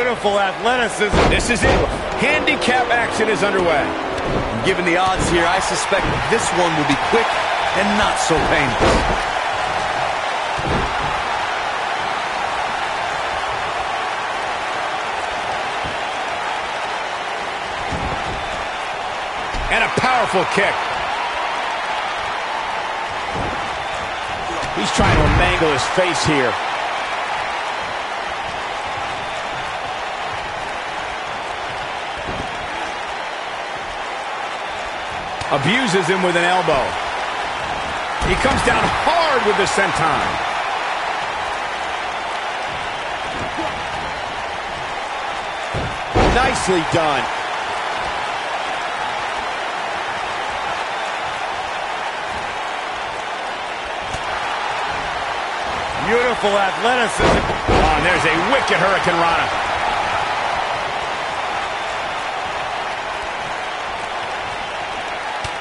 Beautiful athleticism. This is it. Handicap action is underway. Given the odds here, I suspect this one will be quick and not so painless. And a powerful kick. He's trying to mangle his face here. Abuses him with an elbow. He comes down hard with the senton. Nicely done. Beautiful athleticism. Oh, and there's a wicked Hurricane Rana.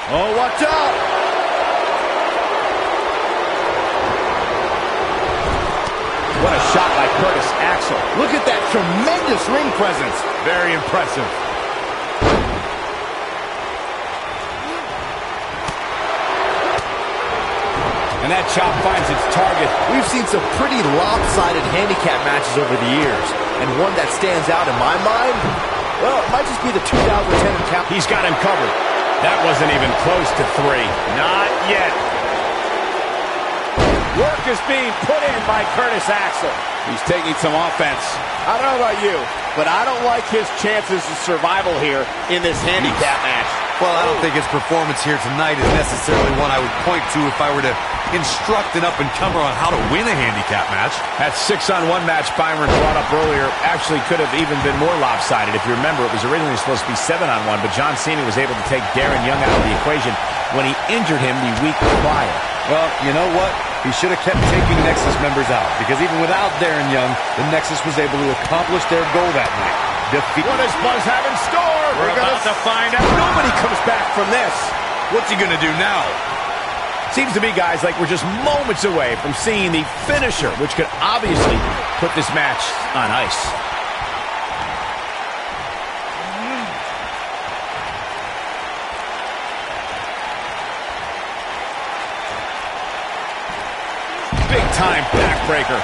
Oh, watch out! What a shot by Curtis Axel. Look at that tremendous ring presence. Very impressive. And that chop finds its target. We've seen some pretty lopsided handicap matches over the years. And one that stands out in my mind, well, it might just be the 2010 encounter. He's got him covered. That wasn't even close to 3. Not yet. Work is being put in by Curtis Axel. He's taking some offense. I don't know about you, but I don't like his chances of survival here in this handicap match. Well, I don't think his performance here tonight is necessarily one I would point to if I were to instruct an up-and-comer on how to win a handicap match. That 6-on-1 match Byron brought up earlier actually could have even been more lopsided. If you remember, it was originally supposed to be 7-on-1, but John Cena was able to take Darren Young out of the equation when he injured him the week prior. Well, you know what? He should have kept taking Nexus members out, because even without Darren Young, the Nexus was able to accomplish their goal that night. What does Buzz have in store? We're about to find out. Nobody comes back from this. What's he going to do now? Seems to me, guys, like we're just moments away from seeing the finisher, which could obviously put this match on ice. Big-time backbreaker.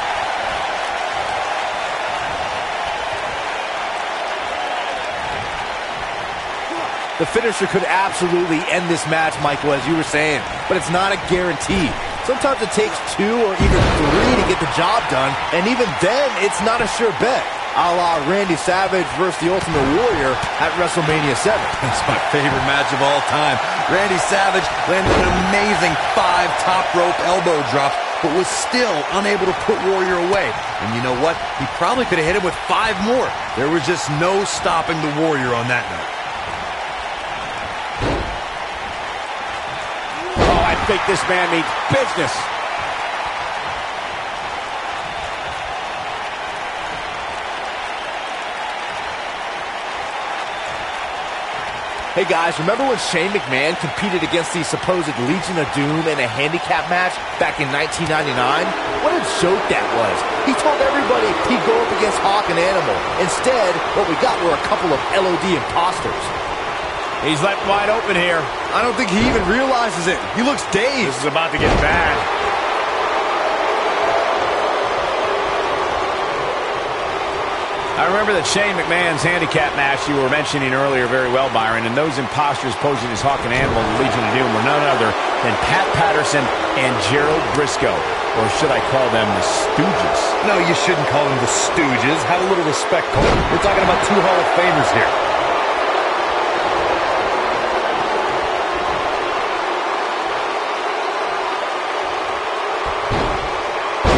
The finisher could absolutely end this match, Michael, as you were saying, but it's not a guarantee. Sometimes it takes 2 or even 3 to get the job done, and even then, it's not a sure bet. A la Randy Savage versus the Ultimate Warrior at WrestleMania 7. That's my favorite match of all time. Randy Savage landed an amazing 5 top rope elbow drops, but was still unable to put Warrior away. And you know what? He probably could have hit him with 5 more. There was just no stopping the Warrior on that night. I think this man means business. Hey guys, remember when Shane McMahon competed against the supposed Legion of Doom in a handicap match back in 1999? What a joke that was. He told everybody he'd go up against Hawk and Animal. Instead, what we got were a couple of LOD imposters. He's left wide open here. I don't think he even realizes it. He looks dazed. This is about to get bad. I remember that Shane McMahon's handicap match you were mentioning earlier very well, Byron, and those imposters posing as Hawk and Animal in the Legion of Doom were none other than Pat Patterson and Gerald Briscoe. Or should I call them the Stooges? No, you shouldn't call them the Stooges. Have a little respect, Cole. We're talking about 2 Hall of Famers here.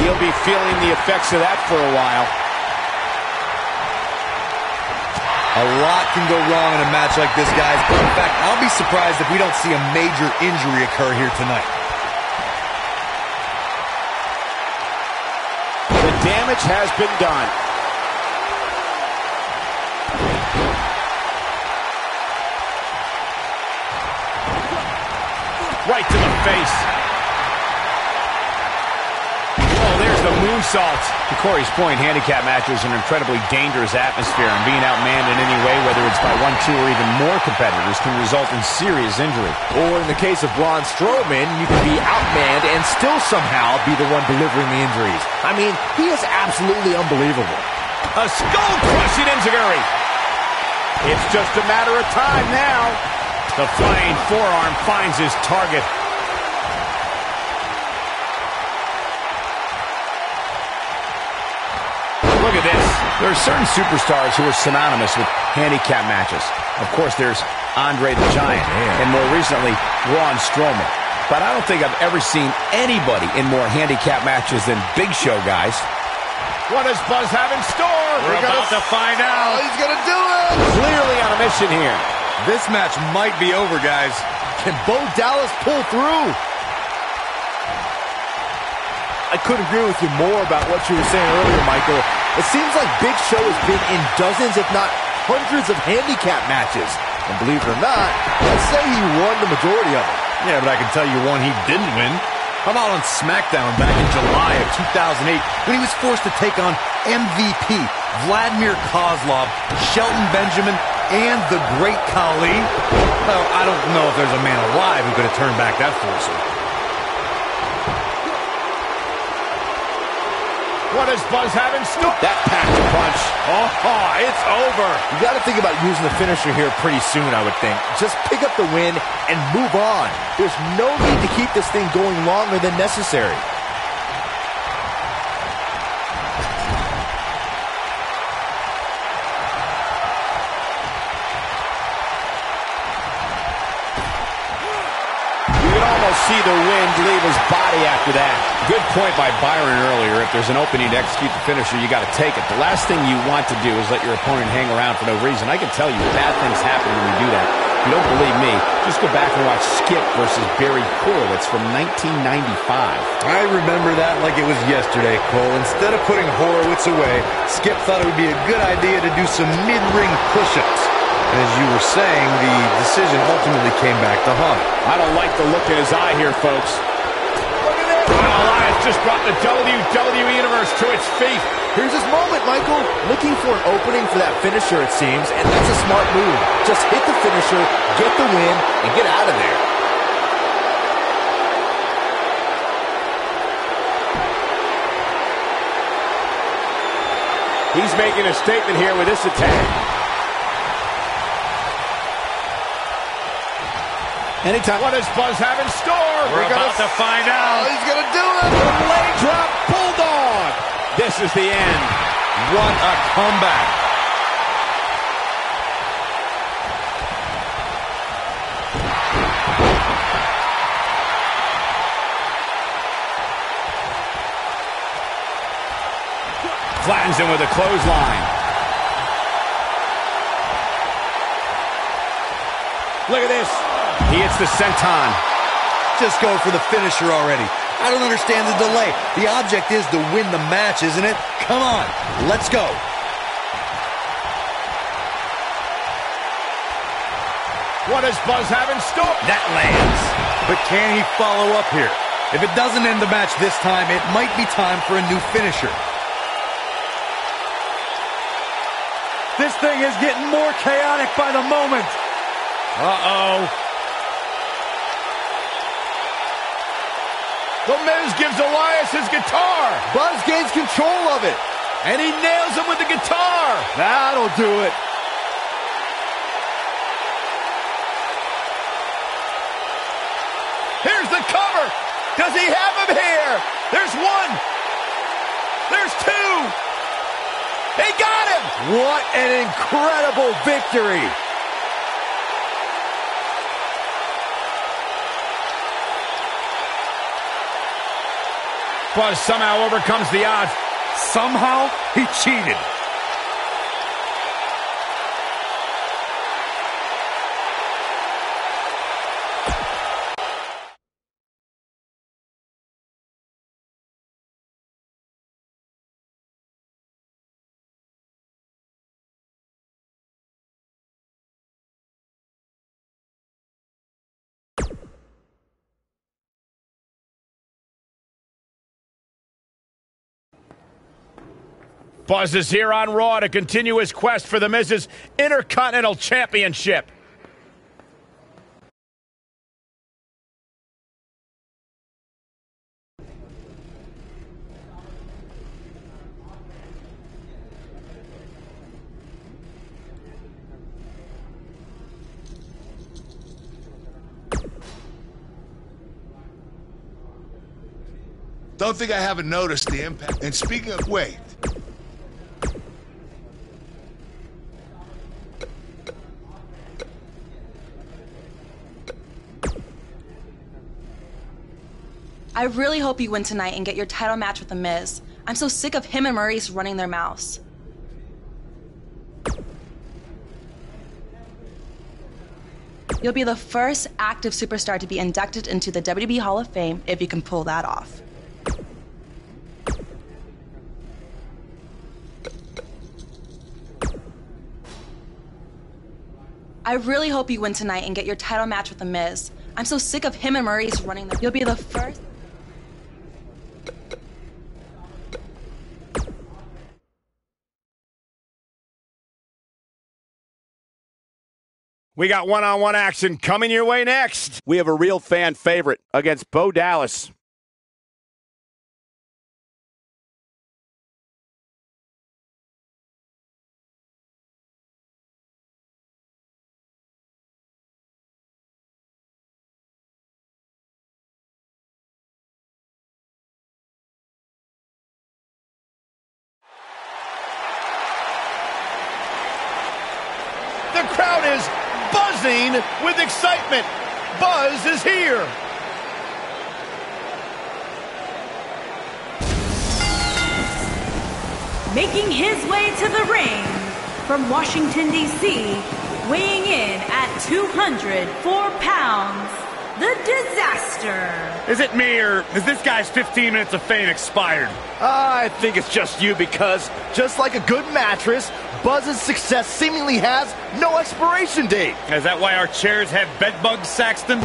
He'll be feeling the effects of that for a while. A lot can go wrong in a match like this, guys. In fact, I'll be surprised if we don't see a major injury occur here tonight. The damage has been done. Right to the face. Oh, there's the moonsault. To Corey's point, handicap matches are an incredibly dangerous atmosphere, and being outmanned in any way, whether it's by one, two, or even more competitors, can result in serious injury. Or in the case of Braun Strowman, you can be outmanned and still somehow be the one delivering the injuries. I mean, he is absolutely unbelievable. A skull-crushing enziguri. It's just a matter of time now. The flying forearm finds his target. Look at this. There are certain superstars who are synonymous with handicap matches. Of course, there's Andre the Giant, and more recently, Braun Strowman. But I don't think I've ever seen anybody in more handicap matches than Big Show, guys. What does Buzz have in store? We're about to find out. He's going to do it! Clearly on a mission here. This match might be over, guys. Can Bo Dallas pull through? I couldn't agree with you more about what you were saying earlier, Michael. It seems like Big Show has been in dozens, if not hundreds of handicap matches. And believe it or not, let's say he won the majority of them. Yeah, but I can tell you one he didn't win. How about on SmackDown back in July of 2008 when he was forced to take on MVP, Vladimir Kozlov, Shelton Benjamin, and the Great Khali? Well, I don't know if there's a man alive who could have turned back that forcer. What does Buzz have in store? That packed a punch. Oh, it's over. You got to think about using the finisher here pretty soon, I would think. Just pick up the win and move on. There's no need to keep this thing going longer than necessary. See the wind leave his body after that. Good point by Byron earlier. If there's an opening to execute the finisher, you got to take it. The last thing you want to do is let your opponent hang around for no reason. I can tell you bad things happen when you do that. If you don't believe me, just go back and watch Skip versus Barry Horowitz from 1995. I remember that like it was yesterday, Cole. Instead of putting Horowitz away, Skip thought it would be a good idea to do some mid-ring push-ups. As you were saying, the decision ultimately came back to haunt. I don't like the look in his eye here, folks. Look at this! Elias just brought the WWE Universe to its feet. Here's his moment, Michael. Looking for an opening for that finisher, it seems, and that's a smart move. Just hit the finisher, get the win, and get out of there. He's making a statement here with this attack. Anytime. What does Buzz have in store? We're about to find out. He's going to do it. Leg drop bulldog. This is the end. What a comeback. Flattens him with a clothesline. Look at this. He hits the senton. Just go for the finisher already. I don't understand the delay. The object is to win the match, isn't it? Come on, let's go. What does Buzz have in store? That lands. But can he follow up here? If it doesn't end the match this time, it might be time for a new finisher. This thing is getting more chaotic by the moment. Uh-oh. The Miz gives Elias his guitar. Buzz gains control of it. And he nails him with the guitar. That'll do it. Here's the cover. Does he have him here? There's one. There's two. He got him. What an incredible victory. Buzz somehow overcomes the odds. Somehow, he cheated. Buzz is here on Raw to continue his quest for the Miz's Intercontinental Championship. Don't think I haven't noticed the impact. And speaking of weight, I really hope you win tonight and get your title match with The Miz. I'm so sick of him and Maurice running their mouths. You'll be the first active superstar to be inducted into the WWE Hall of Fame if you can pull that off. I really hope you win tonight and get your title match with The Miz. I'm so sick of him and Maurice running their... You'll be the first... We got one-on-one action coming your way next. We have a real fan favorite against Bo Dallas. The crowd is buzzing with excitement. Buzz is here. Making his way to the ring from Washington, D.C., weighing in at 204 pounds, the Disaster. Is it me, or is this guy's 15 minutes of fame expired? I think it's just you because, just like a good mattress, Buzz's success seemingly has no expiration date. Is that why our chairs have bed bugs, Saxton?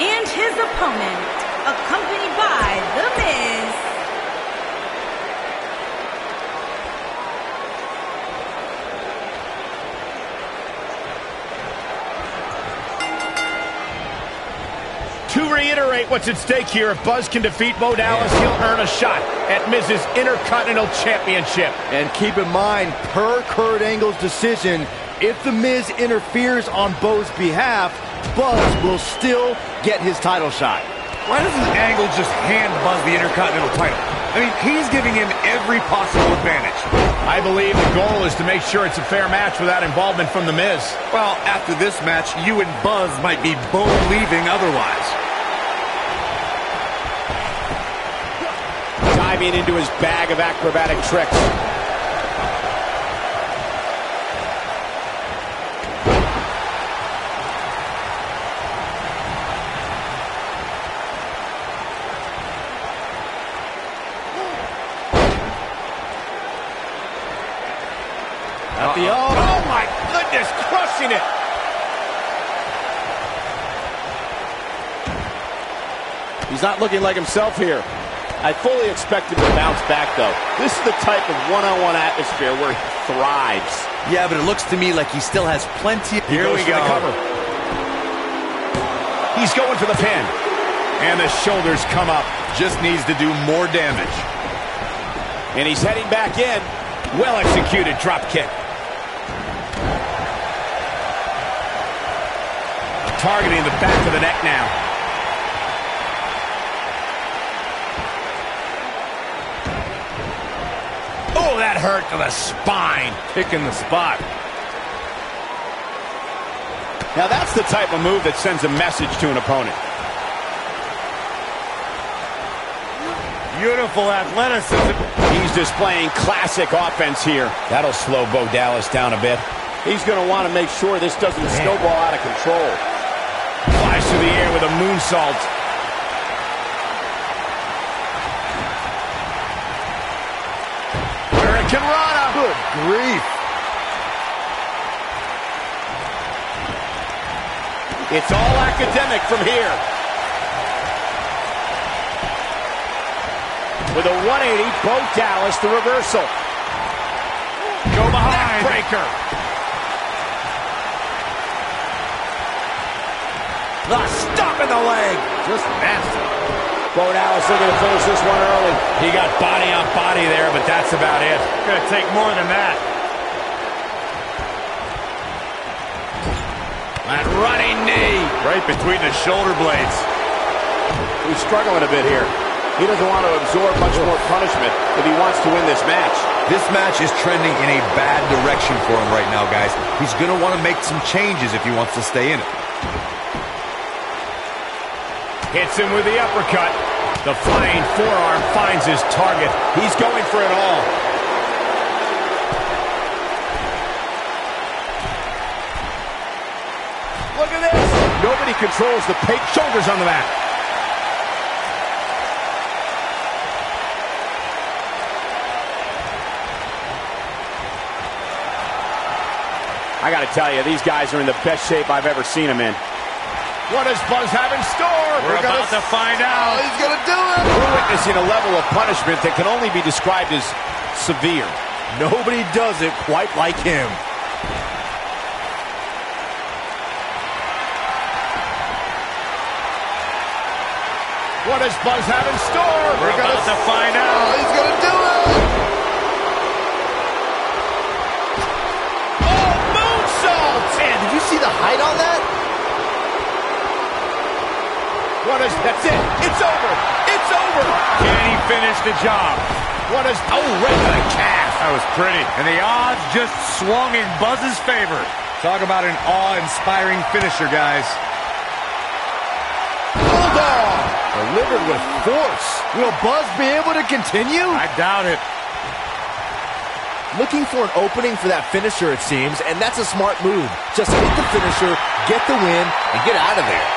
And his opponent, accompanied by The Miz. To reiterate what's at stake here, if Buzz can defeat Bo Dallas, he'll earn a shot at Miz's Intercontinental Championship. And keep in mind, per Kurt Angle's decision, if The Miz interferes on Bo's behalf, Buzz will still get his title shot. Why doesn't Angle just hand Buzz the Intercontinental title? I mean, he's giving him every possible advantage. I believe the goal is to make sure it's a fair match without involvement from The Miz. Well, after this match, you and Buzz might be believing otherwise. Diving into his bag of acrobatic tricks. Oh my goodness, crushing it. He's not looking like himself here. I fully expect him to bounce back, though. This is the type of one-on-one atmosphere where he thrives. Yeah, but it looks to me like he still has plenty. Here we go. The cover. He's going for the pin. And the shoulders come up. Just needs to do more damage. And he's heading back in. Well-executed drop kick. Targeting the back of the neck now. Oh, that hurt to the spine. Picking the spot. Now that's the type of move that sends a message to an opponent. Beautiful athleticism. He's displaying classic offense here. That'll slow Bo Dallas down a bit. He's going to want to make sure this doesn't snowball out of control. Flies through the air with a moonsault. Hurricane Rana. Good grief. It's all academic from here. With a 180, Bo Dallas, the reversal. Go behind. Breaker. The stop in the leg. Just nasty. Bo Dallas looking to finish this one early. He got body on body there, but that's about it. Gonna take more than that. That running knee. Right between the shoulder blades. He's struggling a bit here. He doesn't want to absorb much more punishment if he wants to win this match. This match is trending in a bad direction for him right now, guys. He's going to want to make some changes if he wants to stay in it. Hits him with the uppercut. The flying forearm finds his target. He's going for it all. Look at this. Nobody controls the pace. Shoulders on the mat. I got to tell you, these guys are in the best shape I've ever seen them in. What does Buzz have in store? We're about to find out. He's going to do it. We're witnessing a level of punishment that can only be described as severe. Nobody does it quite like him. What does Buzz have in store? We're about to find out. He's going to do it. Oh, moonsault! Man, did you see the height on that? That's it. It's over. It's over. Can he finish the job? Right to the calf. That was pretty. And the odds just swung in Buzz's favor. Talk about an awe-inspiring finisher, guys. Bulldog. Delivered with force. Will Buzz be able to continue? I doubt it. Looking for an opening for that finisher, it seems, and that's a smart move. Just hit the finisher, get the win, and get out of there.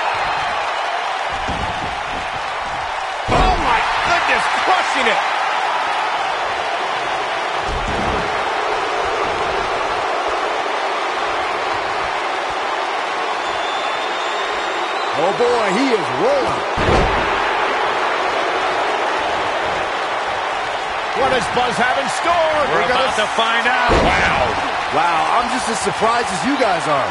Oh, my goodness. Crushing it. Oh, boy, he is rolling. What does Buzz have in store? We're about to find out. Wow, I'm just as surprised as you guys are.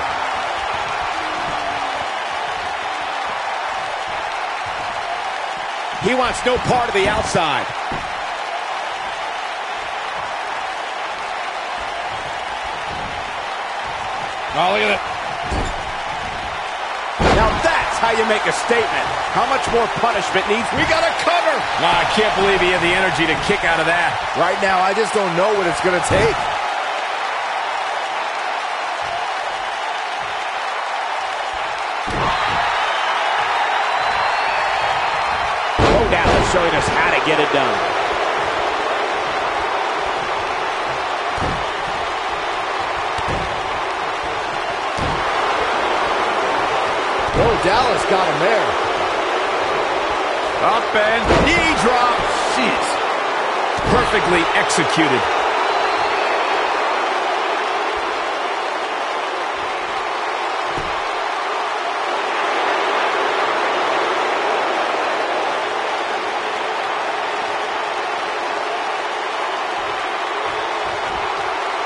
He wants no part of the outside. Oh, look at it. Now that's how you make a statement. How much more punishment needs? We got to cover. I can't believe he had the energy to kick out of that. Right now, I just don't know what it's going to take. Bo Dallas showing us how to get it done. Oh, Dallas got him there. Up and knee drop. Jeez. Perfectly executed.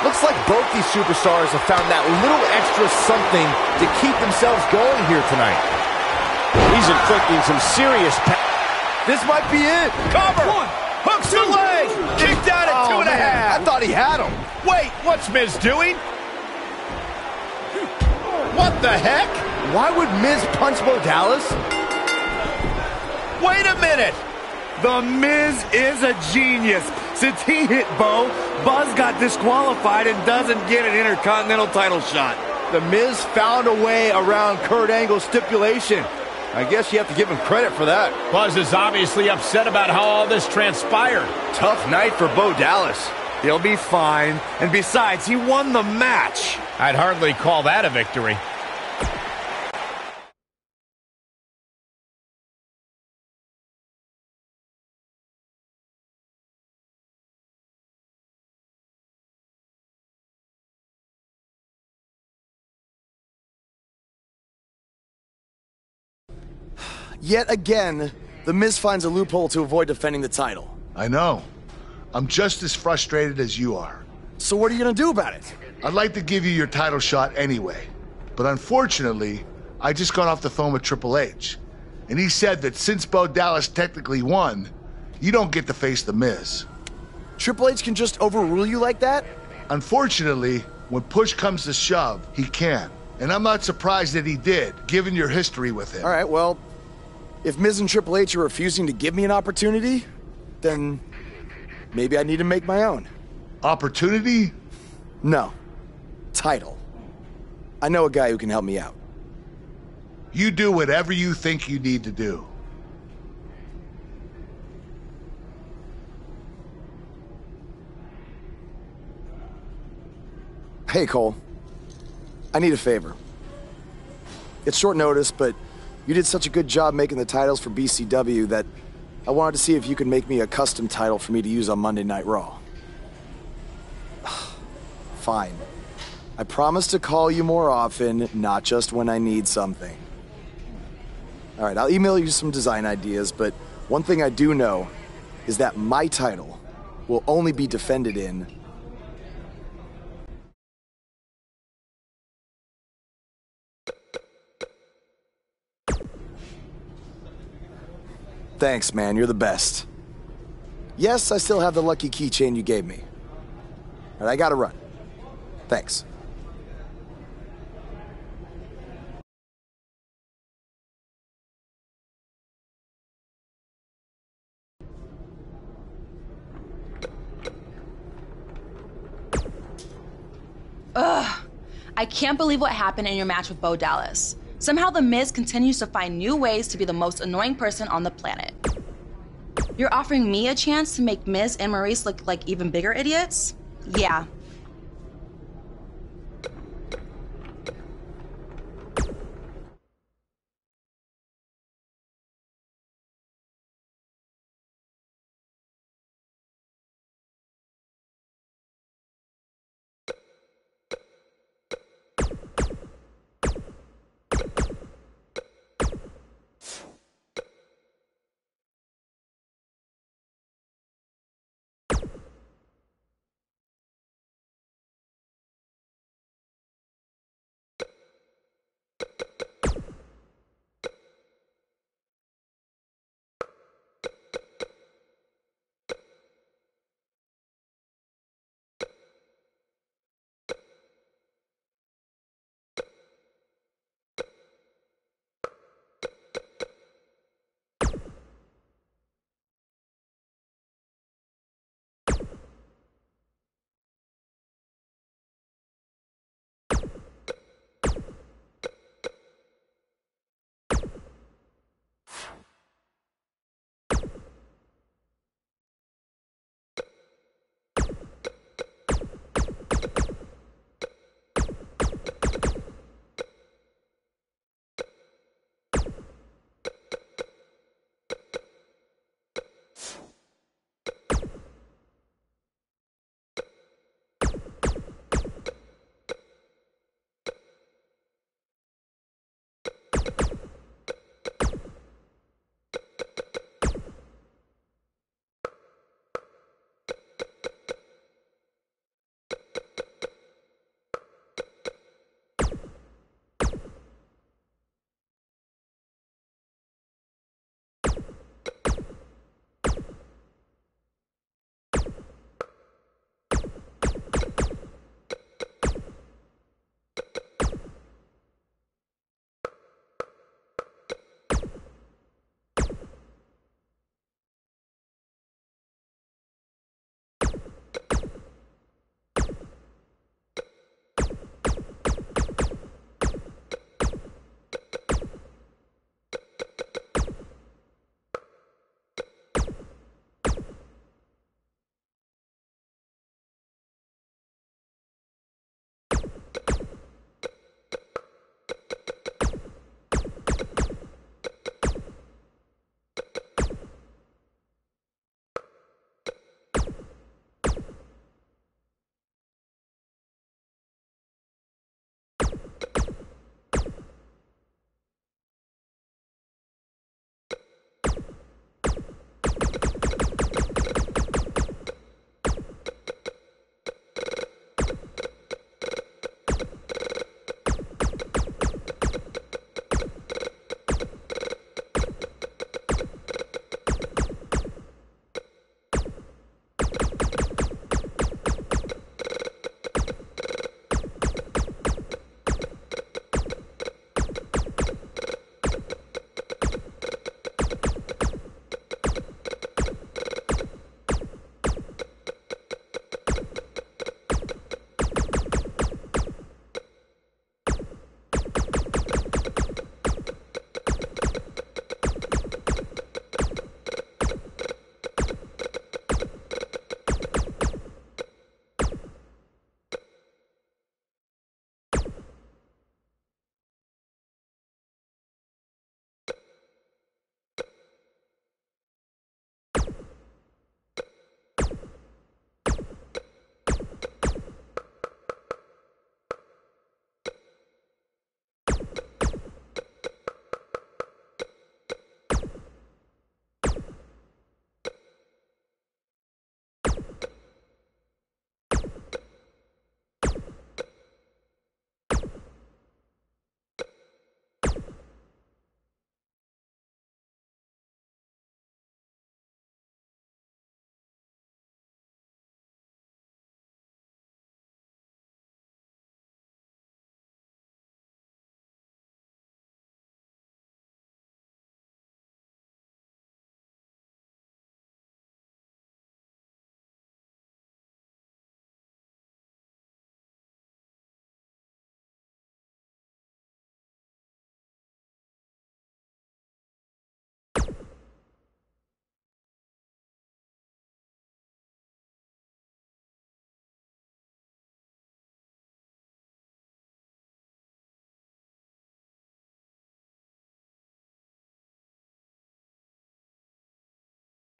Looks like both these superstars have found that little extra something to keep themselves going here tonight. He's inflicting some serious This might be it. cover. Hooks the leg. Kicked out at 2.5. I thought he had him. Wait, what's Miz doing? What the heck? Why would Miz punch Bo Dallas? Wait a minute. The Miz is a genius. Since he hit Bo, Buzz got disqualified and doesn't get an Intercontinental title shot. The Miz found a way around Kurt Angle's stipulation. I guess you have to give him credit for that. Buzz is obviously upset about how all this transpired. Tough night for Bo Dallas. He'll be fine. And besides, he won the match. I'd hardly call that a victory. Yet again, The Miz finds a loophole to avoid defending the title. I know. I'm just as frustrated as you are. So what are you gonna do about it? I'd like to give you your title shot anyway. But unfortunately, I just got off the phone with Triple H. And he said that since Bo Dallas technically won, you don't get to face The Miz. Triple H can just overrule you like that? Unfortunately, when push comes to shove, he can. And I'm not surprised that he did, given your history with him. All right, well, if Miz and Triple H are refusing to give me an opportunity, then maybe I need to make my own. Opportunity? No. Title. I know a guy who can help me out. You do whatever you think you need to do. Hey, Cole. I need a favor. It's short notice, but you did such a good job making the titles for BCW that I wanted to see if you could make me a custom title for me to use on Monday Night Raw. Fine. I promise to call you more often, not just when I need something. All right, I'll email you some design ideas, but one thing I do know is that my title will only be defended in Thanks, man. You're the best. Yes, I still have the lucky keychain you gave me. All right, I gotta run. Thanks. Ugh. I can't believe what happened in your match with Bo Dallas. Somehow The Miz continues to find new ways to be the most annoying person on the planet. You're offering me a chance to make Miz and Maurice look like even bigger idiots? Yeah,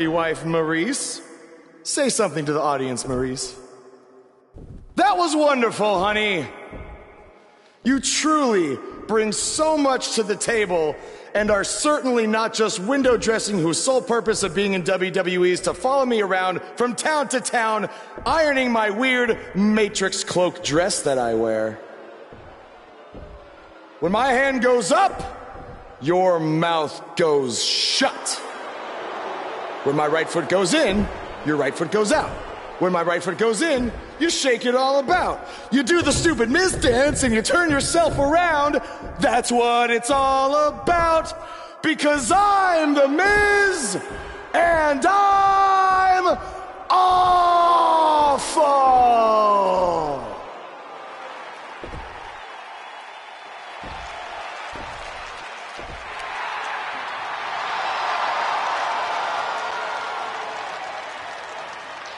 wife, Maurice. Say something to the audience, Maurice. That was wonderful, honey. You truly bring so much to the table and are certainly not just window dressing whose sole purpose of being in WWE is to follow me around from town to town, ironing my weird Matrix cloak dress that I wear. When my hand goes up, your mouth goes shut. When my right foot goes in, your right foot goes out. When my right foot goes in, you shake it all about. You do the stupid Miz dance and you turn yourself around. That's what it's all about. Because I'm the Miz and I'm awful.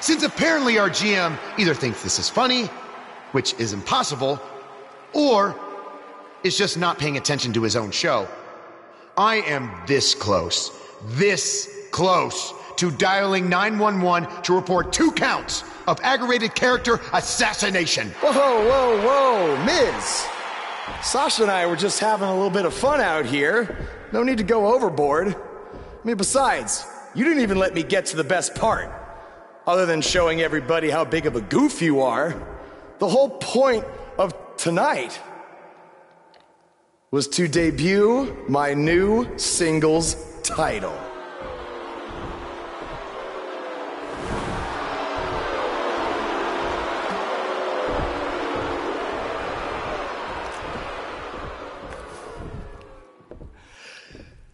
Since apparently our GM either thinks this is funny, which is impossible, or is just not paying attention to his own show, I am this close to dialing 911 to report 2 counts of aggravated character assassination. Whoa, Miz. Sasha and I were just having a little bit of fun out here. No need to go overboard. I mean, besides, you didn't even let me get to the best part. Other than showing everybody how big of a goof you are, the whole point of tonight was to debut my new singles title.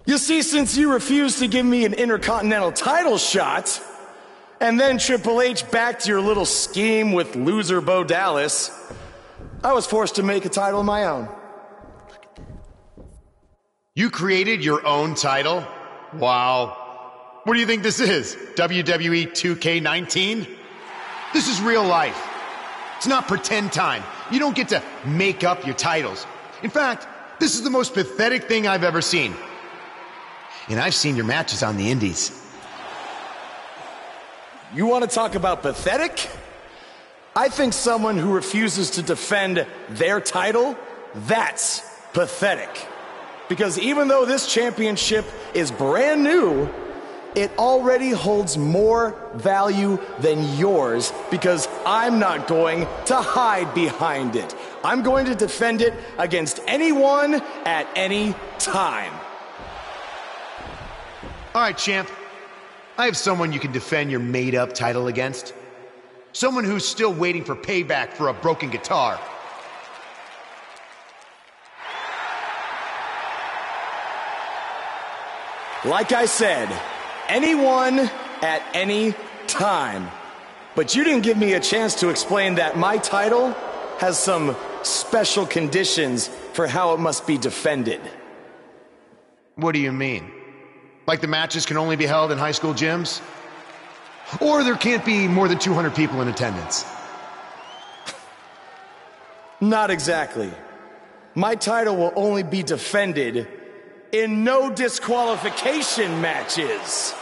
You see, since you refused to give me an Intercontinental title shot, and then Triple H backed your little scheme with loser Bo Dallas, I was forced to make a title of my own. You created your own title? Wow. What do you think this is? WWE 2K19? This is real life. It's not pretend time. You don't get to make up your titles. In fact, this is the most pathetic thing I've ever seen. And I've seen your matches on the indies. You want to talk about pathetic? I think someone who refuses to defend their title, that's pathetic. Because even though this championship is brand new, it already holds more value than yours because I'm not going to hide behind it. I'm going to defend it against anyone at any time. All right, champ. I have someone you can defend your made-up title against. Someone who's still waiting for payback for a broken guitar. Like I said, anyone at any time. But you didn't give me a chance to explain that my title has some special conditions for how it must be defended. What do you mean? Like the matches can only be held in high school gyms? Or there can't be more than 200 people in attendance? Not exactly. My title will only be defended in no disqualification matches.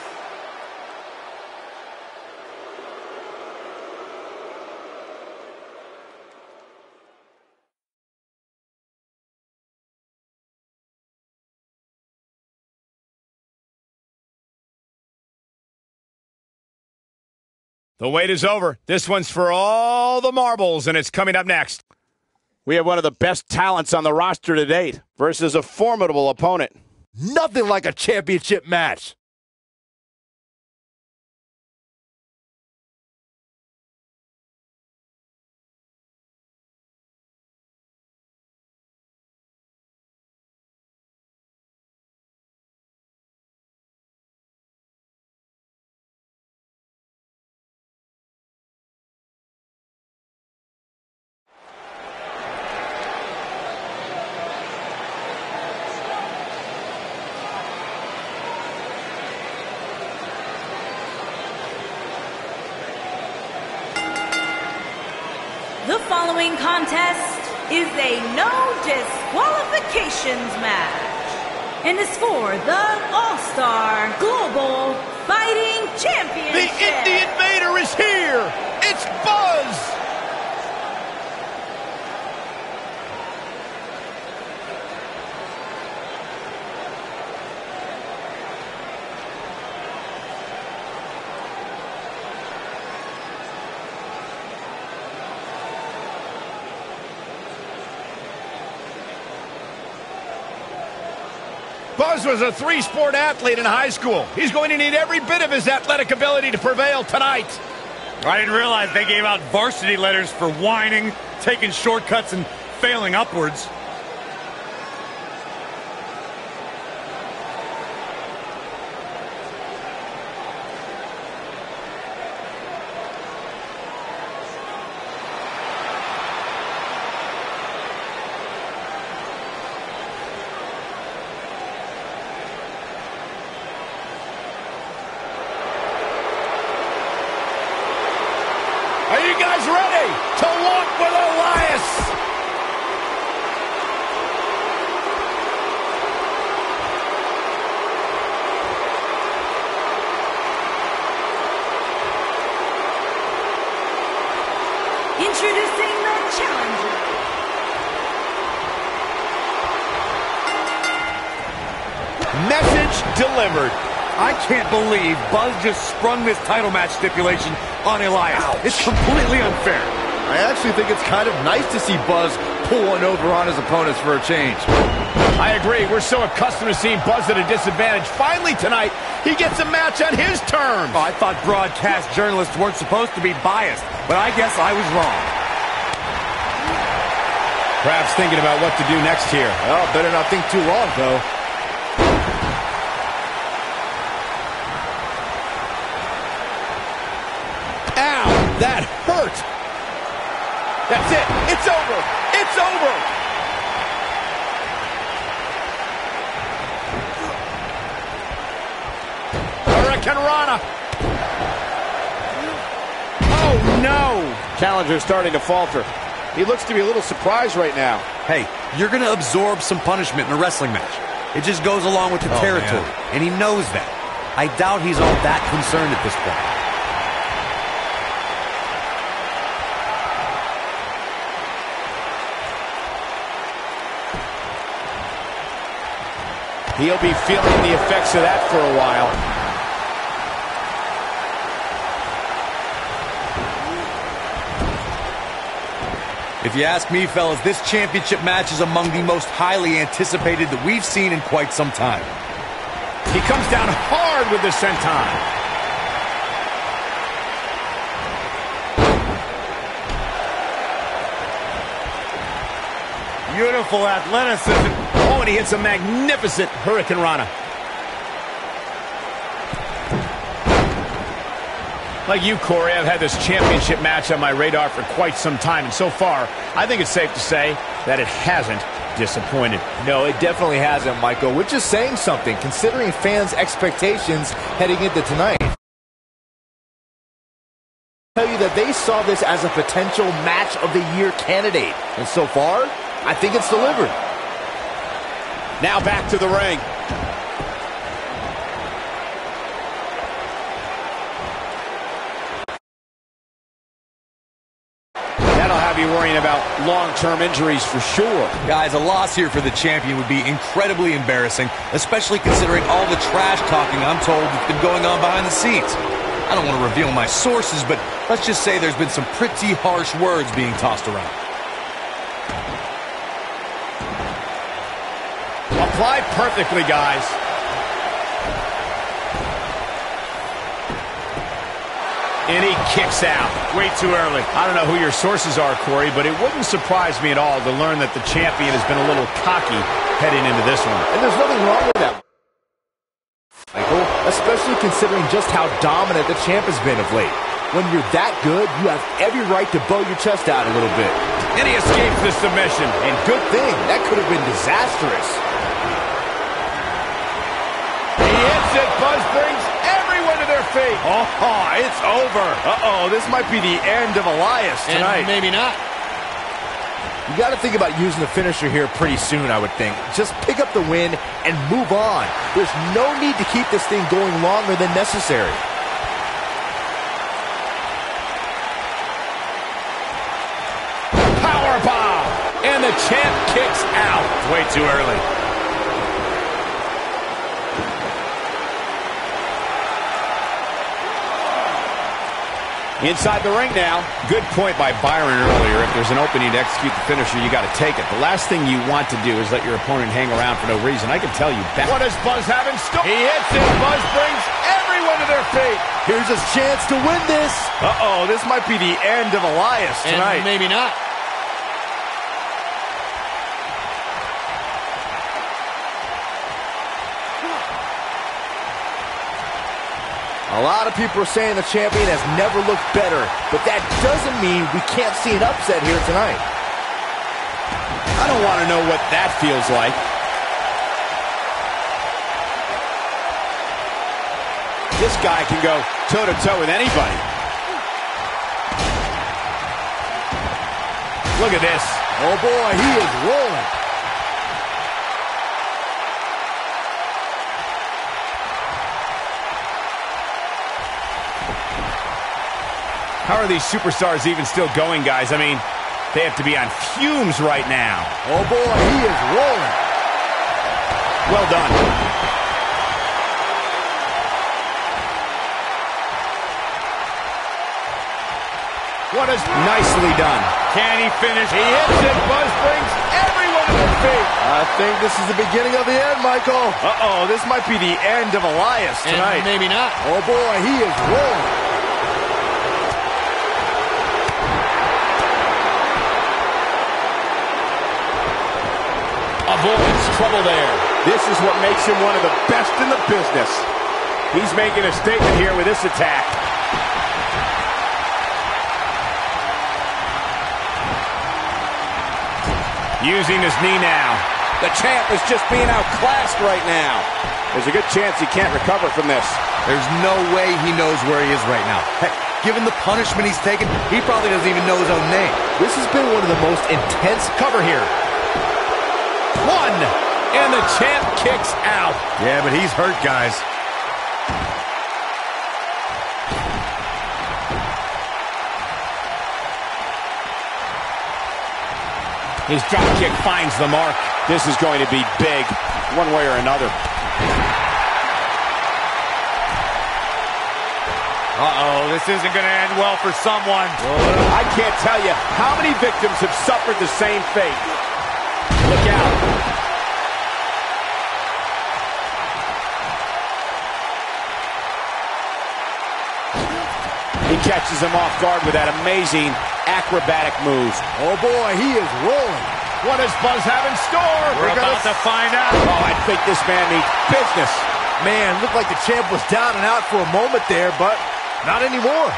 The wait is over. This one's for all the marbles, and it's coming up next. We have one of the best talents on the roster to date versus a formidable opponent. Nothing like a championship match. The following contest is a no disqualifications match and is for the All-Star Global Fighting Championship. The Indie Invader is here. It's Buzz. Buzz was a three-sport athlete in high school. He's going to need every bit of his athletic ability to prevail tonight. I didn't realize they gave out varsity letters for whining, taking shortcuts, and failing upwards. Are you guys ready to walk with Elias? Introducing the challenger. Message delivered. I can't believe Buzz just sprung this title match stipulation on Elias. It's completely unfair. I actually think it's kind of nice to see Buzz pull one over on his opponents for a change. I agree. We're so accustomed to seeing Buzz at a disadvantage. Finally tonight, he gets a match on his terms. Oh, I thought broadcast journalists weren't supposed to be biased, but I guess I was wrong. Perhaps thinking about what to do next here. Well, better not think too long, though. Ow, that hurt. That's it. It's over. It's over. Hurricane Rana. Oh, no. Challenger's starting to falter. He looks to be a little surprised right now. Hey, you're going to absorb some punishment in a wrestling match. It just goes along with the territory, and he knows that. I doubt he's all that concerned at this point. He'll be feeling the effects of that for a while. If you ask me, fellas, this championship match is among the most highly anticipated that we've seen in quite some time. He comes down hard with the senton. Beautiful athleticism. Oh, and he hits a magnificent Hurricane Rana. Like you, Corey, I've had this championship match on my radar for quite some time, and so far, I think it's safe to say that it hasn't disappointed. No, it definitely hasn't, Michael, which is saying something, considering fans' expectations heading into tonight. Tell you that they saw this as a potential match of the year candidate, and so far, I think it's delivered. Now back to the ring. That'll have you worrying about long-term injuries for sure. Guys, a loss here for the champion would be incredibly embarrassing, especially considering all the trash talking I'm told that's been going on behind the scenes. I don't want to reveal my sources, but let's just say there's been some pretty harsh words being tossed around. Applied perfectly, guys. And he kicks out. Way too early. I don't know who your sources are, Corey, but it wouldn't surprise me at all to learn that the champion has been a little cocky heading into this one. And there's nothing wrong with that, Michael, especially considering just how dominant the champ has been of late. When you're that good, you have every right to bow your chest out a little bit. And he escapes the submission. And good thing, that could have been disastrous. He hits it. Buzz brings everyone to their feet. Oh, it's over. Uh-oh, this might be the end of Elias tonight. And maybe not. You got to think about using the finisher here pretty soon, I would think. Just pick up the win and move on. There's no need to keep this thing going longer than necessary. And the champ kicks out. Way too early. Inside the ring now. Good point by Byron earlier. If there's an opening to execute the finisher, you got to take it. The last thing you want to do is let your opponent hang around for no reason. I can tell you that. What does Buzz have in store? He hits it. Buzz brings everyone to their feet. Here's his chance to win this. Uh-oh, this might be the end of Elias tonight. And maybe not. A lot of people are saying the champion has never looked better, but that doesn't mean we can't see an upset here tonight. I don't want to know what that feels like. This guy can go toe-to-toe with anybody. Look at this. Oh boy, he is rolling. How are these superstars even still going, guys? I mean, they have to be on fumes right now. Oh boy, he is rolling. Well done. What is nicely done. Can he finish? He hits it. Buzz brings everyone to their feet. I think this is the beginning of the end, Michael. Uh-oh, this might be the end of Elias tonight. And maybe not. Oh boy, he is rolling. Avoids trouble there. This is what makes him one of the best in the business. He's making a statement here with this attack. Using his knee now. The champ is just being outclassed right now. There's a good chance he can't recover from this. There's no way he knows where he is right now. Heck, given the punishment he's taken, he probably doesn't even know his own name. This has been one of the most intense Cover here. One. And the champ kicks out. Yeah, but he's hurt, guys. His drop kick finds the mark. This is going to be big, one way or another. Uh-oh, this isn't going to end well for someone. I can't tell you how many victims have suffered the same fate. Look out. He catches him off guard with that amazing acrobatic move. Oh boy, he is rolling. What does Buzz have in store? We're about to find out. Oh, I think this man needs business. Man, looked like the champ was down and out for a moment there, but not anymore.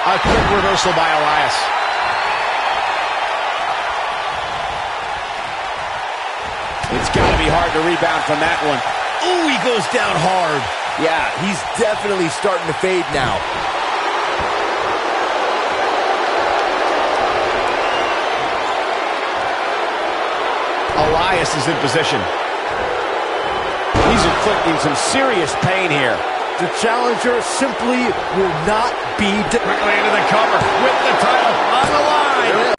A quick reversal by Elias. It's got to be hard to rebound from that one. Ooh, he goes down hard. Yeah, he's definitely starting to fade now. Elias is in position. He's inflicting some serious pain here. The challenger simply will not be... Quickly into the cover with the title on the line.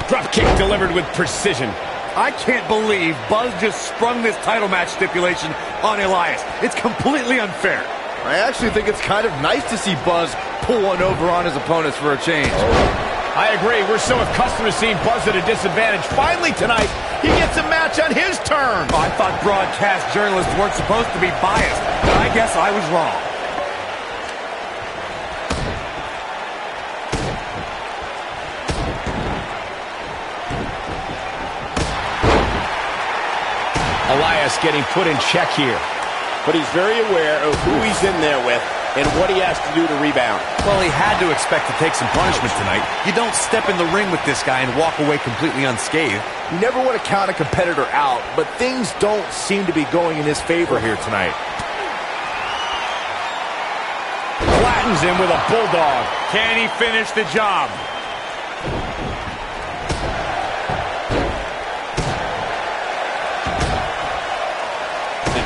Drop kick delivered with precision. I can't believe Buzz just sprung this title match stipulation on Elias. It's completely unfair. I actually think it's kind of nice to see Buzz pull one over on his opponents for a change. I agree. We're so accustomed to seeing Buzz at a disadvantage. Finally tonight, he gets a match on his terms. I thought broadcast journalists weren't supposed to be biased, but I guess I was wrong. Elias getting put in check here. But he's very aware of who he's in there with and what he has to do to rebound. Well, he had to expect to take some punishment tonight. You don't step in the ring with this guy and walk away completely unscathed. You never want to count a competitor out, but things don't seem to be going in his favor here tonight. Flattens him with a bulldog. Can he finish the job?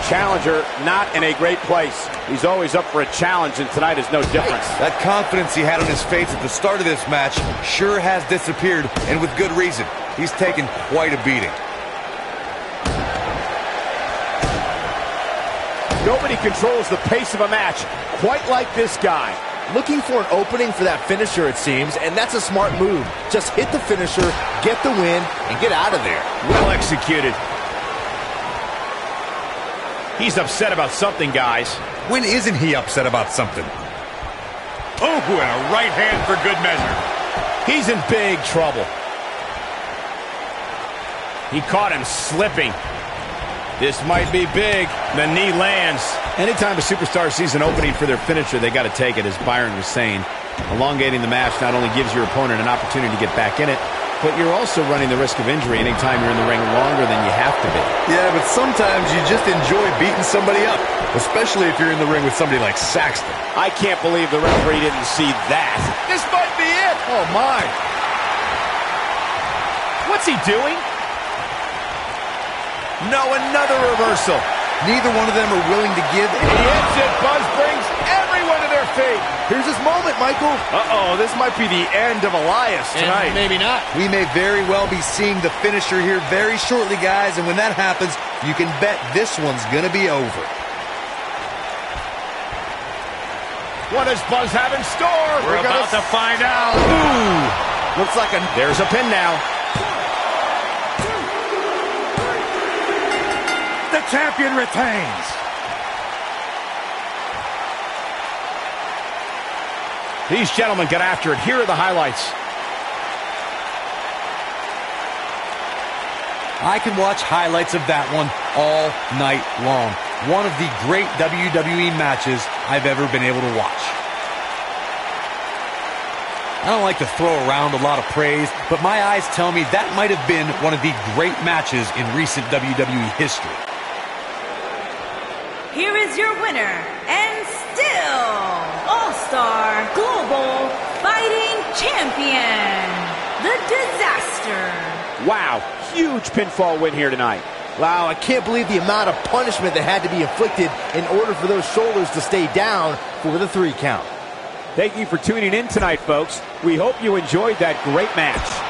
challenger not in a great place. He's always up for a challenge, and tonight is no different. That confidence he had on his face at the start of this match sure has disappeared, and with good reason. He's taken quite a beating. Nobody controls the pace of a match quite like this guy. Looking for an opening for that finisher, it seems, and that's a smart move. Just hit the finisher, get the win, and get out of there. Well executed. He's upset about something, guys. When isn't he upset about something? Oh, and a right hand for good measure. He's in big trouble. He caught him slipping. This might be big. The knee lands. Anytime a superstar sees an opening for their finisher, they got to take it, as Byron was saying. Elongating the match not only gives your opponent an opportunity to get back in it, but you're also running the risk of injury anytime you're in the ring longer than you have to be. Yeah, but sometimes you just enjoy beating somebody up, especially if you're in the ring with somebody like Saxton. I can't believe the referee didn't see that. This might be it. Oh, my. What's he doing? No, another reversal. Neither one of them are willing to give. He hits it. Buzz brings everyone to their feet. Here's his moment, Michael. Uh-oh, this might be the end of Elias tonight. And maybe not. We may very well be seeing the finisher here very shortly, guys, and when that happens, you can bet this one's going to be over. What does Buzz have in store? We're about to find out. Ooh. Looks like There's a pin now. The champion retains. These gentlemen got after it. Here are the highlights. I can watch highlights of that one all night long. One of the great WWE matches I've ever been able to watch. I don't like to throw around a lot of praise, but my eyes tell me that might have been one of the great matches in recent WWE history. Here is your winner, and still All-Star Global Fighting Champion, The Disaster. Wow, huge pinfall win here tonight. Wow, I can't believe the amount of punishment that had to be inflicted in order for those shoulders to stay down for the 3 count. Thank you for tuning in tonight, folks. We hope you enjoyed that great match.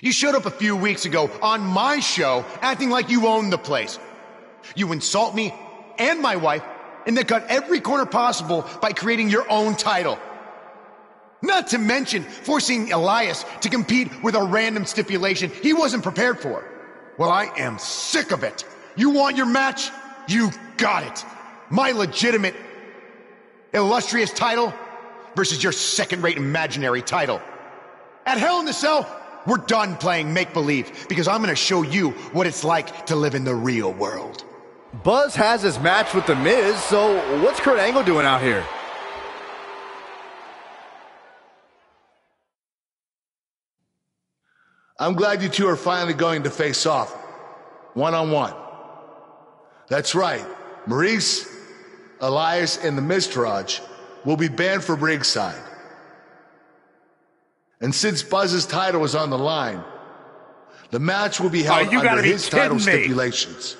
You showed up a few weeks ago on my show acting like you owned the place. You insult me and my wife and then cut every corner possible by creating your own title. Not to mention forcing Elias to compete with a random stipulation he wasn't prepared for. Well, I am sick of it. You want your match? You got it. My legitimate, illustrious title versus your second-rate imaginary title. At Hell in the Cell, we're done playing make-believe because I'm going to show you what it's like to live in the real world. Buzz has his match with The Miz, so what's Kurt Angle doing out here? I'm glad you two are finally going to face off, one-on-one. That's right, Maurice, Elias, and the Miztourage will be banned from ringside. And since Buzz's title is on the line, The match will be held you gotta under be his title kidding me. stipulations,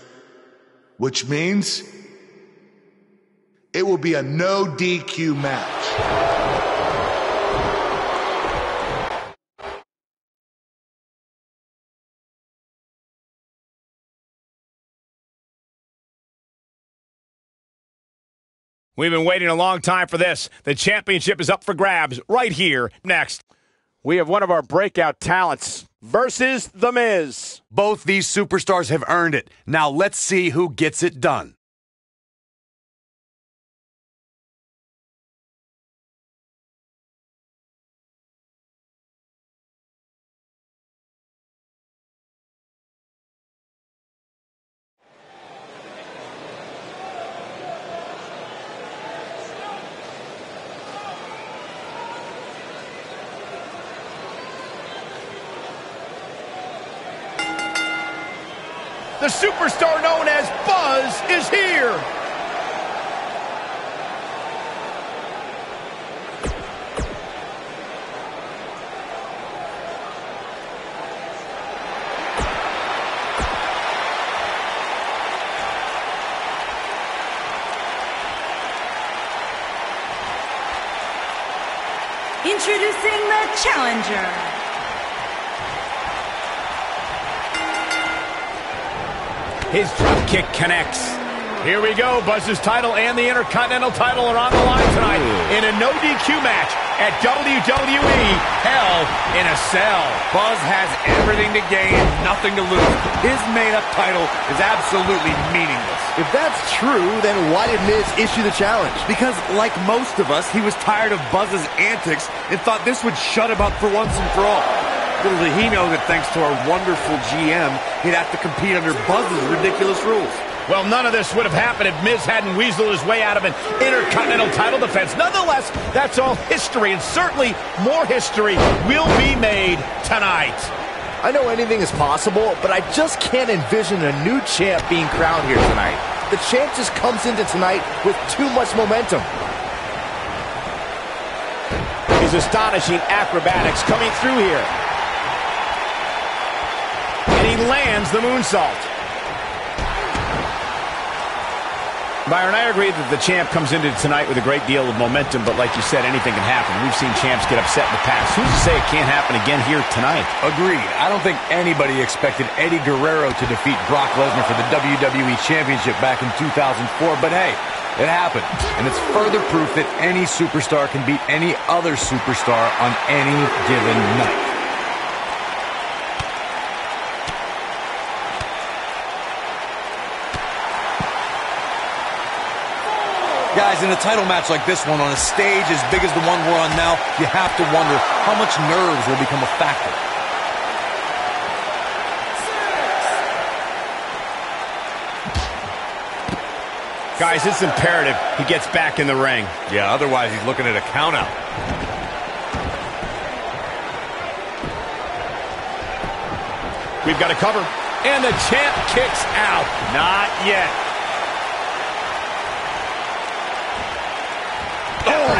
which means it will be a no DQ match. We've been waiting a long time for this. The championship is up for grabs right here next. We have one of our breakout talents versus The Miz. Both these superstars have earned it. Now let's see who gets it done. The superstar known as Buzz is here. Introducing the challenger. His drop kick connects. Here we go. Buzz's title and the Intercontinental title are on the line tonight in a no DQ match at WWE Hell in a Cell. Buzz has everything to gain, nothing to lose. His made-up title is absolutely meaningless. If that's true, then why did Miz issue the challenge? Because, like most of us, he was tired of Buzz's antics and thought this would shut him up for once and for all. Little did he know that thanks to our wonderful GM, he'd have to compete under Buzz's ridiculous rules. Well, none of this would have happened if Miz hadn't weaseled his way out of an Intercontinental title defense. Nonetheless, that's all history, and certainly more history will be made tonight. I know anything is possible, but I just can't envision a new champ being crowned here tonight. The champ just comes into tonight with too much momentum. His astonishing acrobatics coming through here. And he lands the moonsault. Byron, I agree that the champ comes into tonight with a great deal of momentum, but like you said, anything can happen. We've seen champs get upset in the past. Who's to say it can't happen again here tonight? Agreed. I don't think anybody expected Eddie Guerrero to defeat Brock Lesnar for the WWE Championship back in 2004, but hey, it happened. And it's further proof that any superstar can beat any other superstar on any given night. Guys, in a title match like this one, on a stage as big as the one we're on now, you have to wonder how much nerves will become a factor. Guys, it's imperative he gets back in the ring. Yeah, otherwise he's looking at a countout. We've got a cover. And the champ kicks out. Not yet.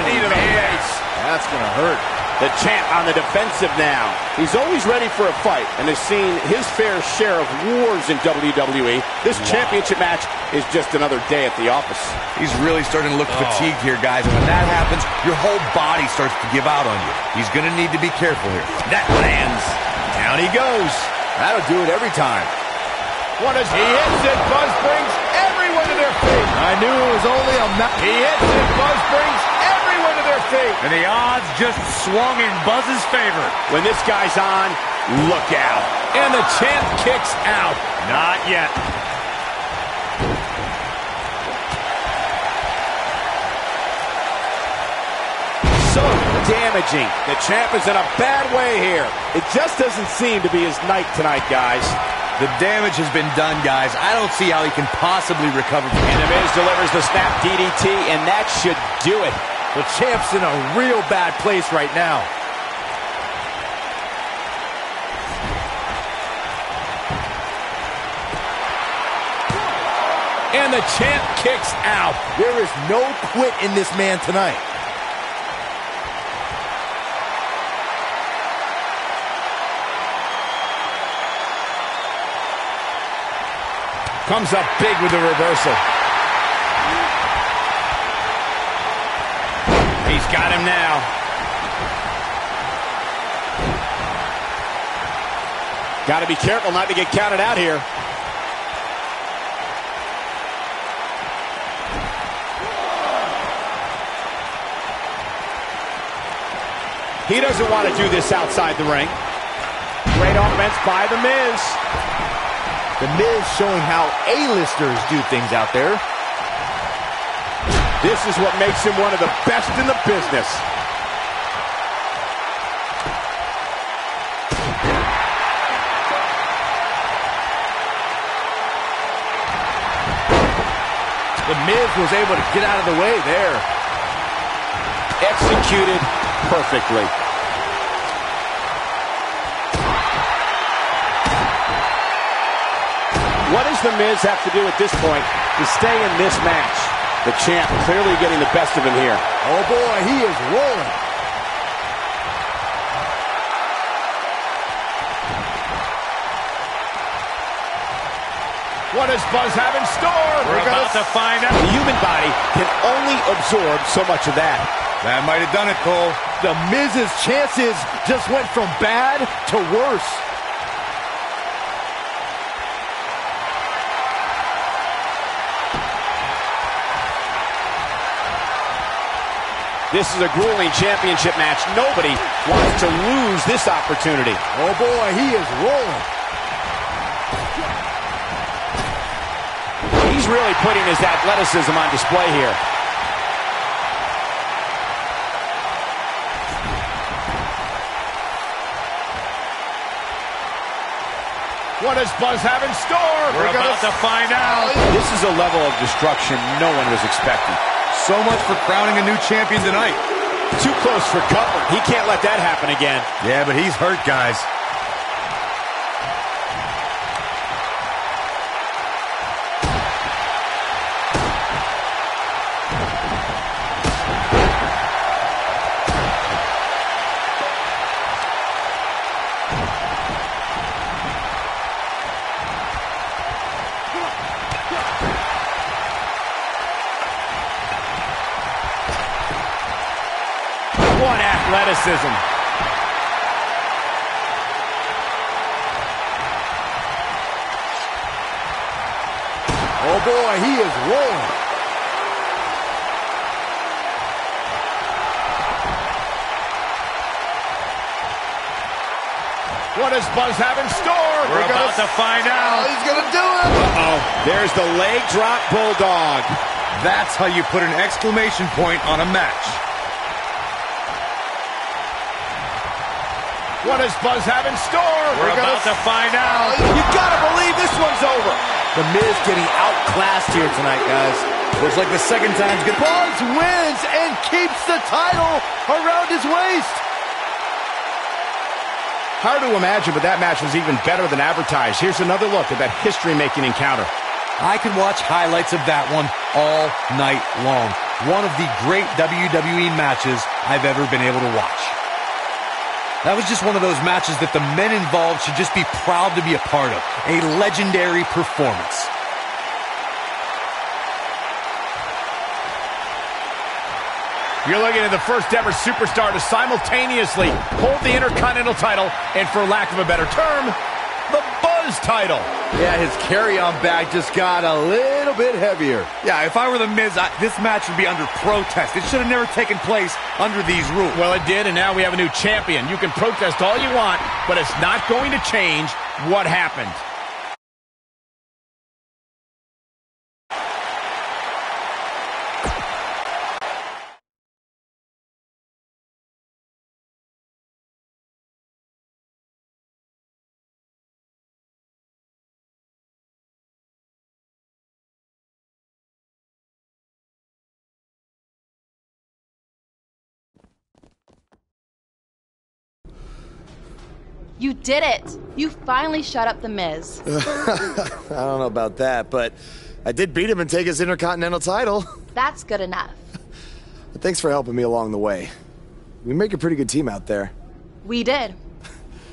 Knee to the face. That's going to hurt. The champ on the defensive now. He's always ready for a fight and has seen his fair share of wars in WWE. This championship match is just another day at the office. He's really starting to look fatigued here, guys. And when that happens, your whole body starts to give out on you. He's going to need to be careful here. That lands. Down he goes. That'll do it every time. What as he hits it, Buzz brings everyone to their feet. I knew it was only a match. He hits it, Buzz brings everyone to their feet. And the odds just swung in Buzz's favor. When this guy's on, look out. And the champ kicks out. Not yet. So damaging. The champ is in a bad way here. It just doesn't seem to be his night tonight, guys. The damage has been done, guys. I don't see how he can possibly recover. And The Miz delivers the snap DDT, and that should do it. The champ's in a real bad place right now. And the champ kicks out. There is no quit in this man tonight. Comes up big with the reversal. He's got him now. Got to be careful not to get counted out here. He doesn't want to do this outside the ring. Great offense by The Miz. The Miz showing how A-listers do things out there. This is what makes him one of the best in the business. The Miz was able to get out of the way there. Executed perfectly. What does The Miz have to do at this point to stay in this match? The champ clearly getting the best of him here. Oh boy, he is rolling. What does Buzz have in store? We're about to find out. The human body can only absorb so much of that. That might have done it, Cole. The Miz's chances just went from bad to worse. This is a grueling championship match. Nobody wants to lose this opportunity. Oh boy, he is rolling. He's really putting his athleticism on display here. What does Buzz have in store? We're about to find out. This is a level of destruction no one was expecting. So much for crowning a new champion tonight. Too close for comfort. He can't let that happen again. Yeah, but he's hurt, guys. What athleticism. Oh boy, he is rolling. What does Buzz have in store? We're about to find out. He's gonna do it. Uh-oh. There's the leg drop bulldog. That's how you put an exclamation point on a match. What does Buzz have in store? We're about to find out. You gotta believe this one's over. The Miz getting outclassed here tonight, guys. Looks like the second time's good. Buzz wins and keeps the title around his waist. Hard to imagine, but that match was even better than advertised. Here's another look at that history-making encounter. I can watch highlights of that one all night long. One of the great WWE matches I've ever been able to watch. That was just one of those matches that the men involved should just be proud to be a part of. A legendary performance. You're looking at the first ever superstar to simultaneously hold the Intercontinental title and, for lack of a better term, the Buzz title. Yeah, his carry-on bag just got a little bit heavier. Yeah, if I were The Miz, this match would be under protest. It should have never taken place under these rules. Well, it did, and now we have a new champion. You can protest all you want, but it's not going to change what happened. You did it! You finally shut up The Miz. I don't know about that, but I did beat him and take his Intercontinental title. That's good enough. But thanks for helping me along the way. We make a pretty good team out there. We did.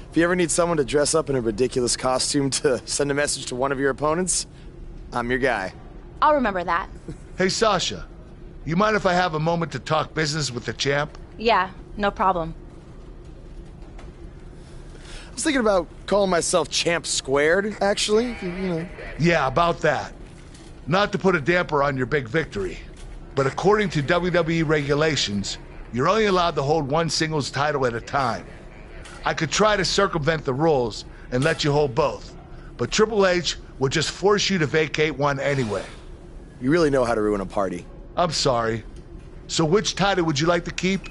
If you ever need someone to dress up in a ridiculous costume to send a message to one of your opponents, I'm your guy. I'll remember that. Hey, Sasha, you mind if I have a moment to talk business with the champ? Yeah, no problem. I was thinking about calling myself Champ Squared, actually. You know. Yeah, about that. Not to put a damper on your big victory, but according to WWE regulations, you're only allowed to hold one singles title at a time. I could try to circumvent the rules and let you hold both, but Triple H would just force you to vacate one anyway. You really know how to ruin a party. I'm sorry. So which title would you like to keep?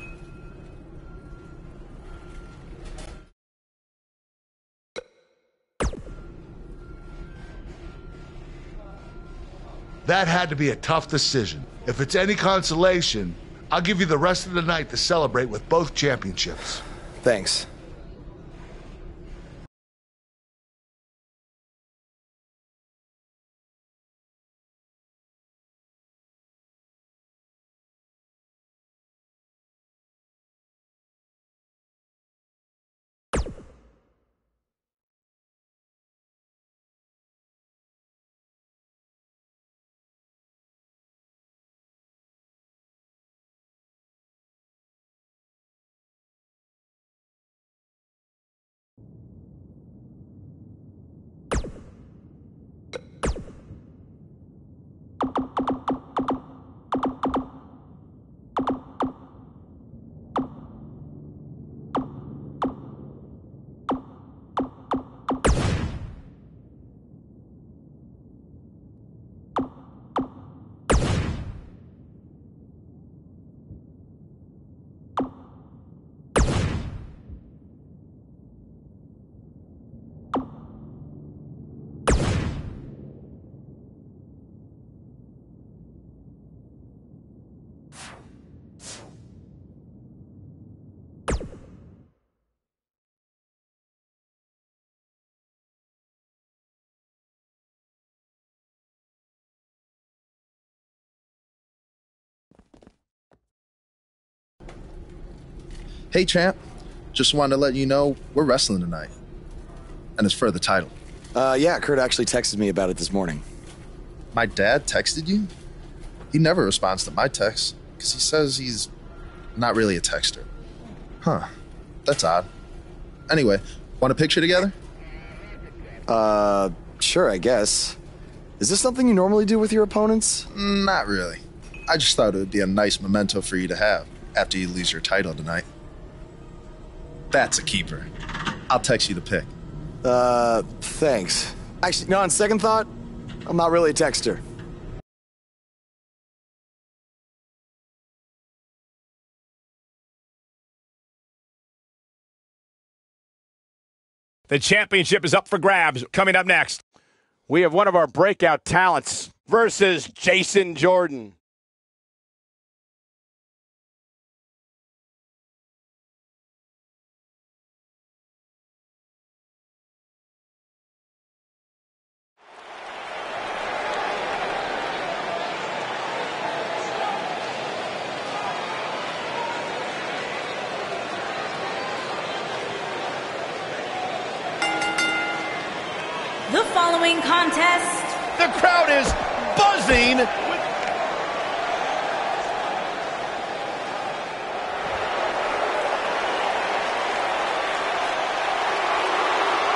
That had to be a tough decision. If it's any consolation, I'll give you the rest of the night to celebrate with both championships. Thanks. Hey, champ. Just wanted to let you know we're wrestling tonight. And it's for the title. Yeah, Kurt actually texted me about it this morning. My dad texted you? He never responds to my texts because he says he's not really a texter. Huh. That's odd. Anyway, want a picture together? Sure, I guess. Is this something you normally do with your opponents? Not really. I just thought it would be a nice memento for you to have after you lose your title tonight. That's a keeper. I'll text you the pic. Thanks. Actually, no, on second thought, I'm not really a texter. The championship is up for grabs. Coming up next, we have one of our breakout talents versus Jason Jordan. The following contest. the crowd is buzzing.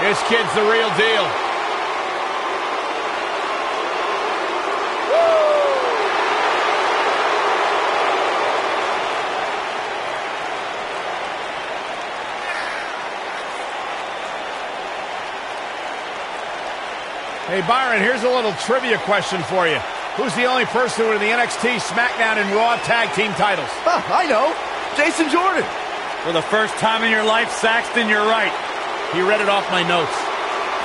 This kid's the real deal. Hey, Byron, here's a little trivia question for you. Who's the only person with the NXT, SmackDown, and Raw tag team titles? I know. Jason Jordan. For the first time in your life, Saxton, you're right. He read it off my notes.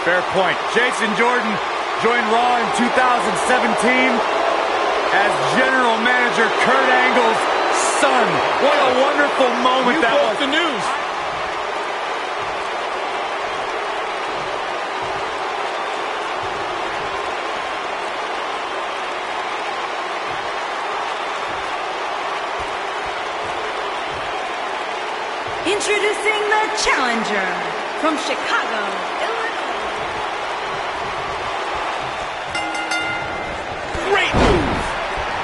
Fair point. Jason Jordan joined Raw in 2017 as General Manager Kurt Angle's son. What a wonderful moment that was. The news. Introducing the challenger from Chicago, Illinois.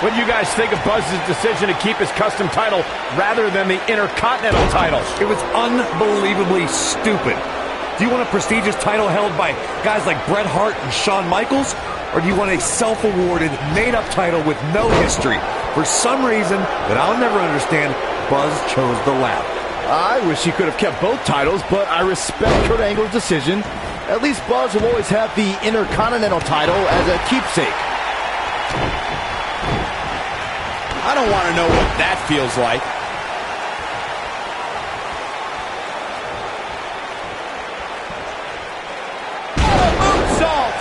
What do you guys think of Buzz's decision to keep his custom title rather than the Intercontinental title? It was unbelievably stupid. Do you want a prestigious title held by guys like Bret Hart and Shawn Michaels? Or do you want a self-awarded, made-up title with no history? For some reason that I'll never understand, Buzz chose the latter. I wish he could have kept both titles, but I respect Kurt Angle's decision. At least Buzz will always have the Intercontinental title as a keepsake. I don't want to know what that feels like. Moonsault!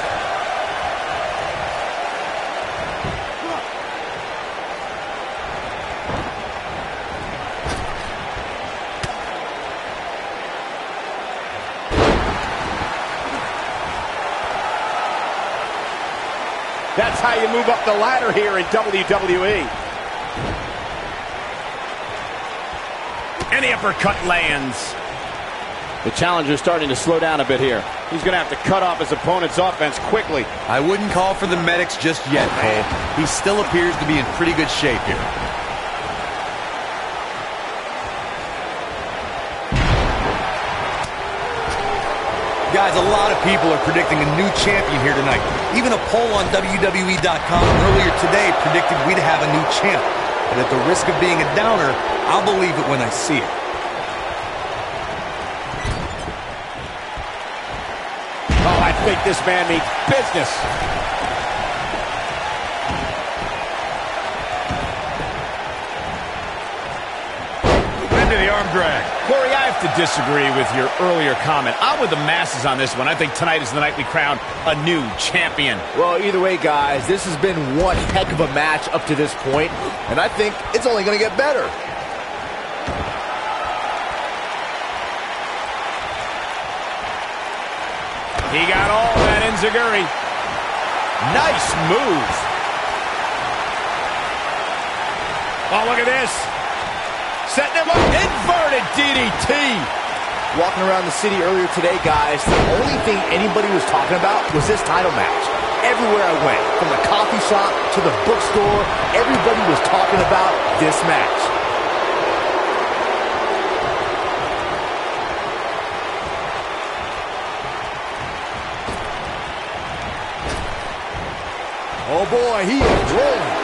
That's how you move up the ladder here in WWE. And the uppercut lands. The challenger's starting to slow down a bit here. He's going to have to cut off his opponent's offense quickly. I wouldn't call for the medics just yet, Cole. He still appears to be in pretty good shape here. Guys, a lot of people are predicting a new champion here tonight. Even a poll on WWE.com earlier today predicted we'd have a new champ. But at the risk of being a downer, I'll believe it when I see it. Oh, I think this man means business. Into the arm drag. Corey, I have to disagree with your earlier comment. I'm with the masses on this one. I think tonight is the night we crown a new champion. Well, either way, guys, this has been one heck of a match up to this point, and I think it's only going to get better. He got all that enziguri. Nice move. Oh, look at this. Setting him up. Inverted DDT. Walking around the city earlier today, guys, the only thing anybody was talking about was this title match. Everywhere I went, from the coffee shop to the bookstore, everybody was talking about this match. Oh boy, he is rolling.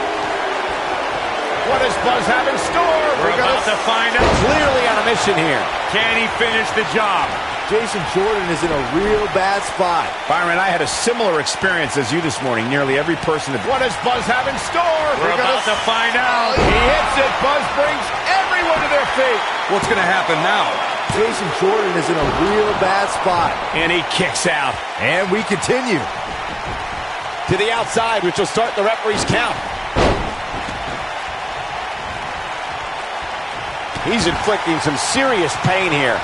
What does Buzz have in store? We're about to find out. Clearly on a mission here. Can he finish the job? Jason Jordan is in a real bad spot. Byron, I had a similar experience as you this morning. Nearly every person. What does Buzz have in store? We're about to find out. He hits it. Buzz brings everyone to their feet. What's going to happen now? Jason Jordan is in a real bad spot. And he kicks out. And we continue. To the outside, which will start the referee's count. He's inflicting some serious pain here.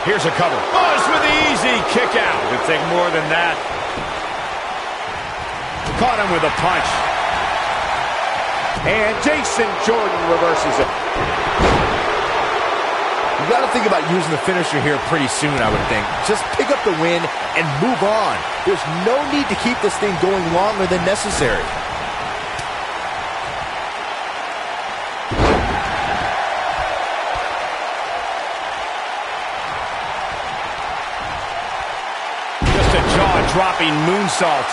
Here's a cover. Buzz with the easy kick out. It'll take more than that. Caught him with a punch. And Jason Jordan reverses it. You got to think about using the finisher here pretty soon, I would think. Just pick up the win and move on. There's no need to keep this thing going longer than necessary. Just a jaw-dropping moonsault.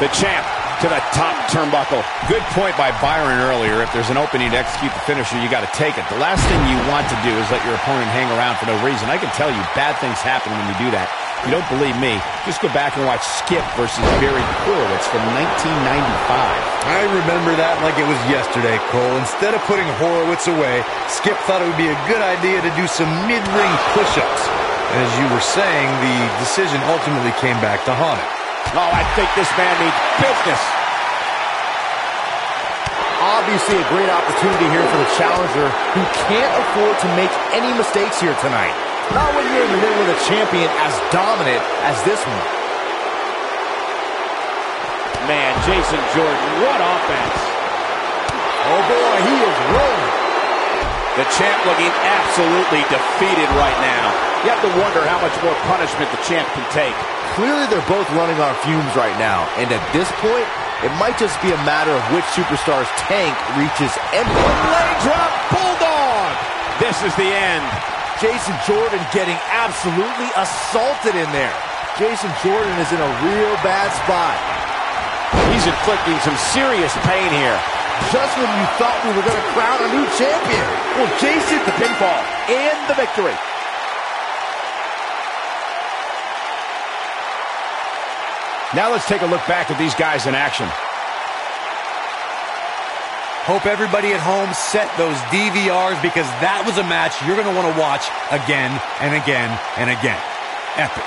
The champ to the top turnbuckle. Good point by Byron earlier. If there's an opening to execute the finisher, you got to take it. The last thing you want to do is let your opponent hang around for no reason. I can tell you bad things happen when you do that. If you don't believe me, just go back and watch Skip versus Barry Horowitz from 1995. I remember that like it was yesterday, Cole. Instead of putting Horowitz away, Skip thought it would be a good idea to do some mid-ring push-ups. And as you were saying, the decision ultimately came back to haunt him. Oh, I think this man needs business. Obviously a great opportunity here for the challenger, who can't afford to make any mistakes here tonight. Not when you're in the middle of a champion as dominant as this one. Man, Jason Jordan, what offense. Oh boy, he is rolling. The champ looking absolutely defeated right now. You have to wonder how much more punishment the champ can take. Clearly, they're both running on fumes right now, and at this point, it might just be a matter of which superstar's tank reaches empty. Leg drop, bulldog! This is the end. Jason Jordan getting absolutely assaulted in there. Jason Jordan is in a real bad spot. He's inflicting some serious pain here. Just when you thought we were going to crown a new champion. Well, Jason, the pinfall and the victory. Now let's take a look back at these guys in action. Hope everybody at home set those DVRs, because that was a match you're going to want to watch again and again and again. Epic.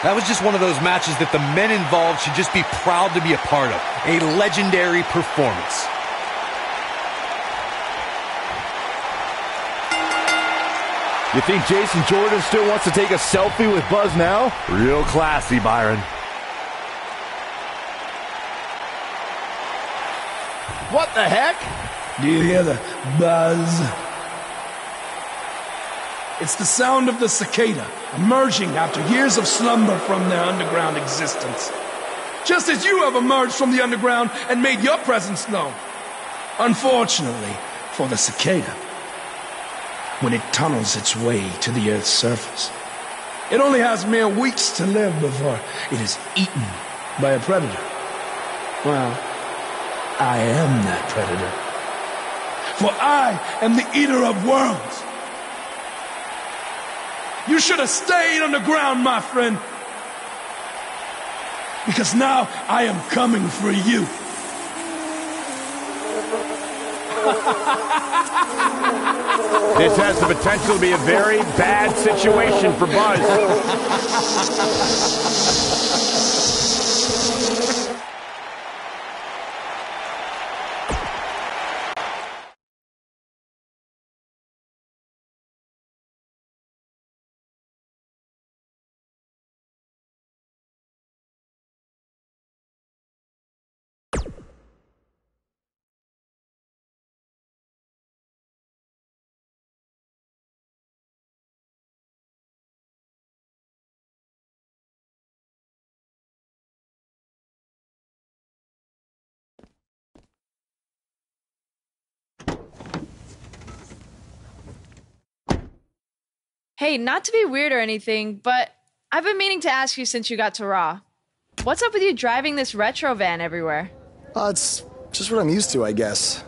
That was just one of those matches that the men involved should just be proud to be a part of. A legendary performance. You think Jason Jordan still wants to take a selfie with Buzz now? Real classy, Byron. What the heck? Do you hear the buzz? It's the sound of the cicada emerging after years of slumber from their underground existence. Just as you have emerged from the underground and made your presence known. Unfortunately for the cicada, when it tunnels its way to the Earth's surface, it only has mere weeks to live before it is eaten by a predator. Well, I am that predator. For I am the eater of worlds. You should have stayed underground, my friend. Because now I am coming for you. This has the potential to be a very bad situation for Buzz. Hey, not to be weird or anything, but I've been meaning to ask you since you got to Raw. What's up with you driving this retro van everywhere? It's just what I'm used to, I guess.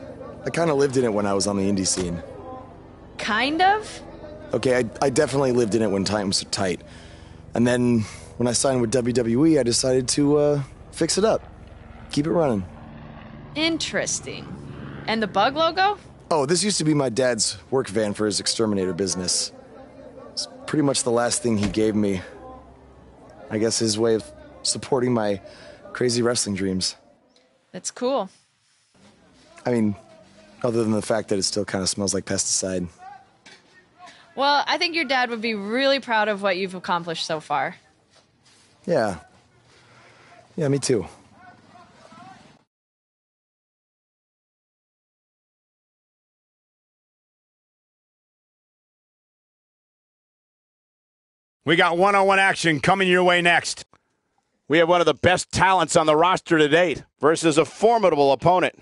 I kind of lived in it when I was on the indie scene. Kind of? Okay, I definitely lived in it when times were tight. And then when I signed with WWE, I decided to fix it up. Keep it running. Interesting. And the bug logo? Oh, this used to be my dad's work van for his exterminator business. It's pretty much the last thing he gave me. I guess his way of supporting my crazy wrestling dreams. That's cool. I mean, other than the fact that it still kind of smells like pesticide. Well, I think your dad would be really proud of what you've accomplished so far. Yeah. Yeah, me too. We got one-on-one action coming your way next. We have one of the best talents on the roster to date versus a formidable opponent.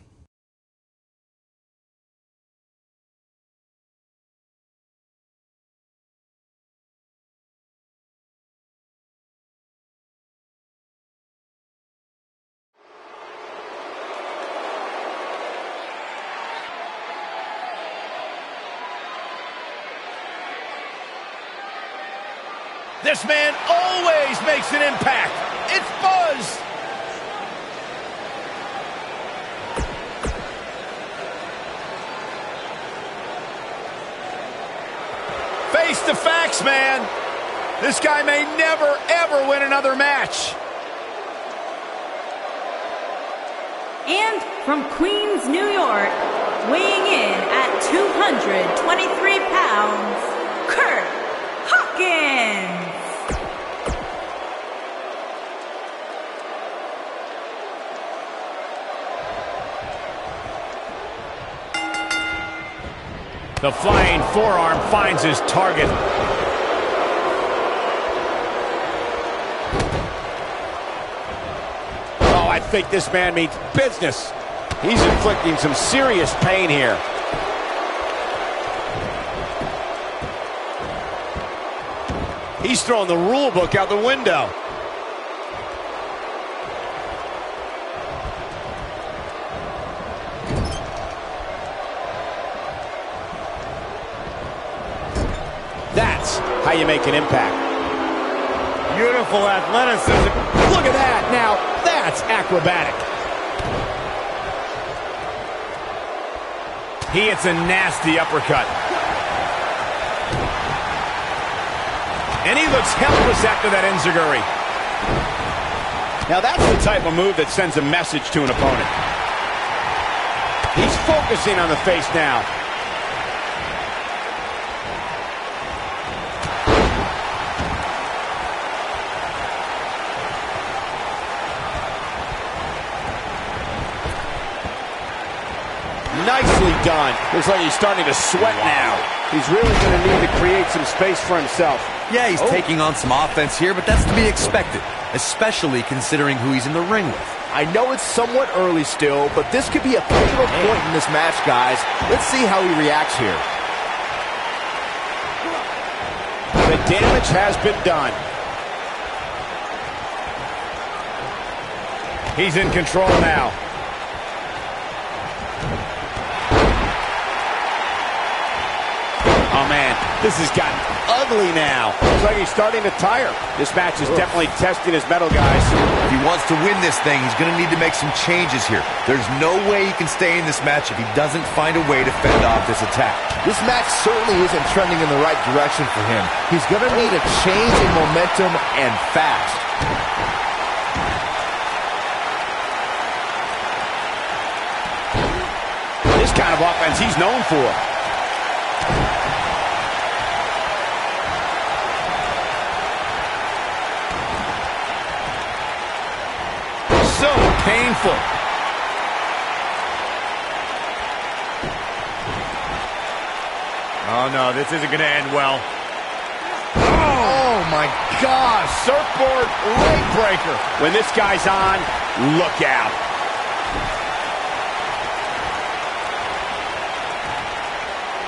This man always makes an impact. It's Buzz. Face the facts, man. This guy may never, ever win another match. And from Queens, New York, weighing in at 223 pounds, Kurt Hawkins. The flying forearm finds his target. Oh, I think this man means business. He's inflicting some serious pain here. He's throwing the rule book out the window. That's how you make an impact. Beautiful athleticism. Look at that. Now, that's acrobatic. He hits a nasty uppercut. And he looks helpless after that enziguri. Now that's the type of move that sends a message to an opponent. He's focusing on the face now. Nicely done. Looks like he's starting to sweat now. He's really going to need to create some space for himself. Yeah, he's taking on some offense here, but that's to be expected, especially considering who he's in the ring with. I know it's somewhat early still, but this could be a pivotal point in this match, guys. Let's see how he reacts here. The damage has been done. He's in control now. Oh, man, this has gotten ugly now. Looks like he's starting to tire. This match is definitely testing his mettle, guys. If he wants to win this thing, he's going to need to make some changes here. There's no way he can stay in this match if he doesn't find a way to fend off this attack. This match certainly isn't trending in the right direction for him. He's going to need a change in momentum and fast. This kind of offense he's known for. So painful. Oh, no, this isn't going to end well. Oh, my gosh. Surfboard leg breaker. When this guy's on, look out.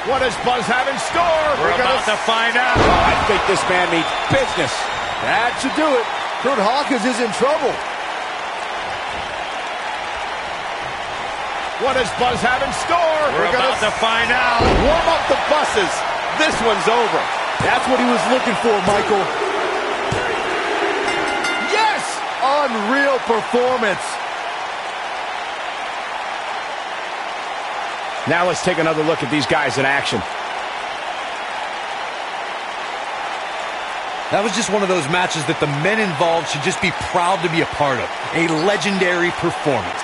What does Buzz have in store? We're about to find out. Oh, I think this man means business. That should do it. Kurt Hawkins is in trouble. What does Buzz have in store? We're about to find out. Warm up the buses. This one's over. That's what he was looking for, Michael. Yes! Unreal performance. Now let's take another look at these guys in action. That was just one of those matches that the men involved should just be proud to be a part of. A legendary performance.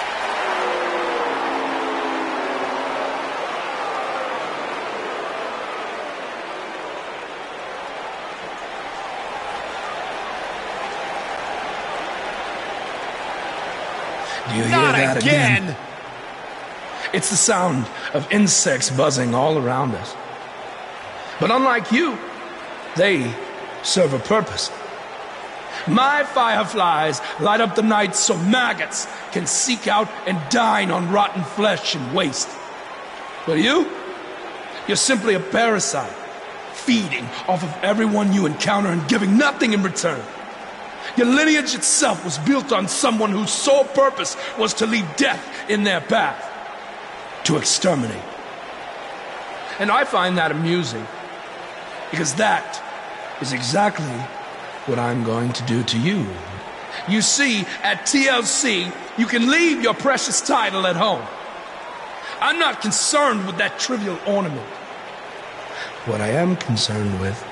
Do you hear Not that again. again? It's the sound of insects buzzing all around us. But unlike you, they serve a purpose. My fireflies light up the night so maggots can seek out and dine on rotten flesh and waste. But you're simply a parasite, feeding off of everyone you encounter and giving nothing in return. Your lineage itself was built on someone whose sole purpose was to leave death in their path, to exterminate. And I find that amusing, because that is exactly what I'm going to do to you. You see, at TLC, you can leave your precious title at home. I'm not concerned with that trivial ornament. What I am concerned with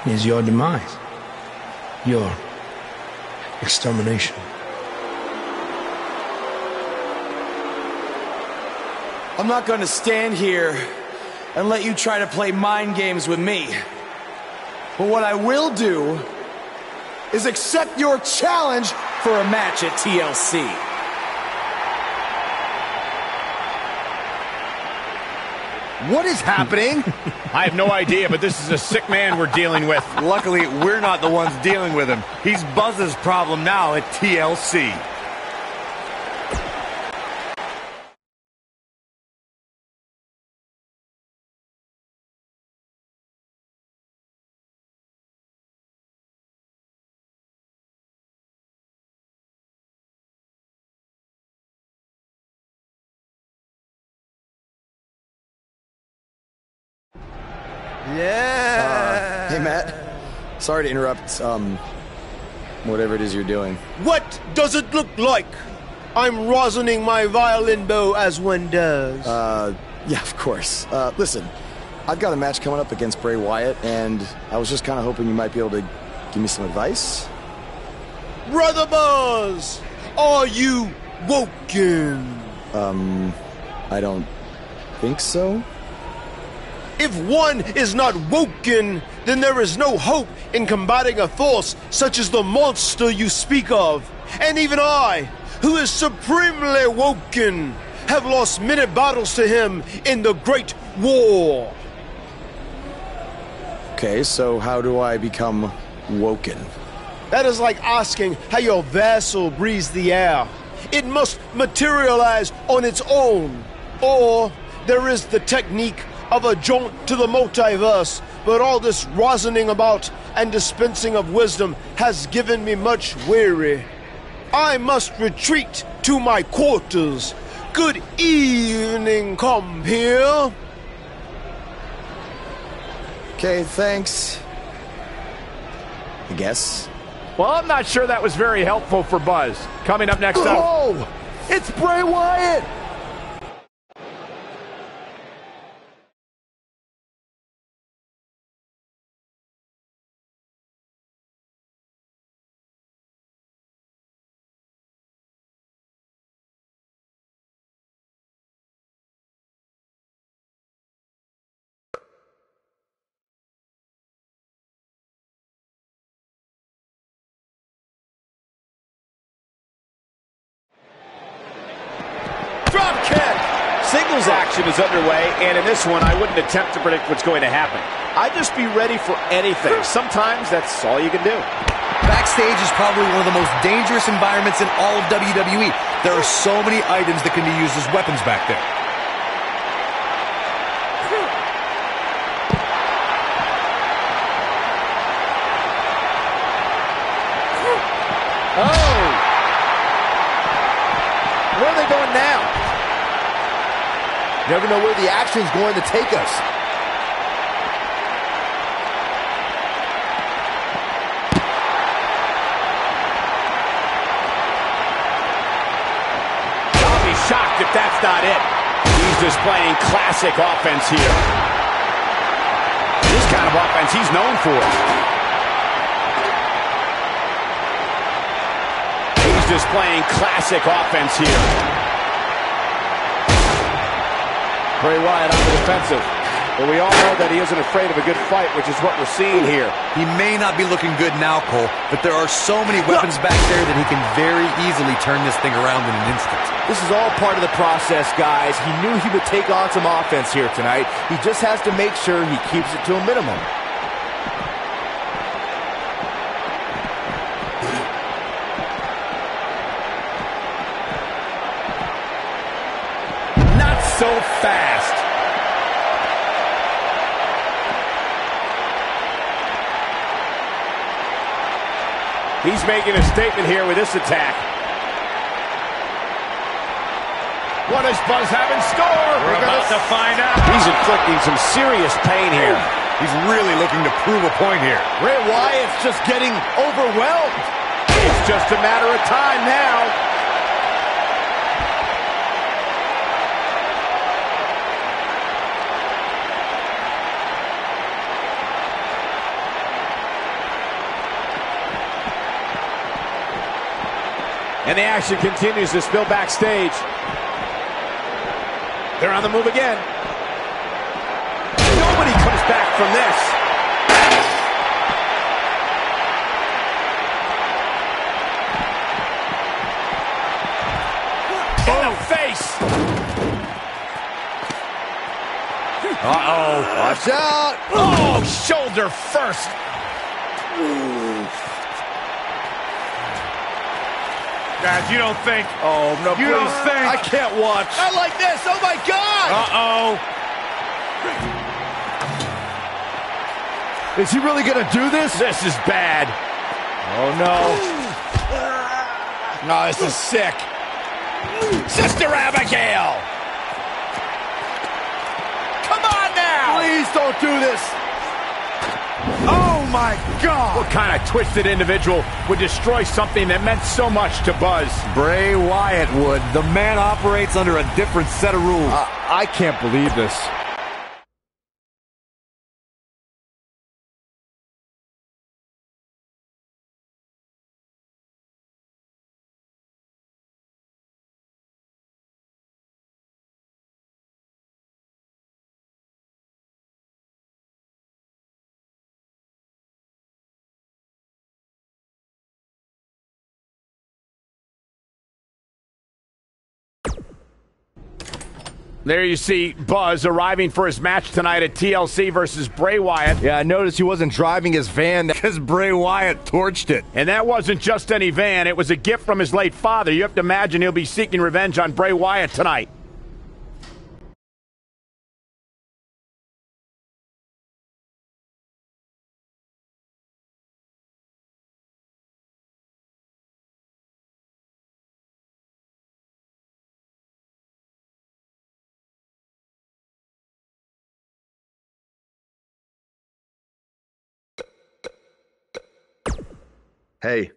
is your demise, your extermination. I'm not going to stand here and let you try to play mind games with me. But what I will do is accept your challenge for a match at TLC. What is happening? I have no idea, but this is a sick man we're dealing with. Luckily, we're not the ones dealing with him. He's Buzz's problem now at TLC. Yeah. Hey, Matt. Sorry to interrupt, whatever it is you're doing. What does it look like? I'm rosining my violin bow as one does. Yeah, of course. Listen, I've got a match coming up against Bray Wyatt, and I was just kind of hoping you might be able to give me some advice. Brother Buzz, are you woken? I don't think so. If one is not woken, then there is no hope in combating a force such as the monster you speak of. And even I, who is supremely woken, have lost many battles to him in the Great War. Okay, so how do I become woken? That is like asking how your vessel breathes the air. It must materialize on its own. Or there is the technique of a jaunt to the multiverse, but all this rosining about and dispensing of wisdom has given me much weary. I must retreat to my quarters. Good evening, compeer. Okay, thanks. I guess. Well, I'm not sure that was very helpful for Buzz. Coming up next up. Oh, it's Bray Wyatt. Drop kick! Singles action is underway, and in this one, I wouldn't attempt to predict what's going to happen. I'd just be ready for anything. Sometimes that's all you can do. Backstage is probably one of the most dangerous environments in all of WWE. There are so many items that can be used as weapons back there. Oh! Where are they going now? Never know where the action's going to take us. I'll be shocked if that's not it. He's displaying classic offense here. This kind of offense he's known for. He's displaying classic offense here. Bray Wyatt on the defensive. But we all know that he isn't afraid of a good fight, which is what we're seeing here. He may not be looking good now, Cole, but there are so many weapons back there that he can very easily turn this thing around in an instant. This is all part of the process, guys. He knew he would take on some offense here tonight. He just has to make sure he keeps it to a minimum. Not so fast. He's making a statement here with this attack. What does Buzz have in store? We're about to find out. He's inflicting some serious pain here. He's really looking to prove a point here. Bray Wyatt's just getting overwhelmed. It's just a matter of time now. And the action continues to spill backstage. They're on the move again. Nobody comes back from this. In the face. Uh-oh. Watch out. Oh, shoulder first. Guys, you don't think. Oh, no, You please. don't think. I can't watch. Not like this. Oh, my God. Uh-oh. Is he really going to do this? This is bad. Oh, no. No, this is sick. Sister Abigail. Come on now. Please don't do this. Oh, my God. What kind of twisted individual would destroy something that meant so much to Buzz? Bray Wyatt would. The man operates under a different set of rules. I can't believe this. There you see Buzz arriving for his match tonight at TLC versus Bray Wyatt. Yeah, I noticed he wasn't driving his van Because Bray Wyatt torched it. And that wasn't just any van. It was a gift from his late father. You have to imagine he'll be seeking revenge on Bray Wyatt tonight. Hey.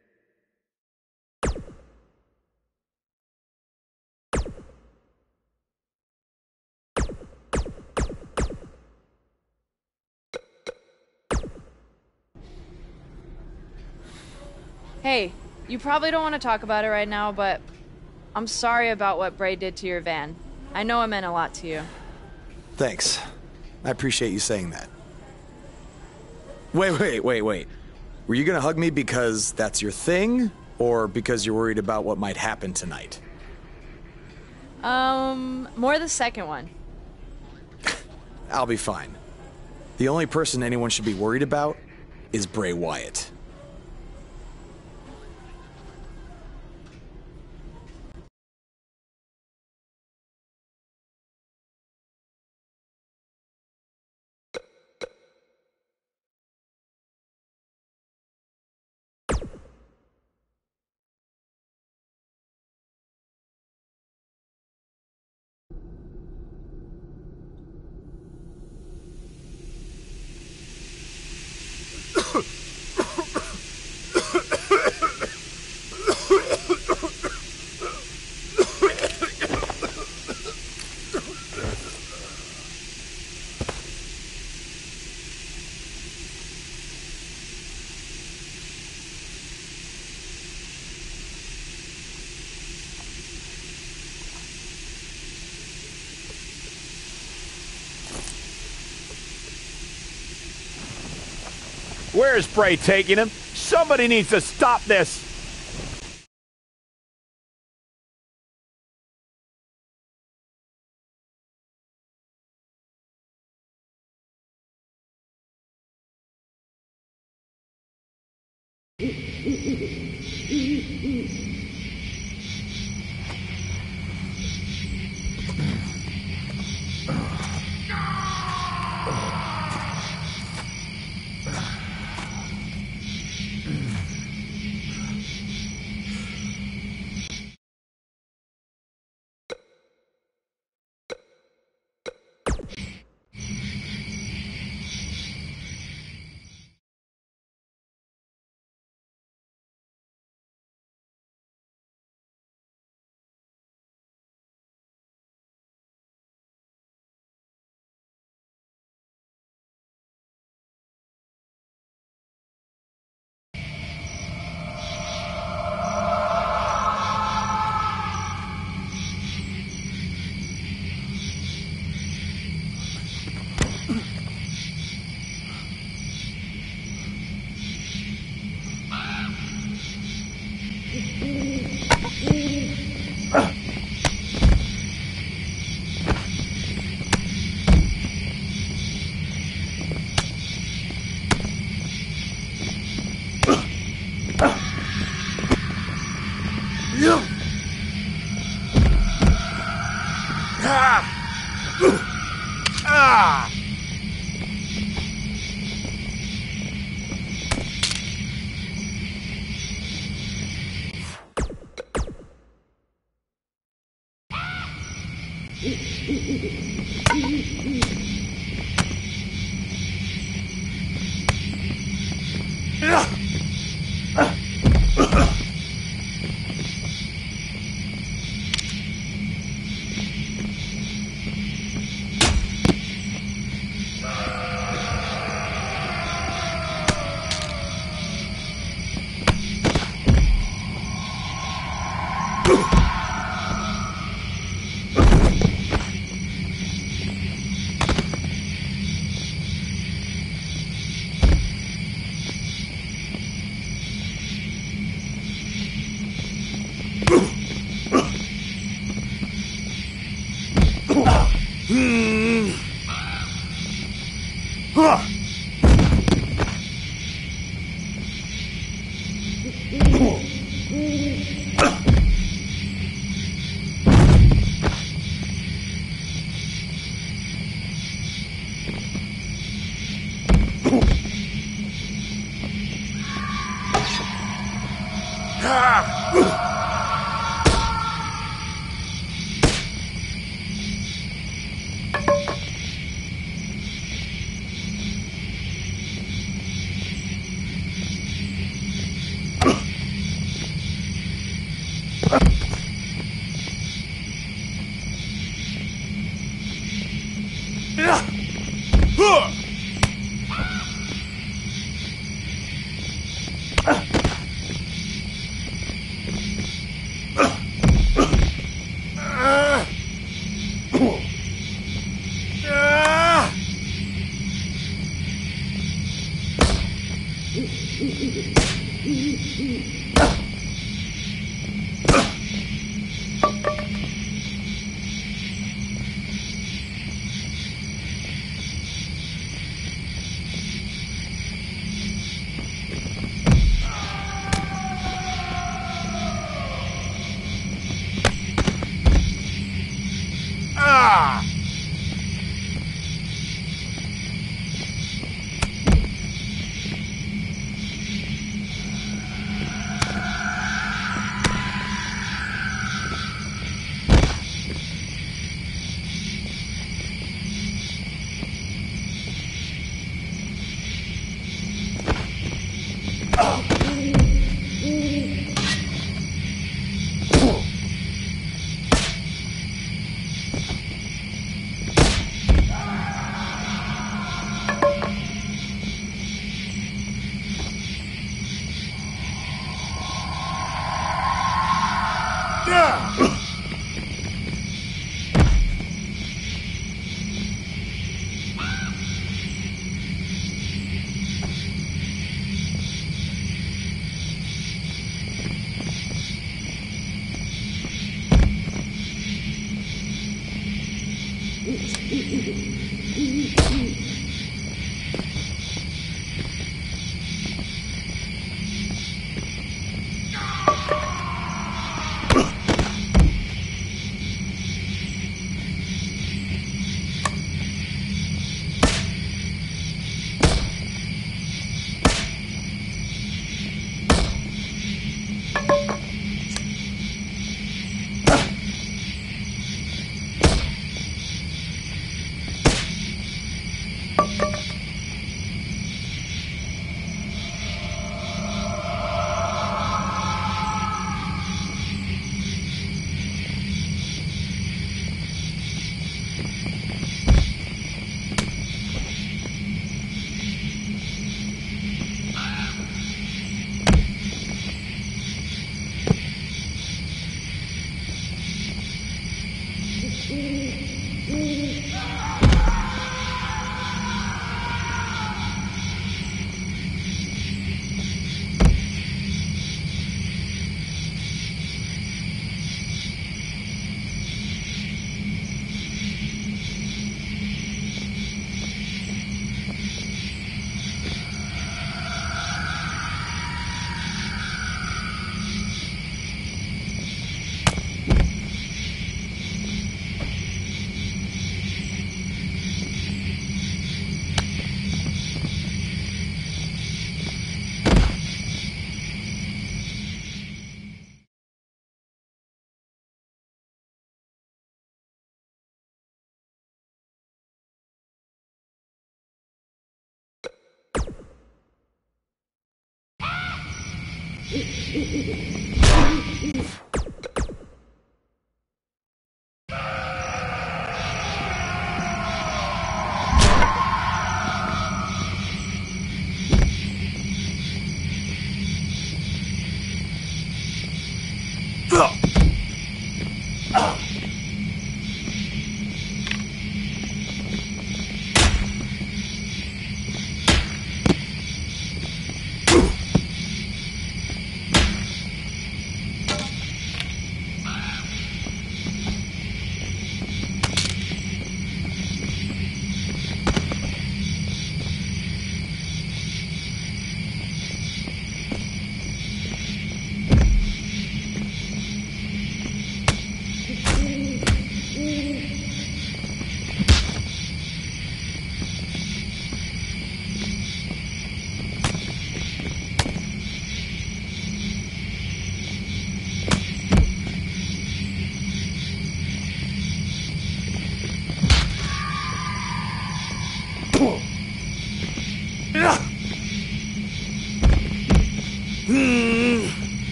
Hey, you probably don't want to talk about it right now, but I'm sorry about what Bray did to your van. I know it meant a lot to you. Thanks. I appreciate you saying that. Wait. Were you gonna hug me because that's your thing, or because you're worried about what might happen tonight? More the second one. I'll be fine. The only person anyone should be worried about is Bray Wyatt. Where is Bray taking him? Somebody needs to stop this.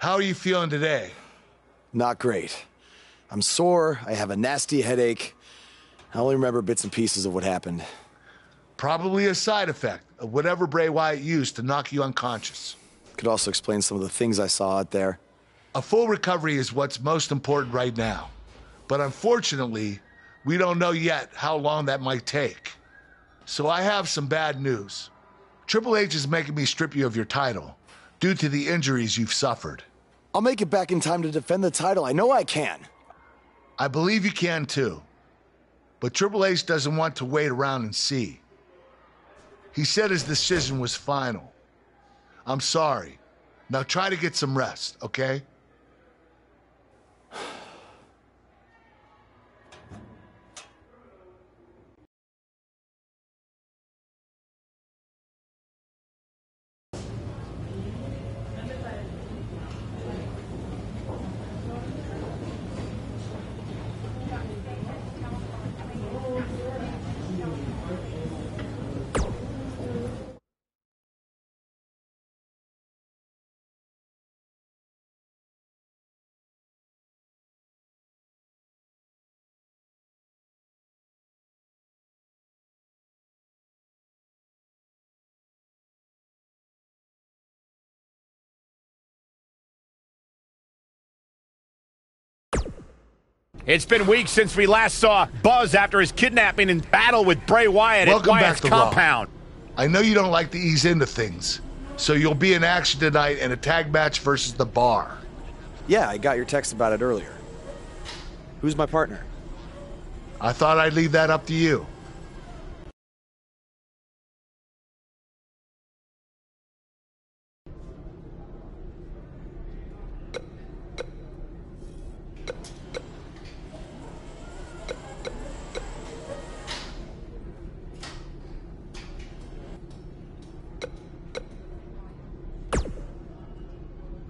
How are you feeling today? Not great. I'm sore, I have a nasty headache. I only remember bits and pieces of what happened. Probably a side effect of whatever Bray Wyatt used to knock you unconscious. Could also explain some of the things I saw out there. A full recovery is what's most important right now. But unfortunately, we don't know yet how long that might take. So I have some bad news. Triple H is making me strip you of your title due to the injuries you've suffered. I'll make it back in time to defend the title. I know I can. I believe you can too. But Triple H doesn't want to wait around and see. He said his decision was final. I'm sorry. Now try to get some rest, okay? It's been weeks since we last saw Buzz after his kidnapping and battle with Bray Wyatt at Wyatt's compound. I know you don't like to ease into things, so you'll be in action tonight in a tag match versus The Bar. Yeah, I got your text about it earlier. Who's my partner? I thought I'd leave that up to you.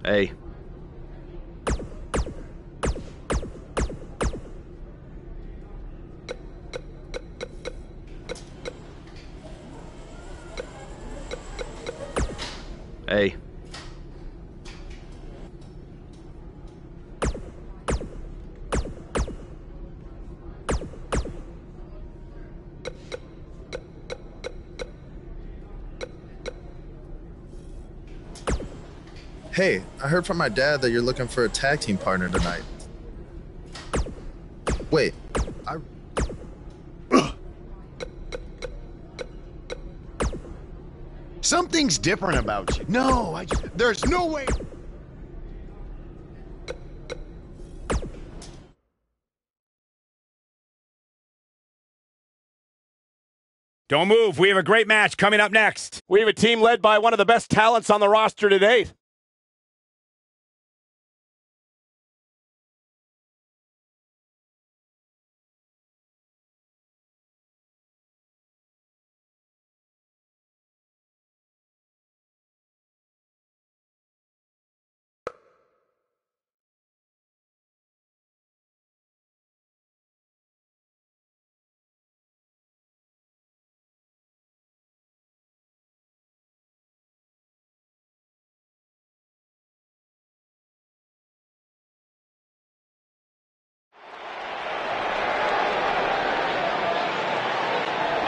Hey. Hey. Hey, I heard from my dad that you're looking for a tag team partner tonight. Wait, Something's different about you. No, there's no way. Don't move. We have a great match coming up next. We have a team led by one of the best talents on the roster to date.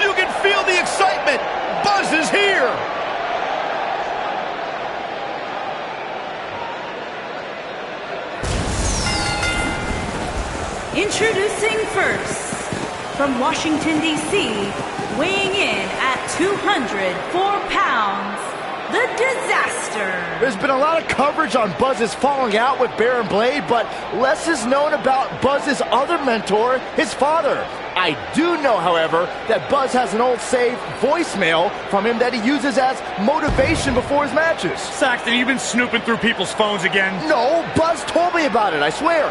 You can feel the excitement. Buzz is here. Introducing first, from Washington, D.C., weighing in at 204 pounds, the Disaster. There's been a lot of coverage on Buzz's falling out with Baron Blade, but less is known about Buzz's other mentor, his father. I do know, however, that Buzz has an old save voicemail from him that he uses as motivation before his matches. Saxton, you've been snooping through people's phones again? No, Buzz told me about it, I swear.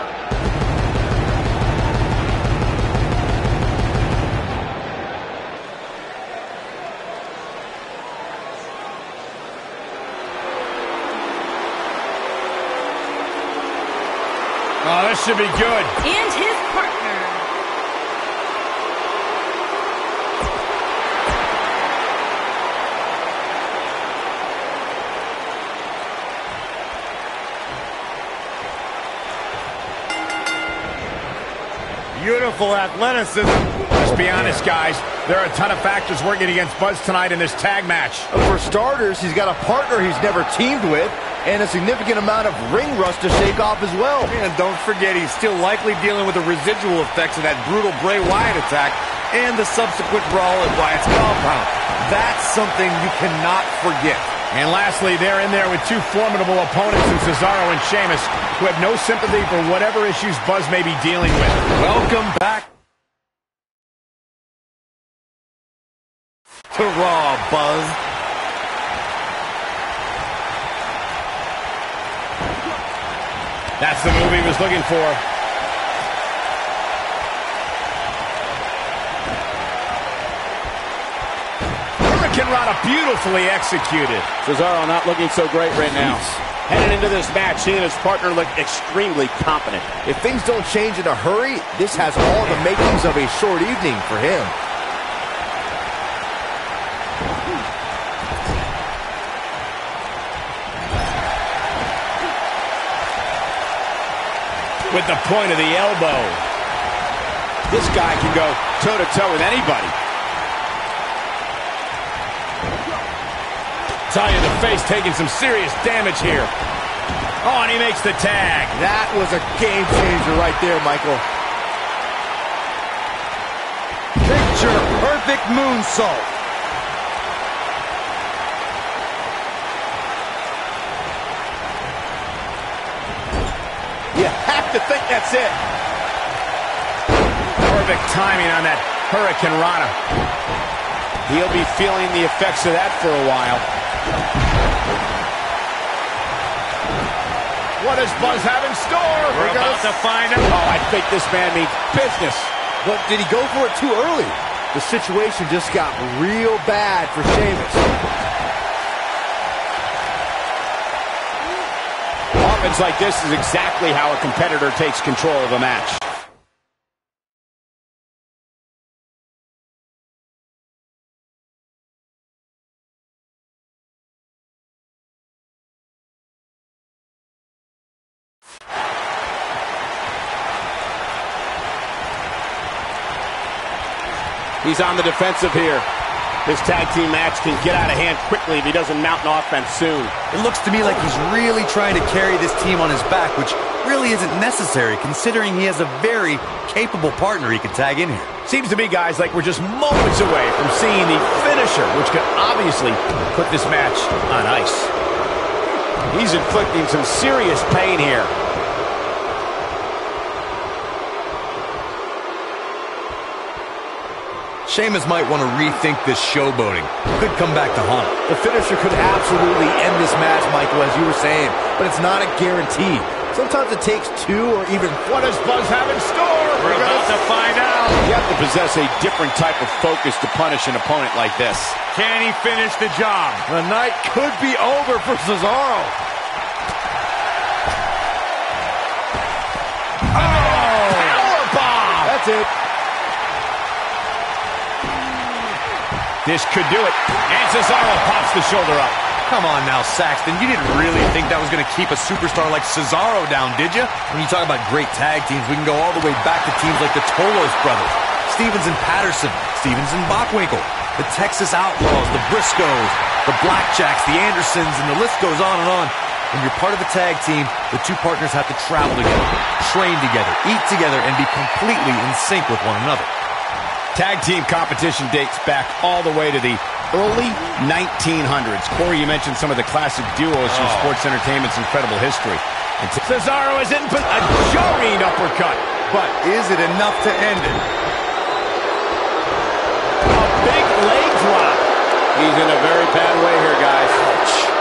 Oh, this should be good. And his partner. Beautiful athleticism. Let's be honest, guys. There are a ton of factors working against Buzz tonight in this tag match. For starters, he's got a partner he's never teamed with, and a significant amount of ring rust to shake off as well. And don't forget, he's still likely dealing with the residual effects of that brutal Bray Wyatt attack and the subsequent brawl at Wyatt's compound. That's something you cannot forget. And lastly, they're in there with two formidable opponents in Cesaro and Sheamus, who have no sympathy for whatever issues Buzz may be dealing with. Welcome back to Raw, Buzz. That's the move he was looking for. Hurricanrana beautifully executed. Cesaro not looking so great right now. Headed into this match, he and his partner look extremely confident. If things don't change in a hurry, this has all the makings of a short evening for him. With the point of the elbow. This guy can go toe-to-toe with anybody. Tell you, the face taking some serious damage here. Oh, and he makes the tag. That was a game changer right there, Michael. picture-perfect moonsault. You have to think that's it. Perfect timing on that Hurricane Rana. He'll be feeling the effects of that for a while. What does Buzz have in store? We're about to find out. Oh, I think this man means business. But did he go for it too early? The situation just got real bad for Sheamus. Offense like this is exactly how a competitor takes control of a match. He's on the defensive here. This tag team match can get out of hand quickly if he doesn't mount an offense soon. It looks to me like he's really trying to carry this team on his back, which really isn't necessary considering he has a very capable partner he can tag in here. Seems to me, guys, like we're just moments away from seeing the finisher, which could obviously put this match on ice. He's inflicting some serious pain here. Sheamus might want to rethink this showboating. Could come back to haunt him. The finisher could absolutely end this match, Michael, as you were saying, but it's not a guarantee. Sometimes it takes two or even... What does Buzz have in store? We're about to find out. You have to possess a different type of focus to punish an opponent like this. Can he finish the job? The night could be over for Cesaro. Powerbomb! That's it. This could do it. And Cesaro pops the shoulder up. Come on now, Saxton. You didn't really think that was going to keep a superstar like Cesaro down, did you? When you talk about great tag teams, we can go all the way back to teams like the Tolos brothers, Stevens and Patterson, Stevens and Bockwinkel, the Texas Outlaws, the Briscoes, the Blackjacks, the Andersons, and the list goes on and on. When you're part of a tag team, the two partners have to travel together, train together, eat together, and be completely in sync with one another. Tag team competition dates back all the way to the early 1900s. Corey, you mentioned some of the classic duos from sports entertainment's incredible history. And Cesaro is in a jarring uppercut. But is it enough to end it? A big leg drop. He's in a very bad way here, guys.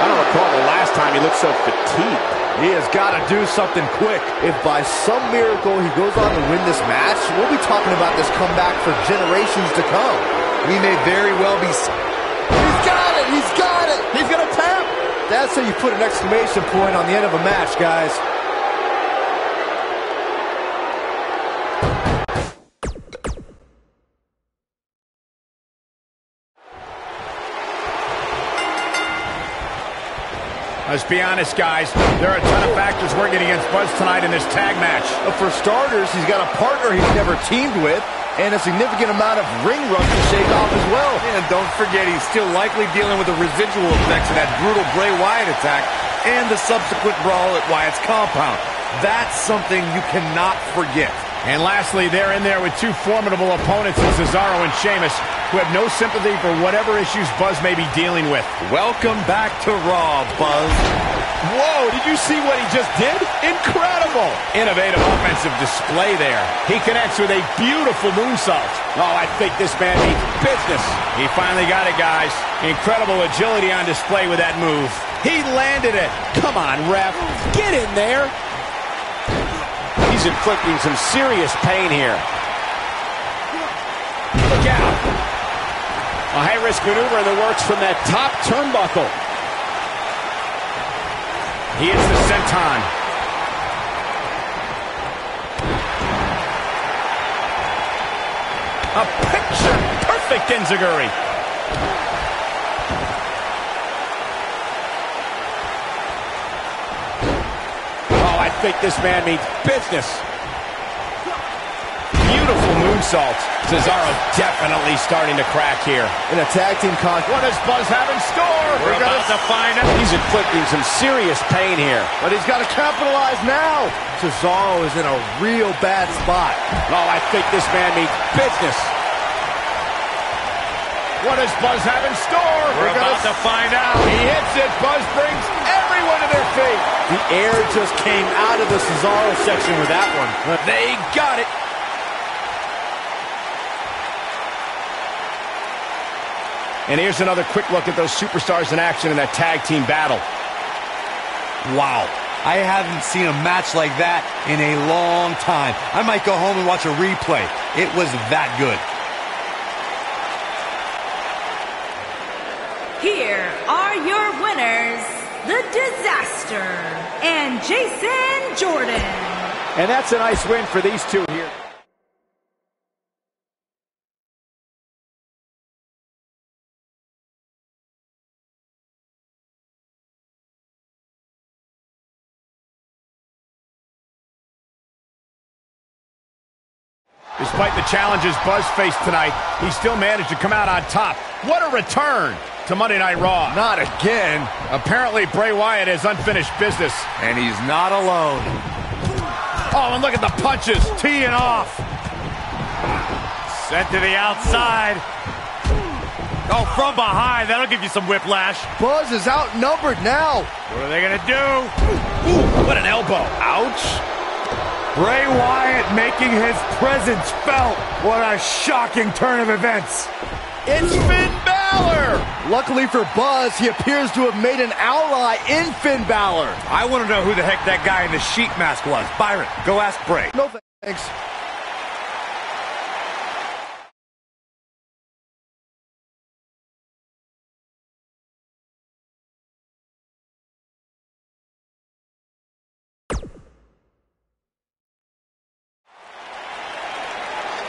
I don't recall the last time he looked so fatigued. He has got to do something quick. If by some miracle he goes on to win this match, we'll be talking about this comeback for generations to come. We may very well be... He's got it! He's got it! He's going to tap! That's how you put an exclamation point on the end of a match, guys. Let's be honest, guys. There are a ton of factors working against Buzz tonight in this tag match. For starters, he's got a partner he's never teamed with, and a significant amount of ring rust to shake off as well. And don't forget, he's still likely dealing with the residual effects of that brutal Bray Wyatt attack and the subsequent brawl at Wyatt's compound. That's something you cannot forget. And lastly, they're in there with two formidable opponents in Cesaro and Sheamus, who have no sympathy for whatever issues Buzz may be dealing with. Welcome back to Raw, Buzz. Whoa, did you see what he just did? Incredible! Innovative offensive display there. He connects with a beautiful moonsault. Oh, I think this man means business. He finally got it, guys. Incredible agility on display with that move. He landed it. Come on, ref. Get in there. He's inflicting some serious pain here. Look out. A high-risk maneuver in the works from that top turnbuckle. He hits the senton. A picture-perfect enziguri. I think this man means business. Beautiful moonsault. Cesaro definitely starting to crack here. In a tag team contest. What does Buzz have in store? We're about to find out. He's inflicting some serious pain here. But he's got to capitalize now. Cesaro is in a real bad spot. Oh, I think this man means business. What does Buzz have in store? We're about to find out. He hits it. Buzz brings everyone to their feet. The air just came out of the Cesaro section with that one. They got it. And here's another quick look at those superstars in action in that tag team battle. Wow. I haven't seen a match like that in a long time. I might go home and watch a replay. It was that good. Here are your winners, The Disaster and Jason Jordan. And that's a nice win for these two here. Despite the challenges Buzz faced tonight, he still managed to come out on top. What a return to Monday Night Raw. Not again. Apparently, Bray Wyatt has unfinished business. And he's not alone. Oh, and look at the punches. Teeing off. Sent to the outside. Oh, from behind. That'll give you some whiplash. Buzz is outnumbered now. What are they going to do? Ooh, what an elbow. Ouch. Bray Wyatt making his presence felt. What a shocking turn of events. It's Finn Balor. Luckily for Buzz, he appears to have made an ally in Finn Balor. I want to know who the heck that guy in the sheep mask was. Byron, go ask Bray. No thanks.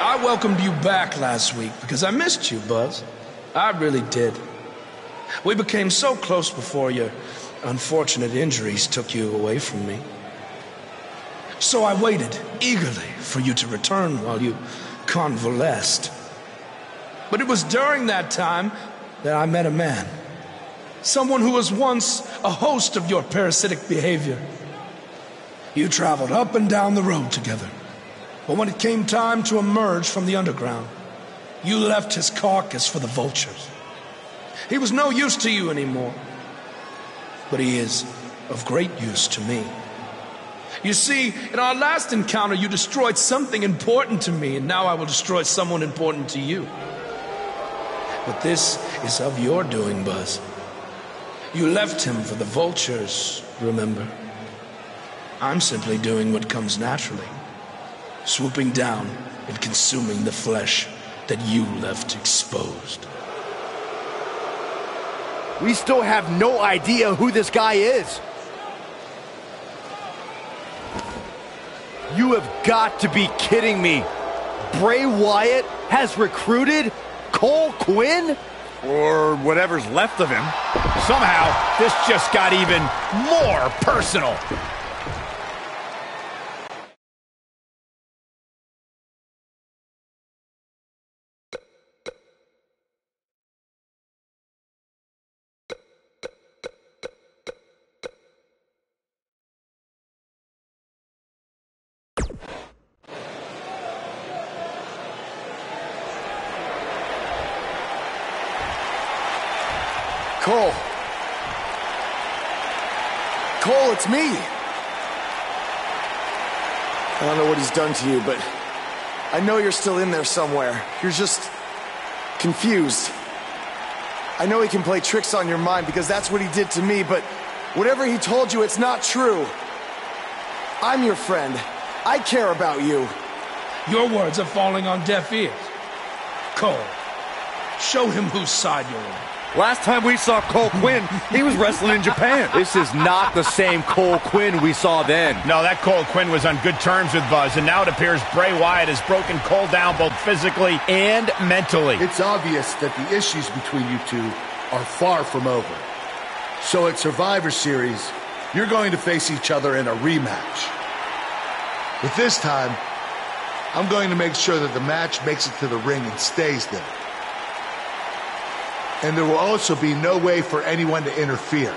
I welcomed you back last week because I missed you, Buzz. I really did. We became so close before your unfortunate injuries took you away from me. So I waited eagerly for you to return while you convalesced. But it was during that time that I met a man. Someone who was once a host of your parasitic behavior. You traveled up and down the road together. But when it came time to emerge from the underground, you left his carcass for the vultures. He was no use to you anymore, but he is of great use to me. You see, in our last encounter, you destroyed something important to me, and now I will destroy someone important to you. But this is of your doing, Buzz. You left him for the vultures, remember? I'm simply doing what comes naturally. Swooping down and consuming the flesh that you left exposed. We still have no idea who this guy is. You have got to be kidding me. Bray Wyatt has recruited Cole Quinn? Or whatever's left of him. Somehow, this just got even more personal. Cole. Cole, it's me. I don't know what he's done to you, but I know you're still in there somewhere. You're just confused. I know he can play tricks on your mind because that's what he did to me, but whatever he told you, it's not true. I'm your friend. I care about you. Your words are falling on deaf ears. Cole, show him whose side you're on. Last time we saw Cole Quinn, he was wrestling in Japan. This is not the same Cole Quinn we saw then. No, that Cole Quinn was on good terms with Buzz, and now it appears Bray Wyatt has broken Cole down both physically and mentally. It's obvious that the issues between you two are far from over. So at Survivor Series, you're going to face each other in a rematch. But this time, I'm going to make sure that the match makes it to the ring and stays there. And there will also be no way for anyone to interfere.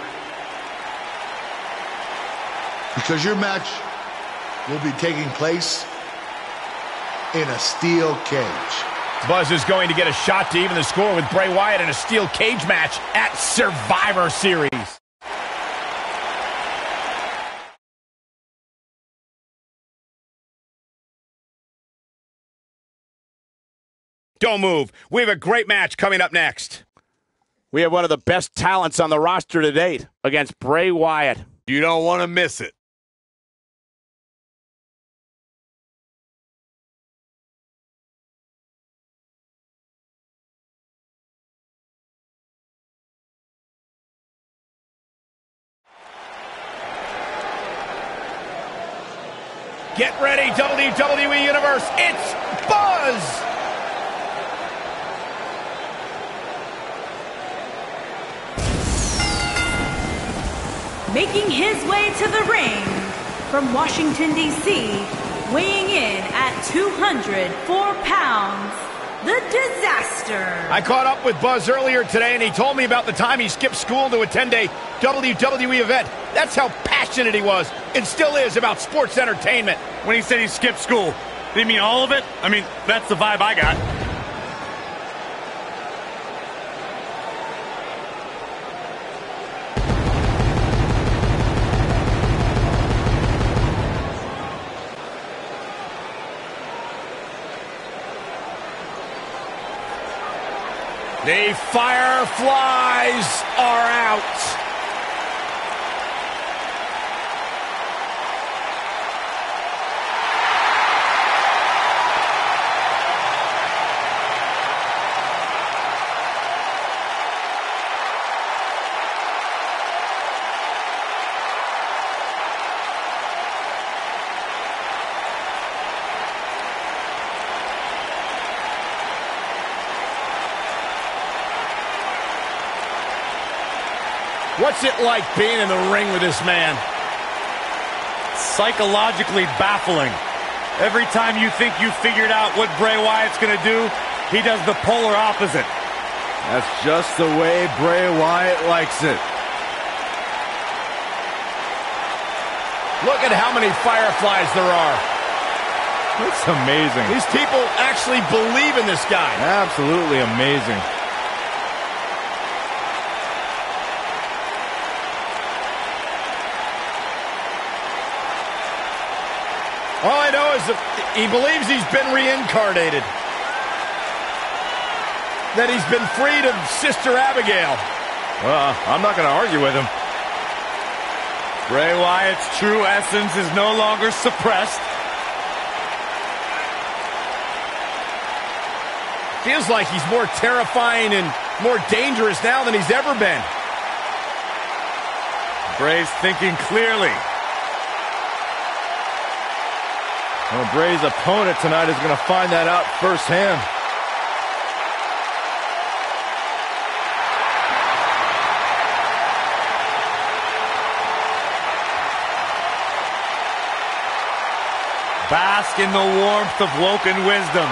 Because your match will be taking place in a steel cage. Buzz is going to get a shot to even the score with Bray Wyatt in a steel cage match at Survivor Series. Don't move. We have a great match coming up next. We have one of the best talents on the roster to date against Bray Wyatt. You don't want to miss it. Get ready, WWE Universe. It's Buzz! Making his way to the ring from Washington, D.C., weighing in at 204 pounds, the Disaster. I caught up with Buzz earlier today, and he told me about the time he skipped school to attend a WWE event. That's how passionate he was, and still is, about sports entertainment. When he said he skipped school, did he mean all of it? I mean, that's the vibe I got. The Fireflies are out. What's it like being in the ring with this man? Psychologically baffling. Every time you think you figured out what Bray Wyatt's going to do, he does the polar opposite. That's just the way Bray Wyatt likes it. Look at how many Fireflies there are. That's amazing. These people actually believe in this guy. Absolutely amazing. All I know is that he believes he's been reincarnated. That he's been freed of Sister Abigail. Well, I'm not going to argue with him. Bray Wyatt's true essence is no longer suppressed. Feels like he's more terrifying and more dangerous now than he's ever been. Bray's thinking clearly. Well, Bray's opponent tonight is going to find that out firsthand. Bask in the warmth of Woken wisdom.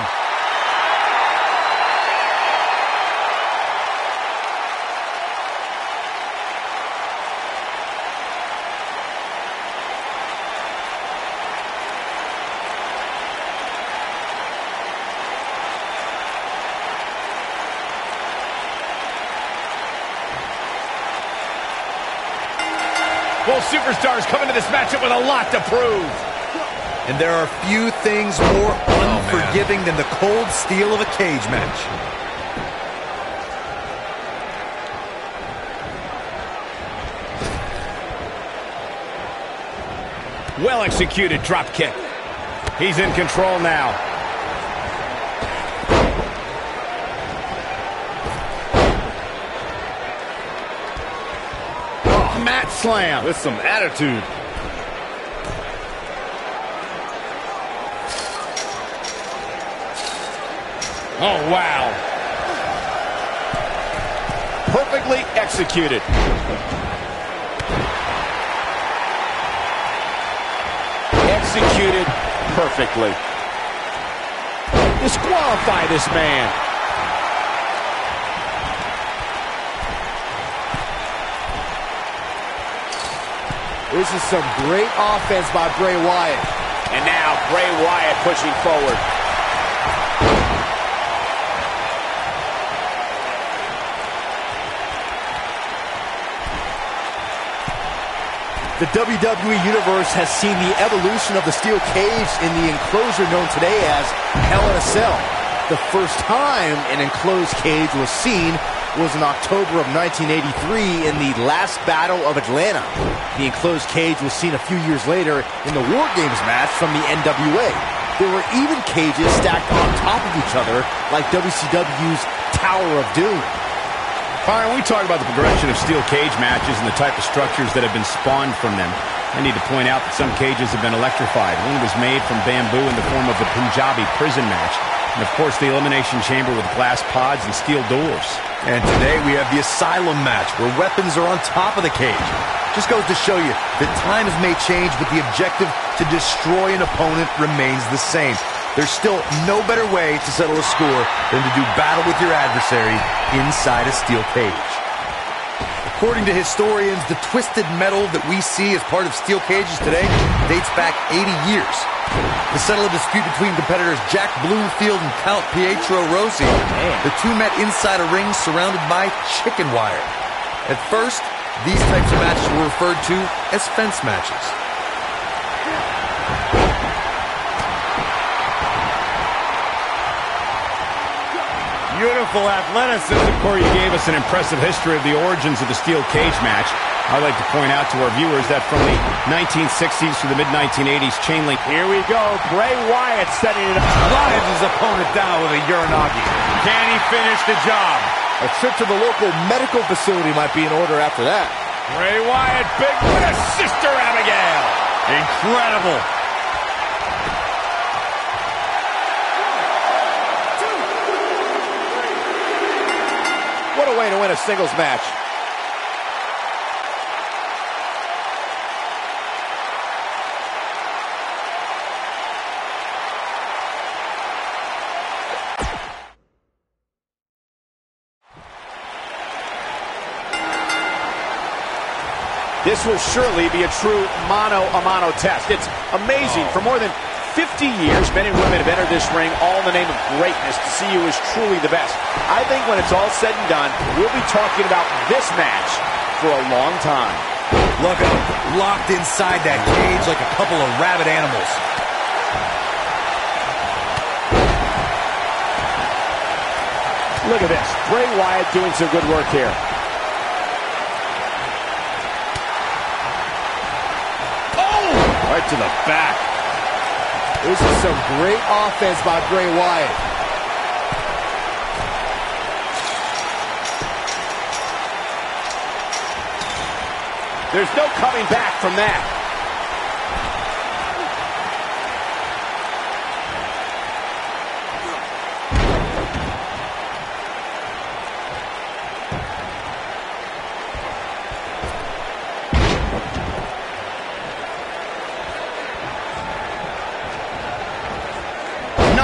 Both superstars come into this matchup with a lot to prove. And there are few things more unforgiving than the cold steel of a cage match. Well executed drop kick. He's in control now. Oh, mat slam. With some attitude. Oh, wow. Perfectly executed. Executed perfectly. Disqualify this man. This is some great offense by Bray Wyatt. And now Bray Wyatt pushing forward. The WWE Universe has seen the evolution of the steel cage in the enclosure known today as Hell in a Cell. The first time an enclosed cage was seen was in October of 1983 in the last Battle of Atlanta. The enclosed cage was seen a few years later in the War Games match from the NWA. There were even cages stacked on top of each other like WCW's Tower of Doom. Byron, we talk about the progression of steel cage matches and the type of structures that have been spawned from them. I need to point out that some cages have been electrified. One was made from bamboo in the form of the Punjabi prison match. And, of course, the Elimination Chamber with glass pods and steel doors. And today we have the Asylum match, where weapons are on top of the cage. Just goes to show you that times may change, but the objective to destroy an opponent remains the same. There's still no better way to settle a score than to do battle with your adversary inside a steel cage. According to historians, the twisted metal that we see as part of steel cages today dates back 80 years. To settle a dispute between competitors Jack Bloomfield and Count Pietro Rossi, the two met inside a ring surrounded by chicken wire. At first, these types of matches were referred to as fence matches. Beautiful athleticism. Corey, you gave us an impressive history of the origins of the steel cage match. I'd like to point out to our viewers that from the 1960s to the mid-1980s, chain link. Here we go. Bray Wyatt setting it up. Drives his opponent down with a Uranagi. Can he finish the job? A trip to the local medical facility might be in order after that. Bray Wyatt, big with a Sister Abigail. Incredible. What a way to win a singles match. This will surely be a true mano-a-mano test. It's amazing. For more than 50 years, men and women have entered this ring all in the name of greatness to see who is truly the best. I think when it's all said and done, we'll be talking about this match for a long time. Look out, locked inside that cage like a couple of rabid animals. Look at this. Bray Wyatt doing some good work here. Right to the back. This is some great offense by Bray Wyatt. There's no coming back from that.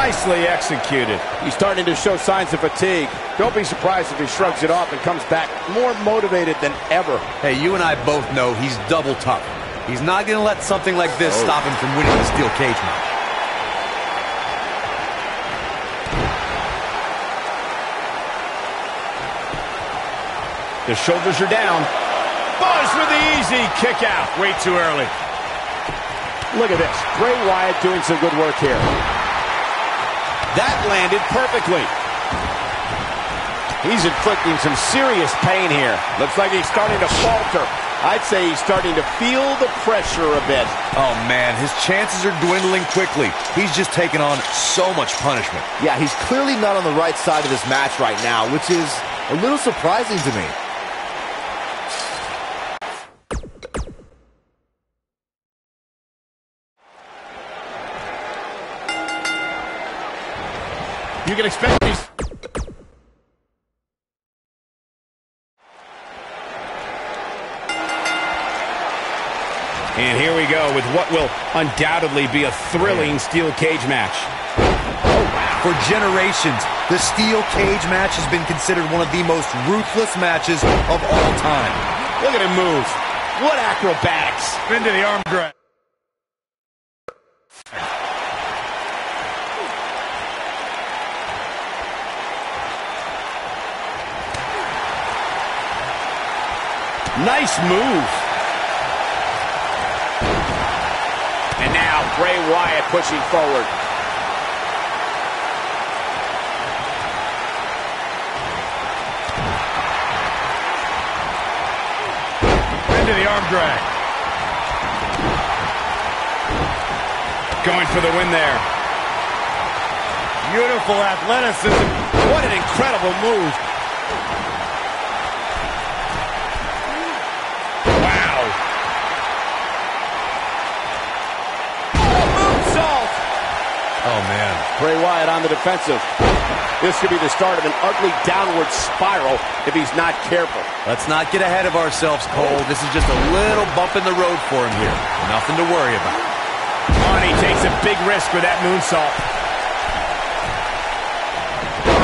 Nicely executed. He's starting to show signs of fatigue. Don't be surprised if he shrugs it off and comes back more motivated than ever. Hey, you and I both know he's double tough. He's not going to let something like this stop him from winning the steel cage match. The shoulders are down. Buzz with the easy kick out. Way too early. Look at this. Bray Wyatt doing some good work here. That landed perfectly. He's inflicting some serious pain here. Looks like he's starting to falter. I'd say he's starting to feel the pressure a bit. Oh, man, his chances are dwindling quickly. He's just taken on so much punishment. Yeah, he's clearly not on the right side of this match right now, which is a little surprising to me. You can expect these. And here we go with what will undoubtedly be a thrilling steel cage match. For generations, the steel cage match has been considered one of the most ruthless matches of all time. Look at him move. What acrobatics. Into the arm drag. Nice move. Bray Wyatt pushing forward. Into the arm drag. Going for the win there. Beautiful athleticism. What an incredible move. Wow. Moonsault. Oh, man. Bray Wyatt on the defensive. This could be the start of an ugly downward spiral if he's not careful. Let's not get ahead of ourselves, Cole. This is just a little bump in the road for him here. Nothing to worry about. On, he takes a big risk with that moonsault.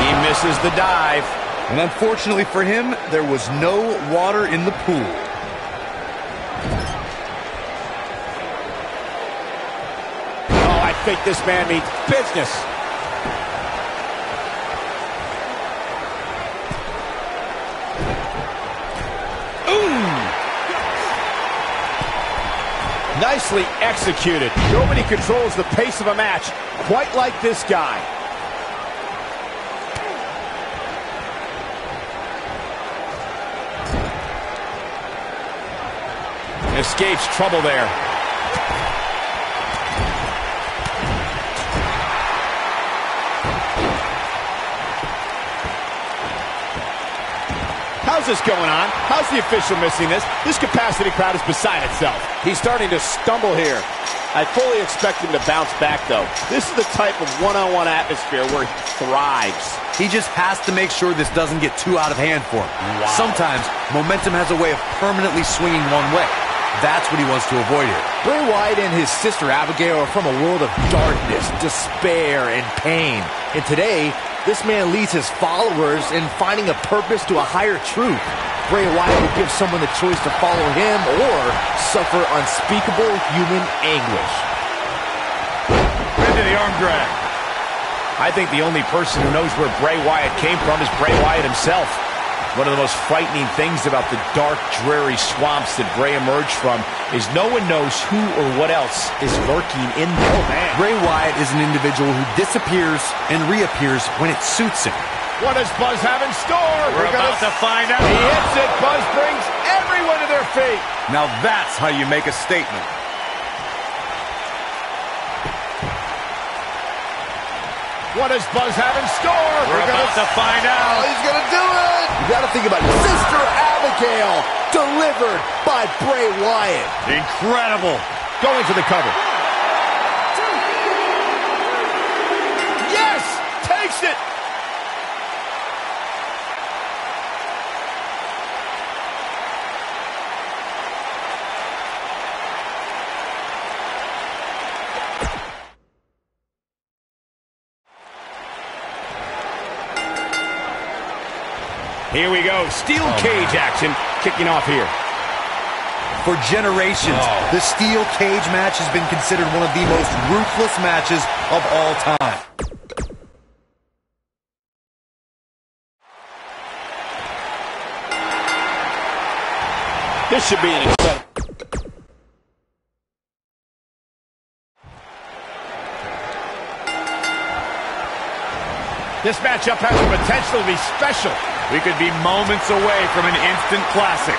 He misses the dive. And unfortunately for him, there was no water in the pool. Oh, I think this man means business. Nicely executed. Nobody controls the pace of a match quite like this guy. Escapes trouble there. How's this going on? How's the official missing this? This capacity crowd is beside itself. He's starting to stumble here. I fully expect him to bounce back, though. This is the type of one-on-one atmosphere where he thrives. He just has to make sure this doesn't get too out of hand for him. Wow. Sometimes, momentum has a way of permanently swinging one way. That's what he wants to avoid here. Bray Wyatt and his sister Abigail are from a world of darkness, despair, and pain. And today, this man leads his followers in finding a purpose to a higher truth. Bray Wyatt will give someone the choice to follow him or suffer unspeakable human anguish. Into the arm drag. I think the only person who knows where Bray Wyatt came from is Bray Wyatt himself. One of the most frightening things about the dark, dreary swamps that Bray emerged from is no one knows who or what else is lurking in there. Oh, man. Bray Wyatt is an individual who disappears and reappears when it suits him. What does Buzz have in store? We're about to find out. He hits it. Buzz brings everyone to their feet. Now that's how you make a statement. What does Buzz have in store? We're about to find out. Oh, he's going to do it. You got to think about it. Sister Abigail, delivered by Bray Wyatt. Incredible. Going for the cover. Yes! Takes it! Here we go. Steel cage action kicking off here. For generations, the steel cage match has been considered one of the most ruthless matches of all time. This should be an exciting. This matchup has the potential to be special. We could be moments away from an instant classic.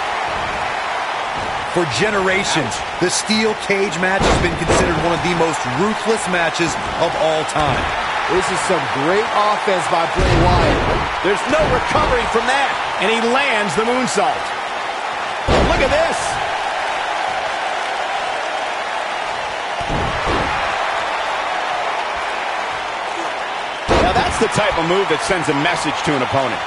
For generations, the steel cage match has been considered one of the most ruthless matches of all time. This is some great offense by Bray Wyatt. There's no recovering from that. And he lands the moonsault. Look at this. Now that's the type of move that sends a message to an opponent.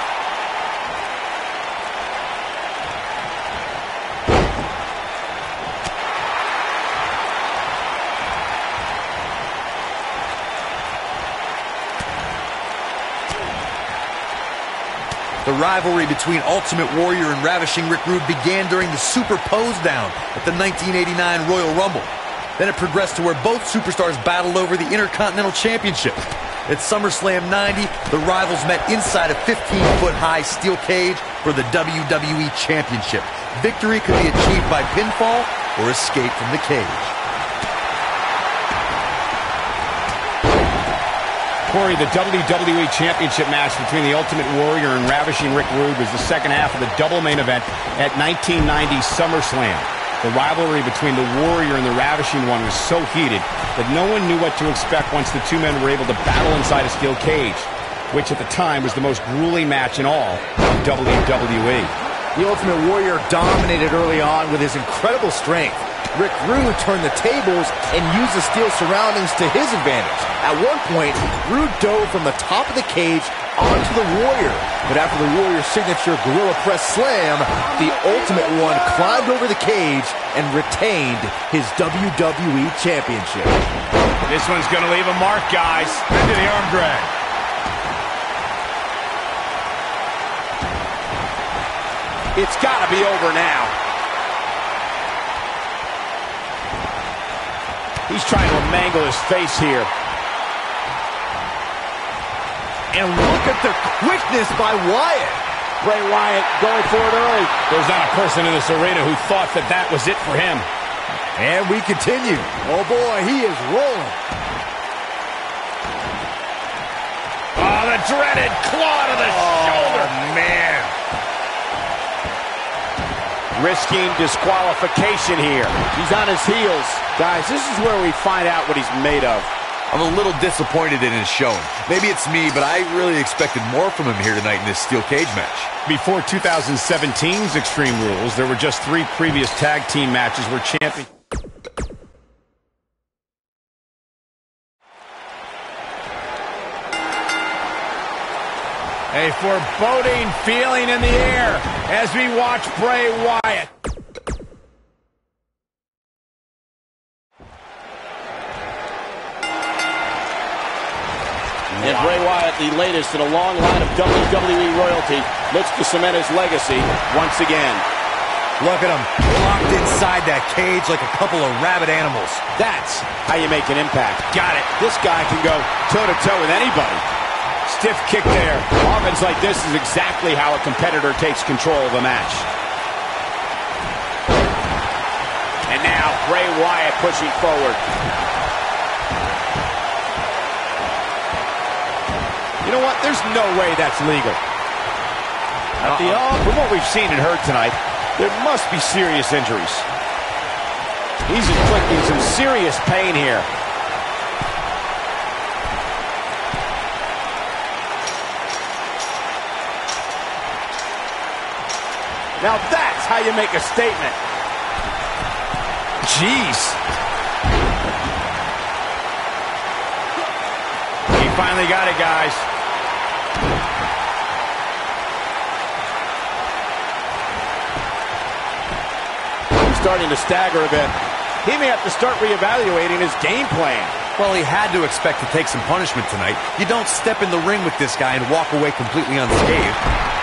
The rivalry between Ultimate Warrior and Ravishing Rick Rude began during the Super Pose Down at the 1989 Royal Rumble. Then it progressed to where both superstars battled over the Intercontinental Championship. At SummerSlam 90, the rivals met inside a 15-foot-high steel cage for the WWE Championship. Victory could be achieved by pinfall or escape from the cage. Corey, the WWE Championship match between the Ultimate Warrior and Ravishing Rick Rude was the second half of the double main event at 1990 SummerSlam. The rivalry between the Warrior and the Ravishing One was so heated that no one knew what to expect once the two men were able to battle inside a steel cage, which at the time was the most grueling match in all of WWE. The Ultimate Warrior dominated early on with his incredible strength. Rick Rude turned the tables and used the steel surroundings to his advantage. At one point, Rude dove from the top of the cage onto the Warrior. But after the Warrior's signature Gorilla Press Slam, the Ultimate One climbed over the cage and retained his WWE Championship. This one's going to leave a mark, guys. Into the arm drag. It's got to be over now. He's trying to mangle his face here. And look at the quickness by Wyatt. Bray Wyatt going for it early. There's not a person in this arena who thought that that was it for him. And we continue. Oh boy, he is rolling. Oh, the dreaded claw to the shoulder. Man. Risking disqualification here. He's on his heels. Guys, this is where we find out what he's made of. I'm a little disappointed in his showing. Maybe it's me, but I really expected more from him here tonight in this steel cage match. Before 2017's Extreme Rules, there were just 3 previous tag team matches where champion... A foreboding feeling in the air as we watch Bray Wyatt. And Bray Wyatt, the latest in a long line of WWE royalty, looks to cement his legacy once again. Look at him, locked inside that cage like a couple of rabid animals. That's how you make an impact. Got it. This guy can go toe-to-toe with anybody. Stiff kick there. Offense like this is exactly how a competitor takes control of a match. And now Bray Wyatt pushing forward. You know what? There's no way that's legal. From what we've seen and heard tonight, there must be serious injuries. He's inflicting some serious pain here. Now that's how you make a statement. Jeez. He finally got it, guys. He's starting to stagger a bit. He may have to start reevaluating his game plan. Well, he had to expect to take some punishment tonight. You don't step in the ring with this guy and walk away completely unscathed.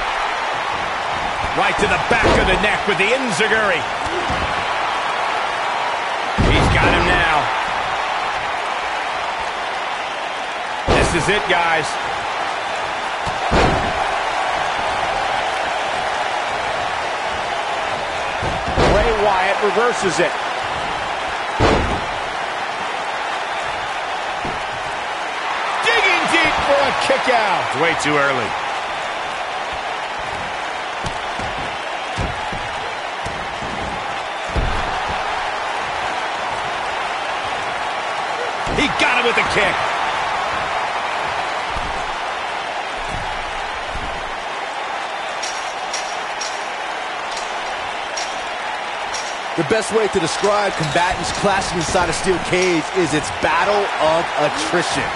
Right to the back of the neck with the enziguri. He's got him now. This is it, guys. Bray Wyatt reverses it. Digging deep for a kick out. Way too early. He got it with a kick. The best way to describe combatants clashing inside a steel cage is its battle of attrition.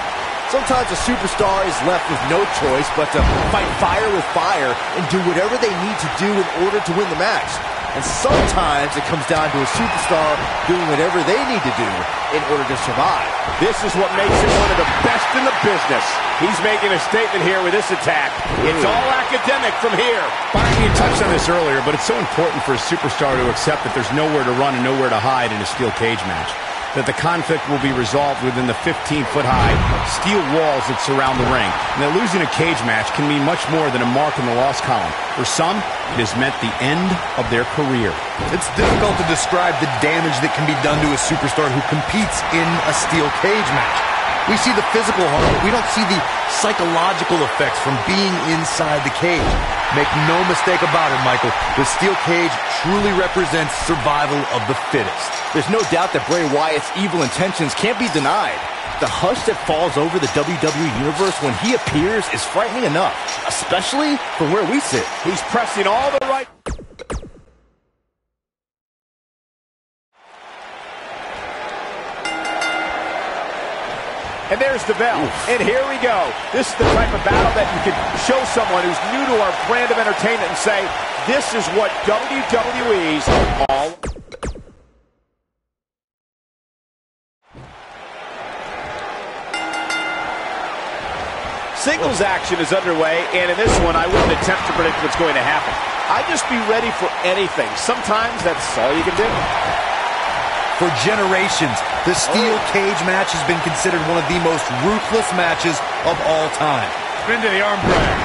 Sometimes a superstar is left with no choice but to fight fire with fire and do whatever they need to do in order to win the match. And sometimes it comes down to a superstar doing whatever they need to do in order to survive. This is what makes him one of the best in the business. He's making a statement here with this attack. It's all academic from here. Byron, you touched on this earlier, but it's so important for a superstar to accept that there's nowhere to run and nowhere to hide in a steel cage match. That the conflict will be resolved within the 15-foot-high steel walls that surround the ring. And that losing a cage match can mean much more than a mark in the loss column. For some, it has meant the end of their career. It's difficult to describe the damage that can be done to a superstar who competes in a steel cage match. We see the physical harm, but we don't see the psychological effects from being inside the cage. Make no mistake about it, Michael. The steel cage truly represents survival of the fittest. There's no doubt that Bray Wyatt's evil intentions can't be denied. The hush that falls over the WWE Universe when he appears is frightening enough, especially from where we sit. He's pressing all the right... And there's the bell. Oof. And here we go. This is the type of battle that you can show someone who's new to our brand of entertainment and say, this is what WWE's all... Singles action is underway, and in this one, I wouldn't attempt to predict what's going to happen. I'd just be ready for anything. Sometimes that's all you can do. For generations, the steel cage match has been considered one of the most ruthless matches of all time. Spin to the arm drag.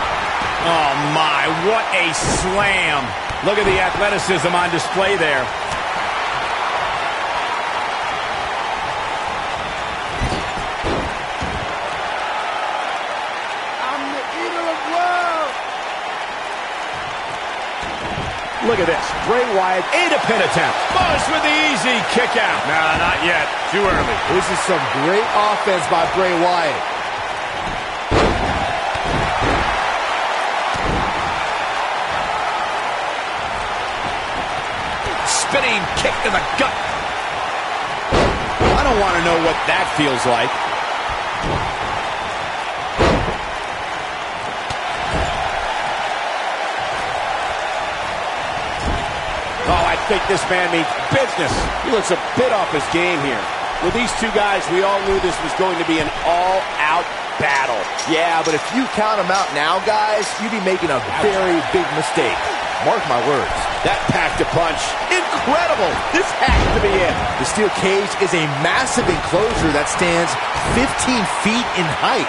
Oh my, what a slam. Look at the athleticism on display there. Look at this. Bray Wyatt, a pin attempt. Buzz with the easy kick out. Nah, not yet. Too early. This is some great offense by Bray Wyatt. Spinning kick to the gut. I don't want to know what that feels like. I think this man means business. He looks a bit off his game here. With these two guys, we all knew this was going to be an all-out battle. Yeah, but if you count them out now, guys, you'd be making a very big mistake. Mark my words. That packed a punch. Incredible. This has to be it. The steel cage is a massive enclosure that stands 15 feet in height.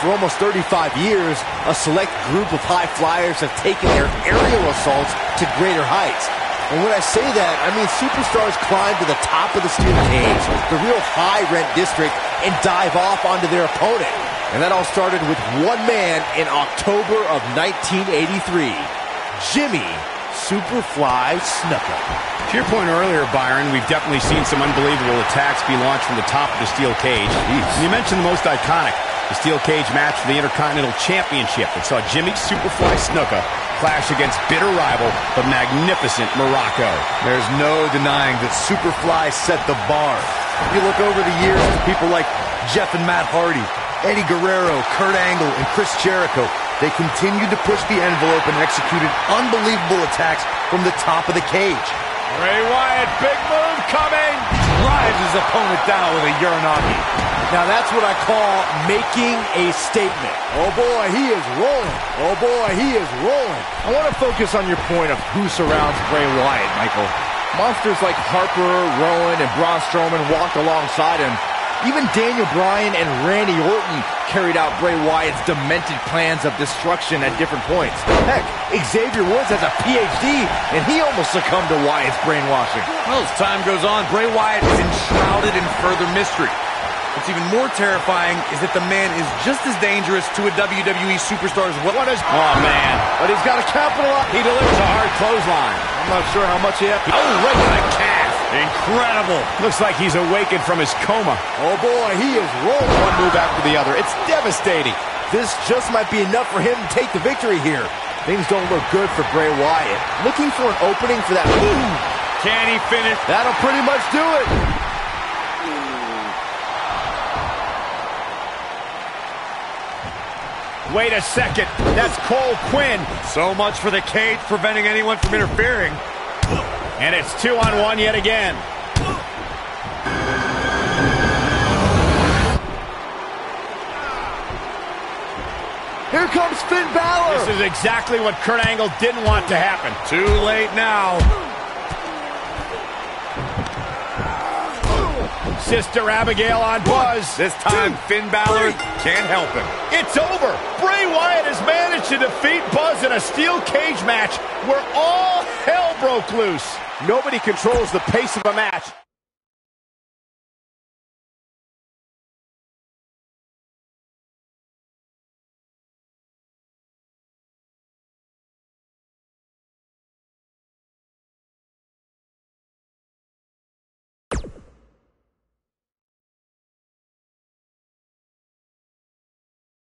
For almost 35 years, a select group of high flyers have taken their aerial assaults to greater heights. And when I say that, I mean superstars climb to the top of the steel cage, the real high-rent district, and dive off onto their opponent. And that all started with one man in October of 1983, Jimmy Superfly Snuka. To your point earlier, Byron, we've definitely seen some unbelievable attacks be launched from the top of the steel cage. And you mentioned the most iconic, the steel cage match for the Intercontinental Championship that saw Jimmy Superfly Snuka clash against bitter rival, but magnificent Morocco. There's no denying that Superfly set the bar. If you look over the years to people like Jeff and Matt Hardy, Eddie Guerrero, Kurt Angle, and Chris Jericho, they continued to push the envelope and executed unbelievable attacks from the top of the cage. Bray Wyatt, big move coming. Drives his opponent down with a Uranagi. Now that's what I call making a statement. Oh boy, he is rolling. Oh boy, he is rolling. I want to focus on your point of who surrounds Bray Wyatt, Michael. Monsters like Harper, Rowan, and Braun Strowman walked alongside him. Even Daniel Bryan and Randy Orton carried out Bray Wyatt's demented plans of destruction at different points. Heck, Xavier Woods has a PhD, and he almost succumbed to Wyatt's brainwashing. Well, as time goes on, Bray Wyatt is enshrouded in further mystery. What's even more terrifying is that the man is just as dangerous to a WWE superstar as what is... Oh, man. But he's got a capital. He delivers a hard clothesline. I'm not sure how much he has. Oh, right to the calf. Incredible. Looks like he's awakened from his coma. Oh, boy, he is rolling. One move after the other. It's devastating. This just might be enough for him to take the victory here. Things don't look good for Bray Wyatt. Looking for an opening for that move. Can he finish? That'll pretty much do it. Wait a second. That's Cole Quinn. So much for the cage preventing anyone from interfering. And it's 2-on-1 yet again. Here comes Finn Balor. This is exactly what Kurt Angle didn't want to happen. Too late now. Sister Abigail on Buzz. This time, Finn Balor can't help him. It's over. Bray Wyatt has managed to defeat Buzz in a steel cage match where all hell broke loose. Nobody controls the pace of a match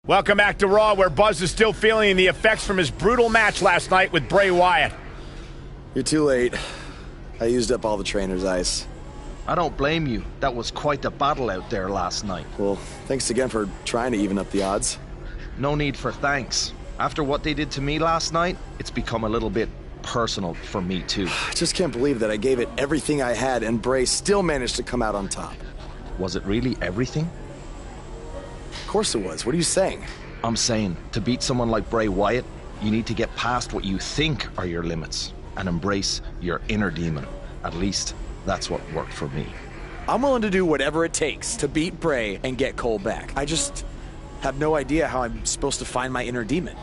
Welcome back to Raw, where Buzz is still feeling the effects from his brutal match last night with Bray Wyatt. You're too late. I used up all the trainer's ice. I don't blame you. That was quite a battle out there last night. Well, thanks again for trying to even up the odds. No need for thanks. After what they did to me last night, it's become a little bit personal for me too. I just can't believe that I gave it everything I had and Bray still managed to come out on top. Was it really everything? Of course it was. What are you saying? I'm saying, to beat someone like Bray Wyatt, you need to get past what you think are your limits and embrace your inner demon. At least, that's what worked for me. I'm willing to do whatever it takes to beat Bray and get Cole back. I just have no idea how I'm supposed to find my inner demon.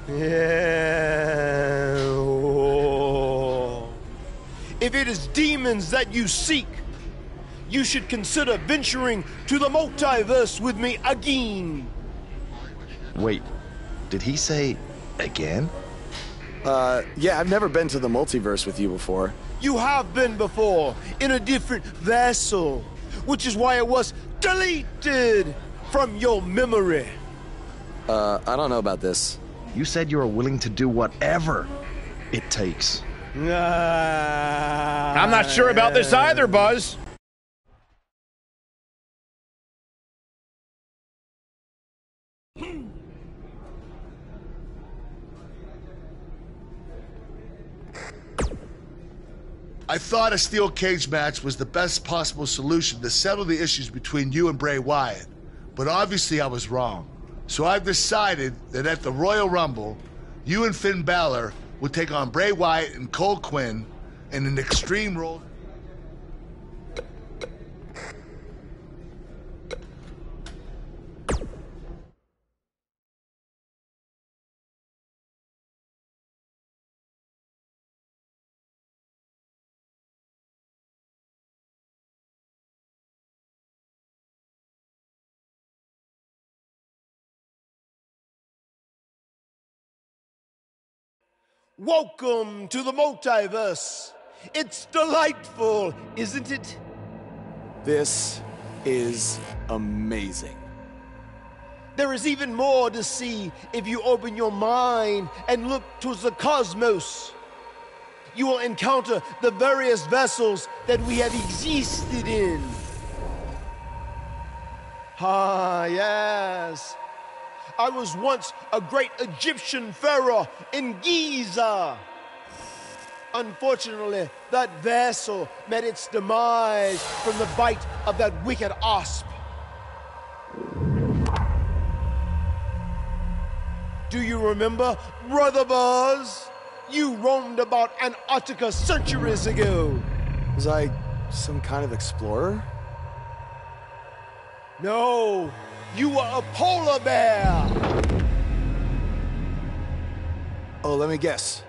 Yeah. Oh. If it is demons that you seek, you should consider venturing to the multiverse with me again. Wait, did he say again? Yeah, I've never been to the multiverse with you before. You have been before, in a different vessel, which is why it was deleted from your memory. I don't know about this. You said you were willing to do whatever it takes. I'm not sure about this either, Buzz. I thought a steel cage match was the best possible solution to settle the issues between you and Bray Wyatt, but obviously I was wrong. So I've decided that at the Royal Rumble, you and Finn Balor will take on Bray Wyatt and Cole Quinn in an Extreme Role. Welcome to the multiverse. It's delightful, isn't it? This is amazing. There is even more to see if you open your mind and look towards the cosmos. You will encounter the various vessels that we have existed in. Ah, yes. I was once a great Egyptian pharaoh in Giza. Unfortunately, that vessel met its demise from the bite of that wicked asp. Do you remember, Brother Buzz? You roamed about Antarctica centuries ago. Was I some kind of explorer? No, you were a polar bear. Oh, let me guess.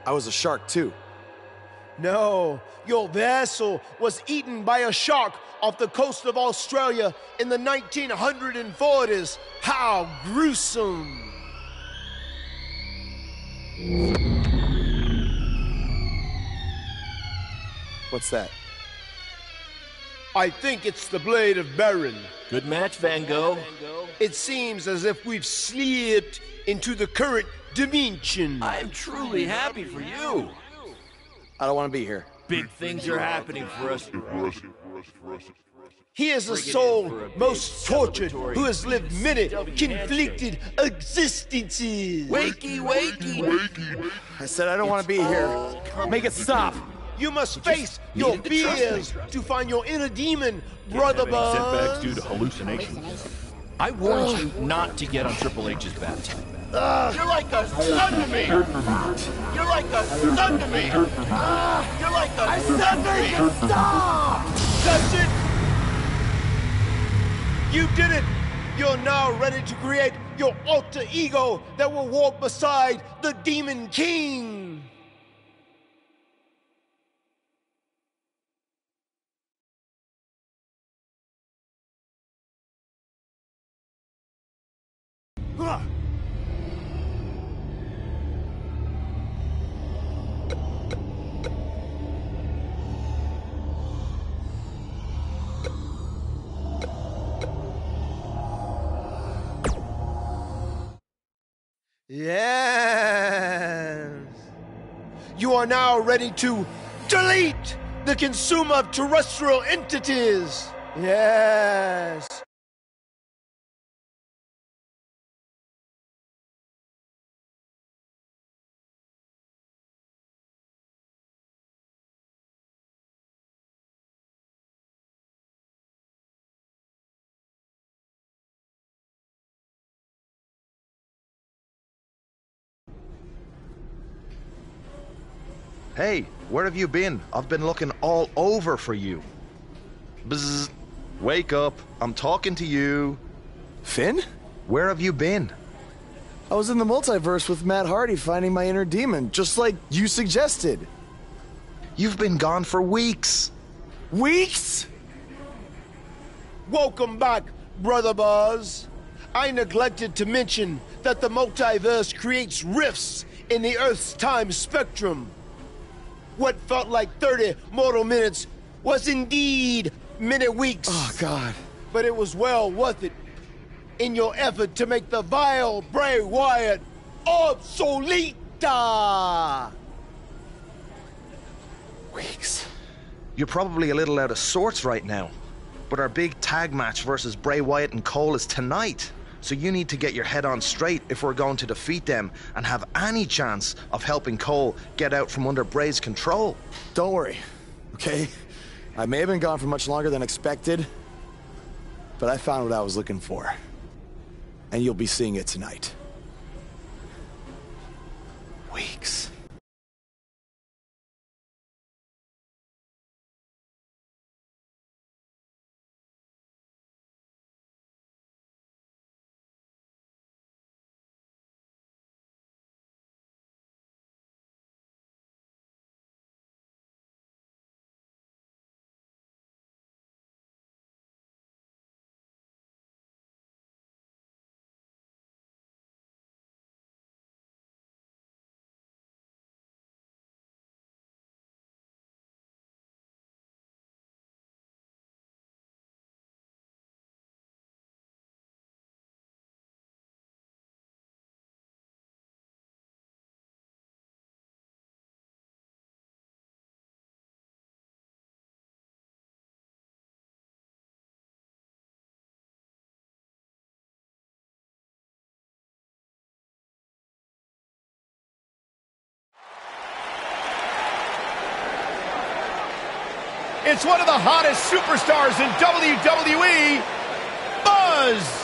I was a shark too. No, your vessel was eaten by a shark off the coast of Australia in the 1940s. How gruesome. What's that? I think it's the blade of Baron. Good match, Van Gogh. It seems as if we've slipped into the current dimension. I'm truly happy for you. I don't want to be here. Big things are happening for us. He is a soul most tortured who has lived many conflicted existences. Wakey, wakey. I said I don't want to be here. Make it stop. You must face your fears to find your inner demon, Brother Buzz. Setbacks due to hallucinations. I warned you not to get on Triple H's bad time. You're like a son to me! You're like a son to me! You're like a son to me! Stop! That's it! You did it! You're now ready to create your alter ego that will walk beside the Demon King! Yes. You are now ready to delete the consumer of terrestrial entities. Yes. Hey, where have you been? I've been looking all over for you. Bzzz. Wake up. I'm talking to you. Finn? Where have you been? I was in the multiverse with Matt Hardy finding my inner demon, just like you suggested. You've been gone for weeks. Weeks? Welcome back, Brother Buzz. I neglected to mention that the multiverse creates rifts in the Earth's time spectrum. What felt like 30 mortal minutes was indeed many weeks. Oh, God. But it was well worth it in your effort to make the vile Bray Wyatt obsolete. Weeks. You're probably a little out of sorts right now, but our big tag match versus Bray Wyatt and Cole is tonight. So you need to get your head on straight if we're going to defeat them and have any chance of helping Cole get out from under Bray's control. Don't worry, okay? I may have been gone for much longer than expected, but I found what I was looking for. And you'll be seeing it tonight. Weeks. It's one of the hottest superstars in WWE, Buzz.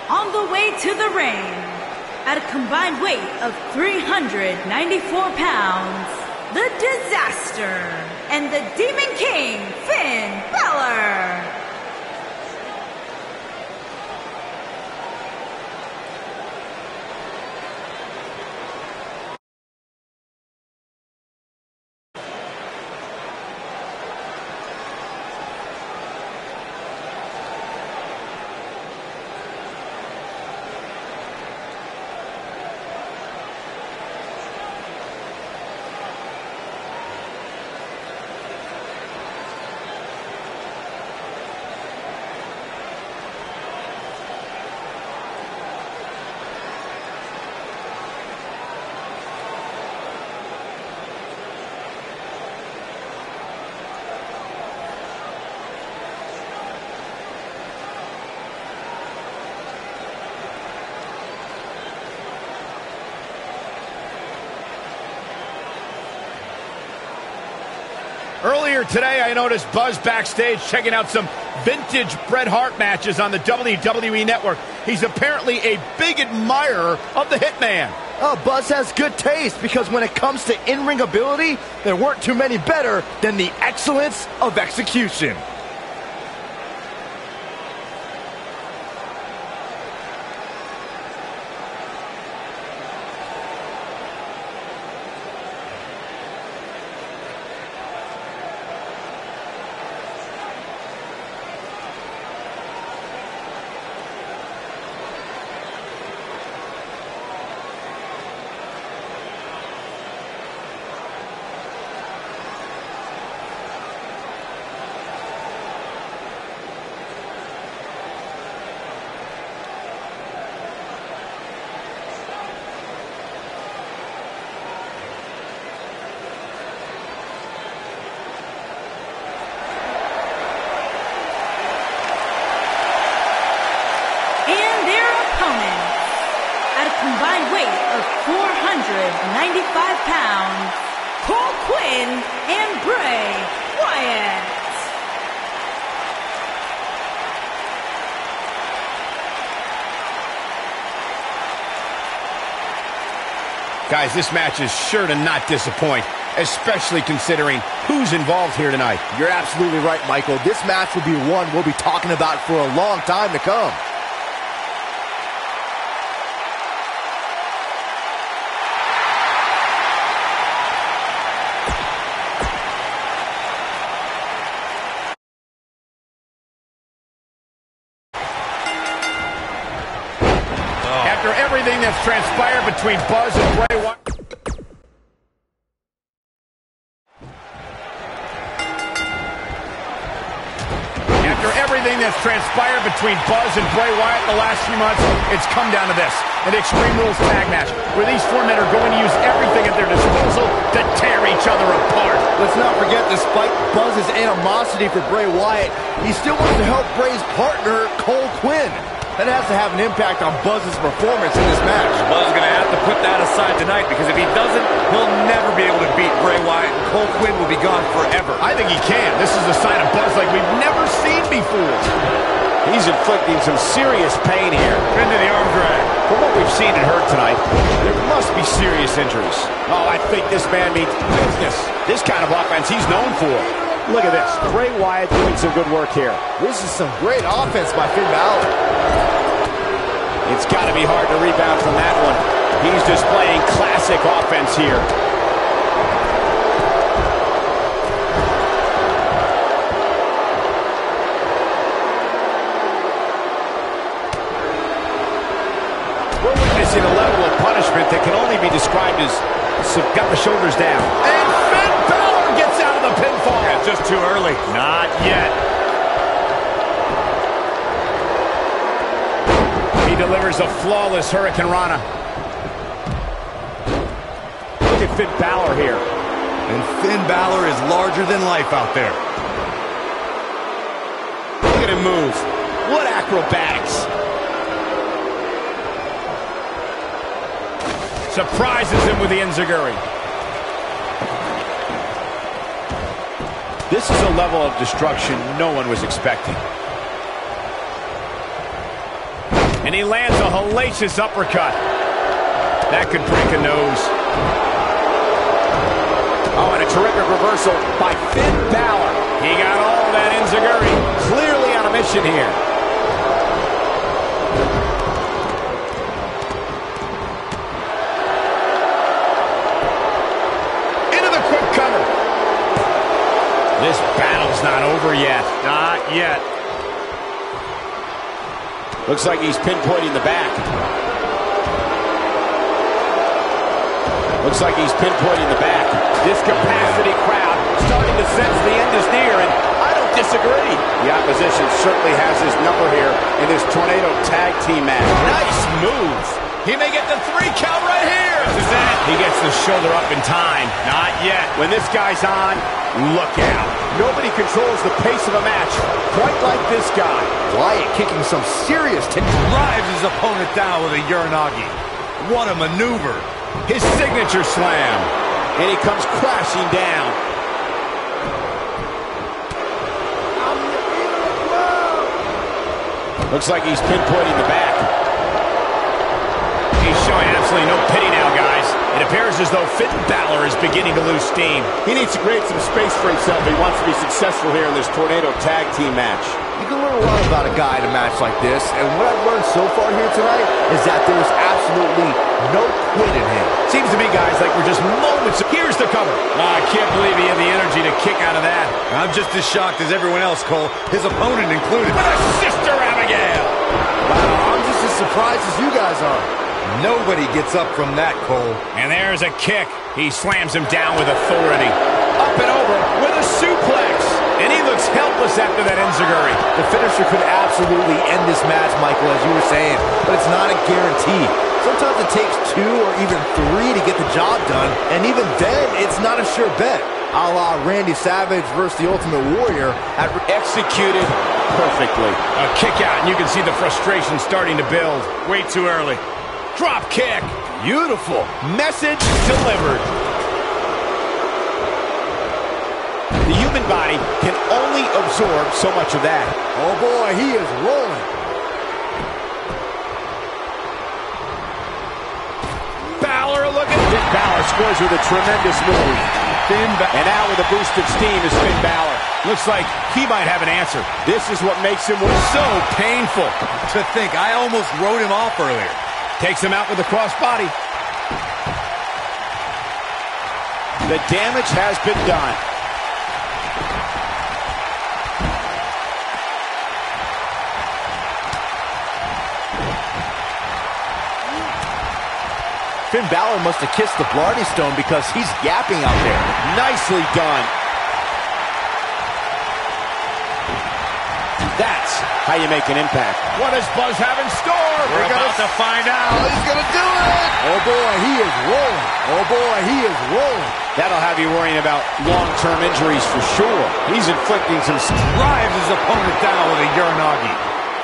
On the way to the ring, at a combined weight of 394 pounds, the Disaster and the Demon King, Finn Balor. Earlier today, I noticed Buzz backstage checking out some vintage Bret Hart matches on the WWE Network. He's apparently a big admirer of the Hitman. Oh, Buzz has good taste because when it comes to in-ring ability, there weren't too many better than the excellence of execution. Combined weight of 495 pounds, Cole Quinn and Bray Wyatt. Guys, this match is sure to not disappoint, especially considering who's involved here tonight. You're absolutely right, Michael. This match will be one we'll be talking about for a long time to come. After everything that's transpired between Buzz and Bray Wyatt. After everything that's transpired between Buzz and Bray Wyatt in the last few months, it's come down to this, an Extreme Rules tag match, where these four men are going to use everything at their disposal to tear each other apart. Let's not forget, despite Buzz's animosity for Bray Wyatt, he still wants to help Bray's partner, Cole Quinn. That has to have an impact on Buzz's performance in this match. Buzz is going to have to put that aside tonight, because if he doesn't, he'll never be able to beat Bray Wyatt, and Cole Quinn will be gone forever. I think he can. This is a sign of Buzz like we've never seen before. He's inflicting some serious pain here. Into the arm drag. From what we've seen and heard tonight, there must be serious injuries. Oh, I think this man means business. This kind of offense he's known for. Look at this. Bray Wyatt doing some good work here. This is some great offense by Finn Balor. It's got to be hard to rebound from that one. He's displaying classic offense here. We're witnessing a level of punishment that can only be described as got the shoulders down. And Finn Balor gets out of the pinfall. Yeah, just too early. Not yet. He delivers a flawless Hurricane Rana. Look at Finn Balor here. And Finn Balor is larger than life out there. Look at him move. What acrobatics. Surprises him with the enziguri. This is a level of destruction no one was expecting. And he lands a hellacious uppercut. That could break a nose. Oh, and a terrific reversal by Finn Balor. He got all that enziguri. Clearly on a mission here. Into the quick cover. This battle's not over yet. Not yet. Looks like he's pinpointing the back. Looks like he's pinpointing the back. This capacity crowd starting to sense the end is near, and I don't disagree. The opposition certainly has his number here in this Tornado Tag Team match. Nice move. He may get the 3 count right here. This is it. He gets the shoulder up in time. Not yet. When this guy's on, look out. Nobody controls the pace of a match quite like this guy. Wyatt kicking some serious drives his opponent down with a Uranagi. What a maneuver. His signature slam. And he comes crashing down. Looks like he's pinpointing the back. He's showing absolutely no pity now, guys. It appears as though Finn Balor is beginning to lose steam. He needs to create some space for himself if he wants to be successful here in this Tornado Tag Team match. You can learn a lot about a guy in a match like this, and what I've learned so far here tonight is that there is absolutely no quit in him. Seems to me, guys, like we're just moments. Here's the cover. I can't believe he had the energy to kick out of that. I'm just as shocked as everyone else, Cole, his opponent included. With a Sister Abigail. Wow, I'm just as surprised as you guys are. Nobody gets up from that, Cole. And there's a kick. He slams him down with authority. Up and over with a suplex. And he looks helpless after that enziguri. The finisher could absolutely end this match, Michael, as you were saying, but it's not a guarantee. Sometimes it takes 2 or even 3 to get the job done, and even then, it's not a sure bet. A la Randy Savage versus the Ultimate Warrior. Executed perfectly. A kick out, and you can see the frustration starting to build. Way too early. Drop kick. Beautiful. Message delivered. The human body can only absorb so much of that. Oh boy, he is rolling. Balor looking. Finn Balor scores with a tremendous move. And now with a boost of steam is Finn Balor. Looks like he might have an answer. This is what makes him so painful. To think, I almost wrote him off earlier. Takes him out with a crossbody. The damage has been done. Finn Balor must have kissed the Blarney Stone because he's yapping out there. Nicely done. That's how you make an impact. What does Buzz have in store? We're about to find out. He's going to do it. Oh, boy, he is rolling. Oh, boy, he is rolling. That'll have you worrying about long-term injuries for sure. He's inflicting some... Drives his opponent down with a Uranagi.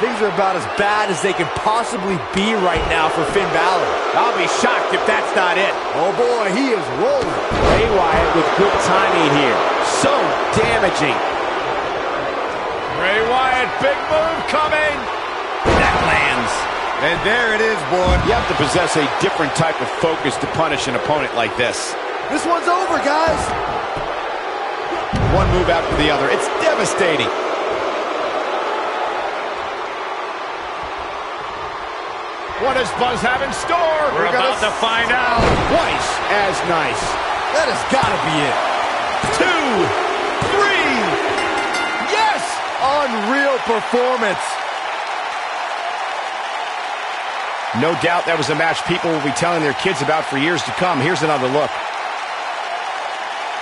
Things are about as bad as they can possibly be right now for Finn Balor. I'll be shocked if that's not it. Oh, boy, he is rolling. Bray Wyatt with good timing here. So damaging. Bray Wyatt, big move coming. That lands. And there it is, boy. You have to possess a different type of focus to punish an opponent like this. This one's over, guys. One move after the other. It's devastating. What does Buzz have in store? We're about to find out. Twice as nice. That has got to be it. 2, 3. Yes! Unreal performance. No doubt that was a match people will be telling their kids about for years to come. Here's another look.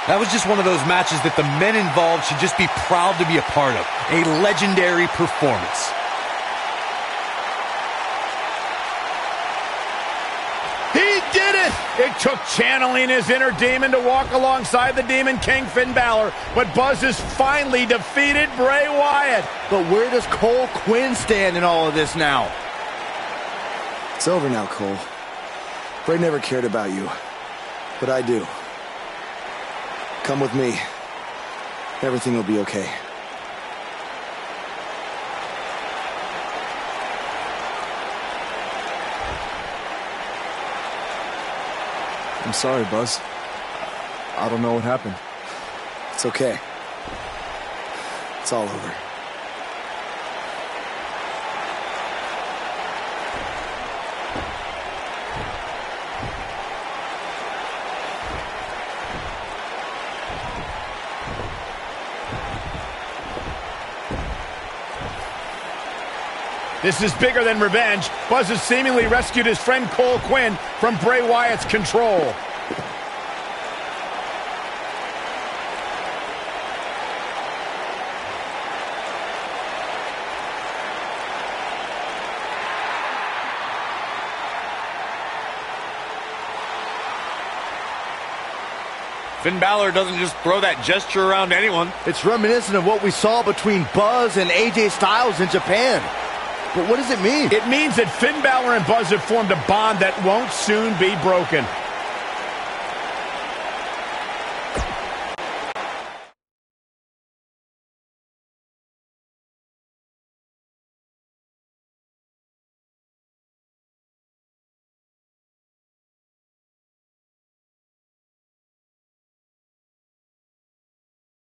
That was just one of those matches that the men involved should just be proud to be a part of. A legendary performance. He did it! It took channeling his inner demon to walk alongside the Demon King Finn Balor, but Buzz has finally defeated Bray Wyatt. But where does Cole Quinn stand in all of this now? It's over now, Cole. Bray never cared about you, but I do. Come with me. Everything will be okay. I'm sorry, Buzz. I don't know what happened. It's okay. It's all over. This is bigger than revenge. Buzz has seemingly rescued his friend Cole Quinn from Bray Wyatt's control. Finn Balor doesn't just throw that gesture around anyone. It's reminiscent of what we saw between Buzz and AJ Styles in Japan. But what does it mean? It means that Finn Balor and Buzz have formed a bond that won't soon be broken.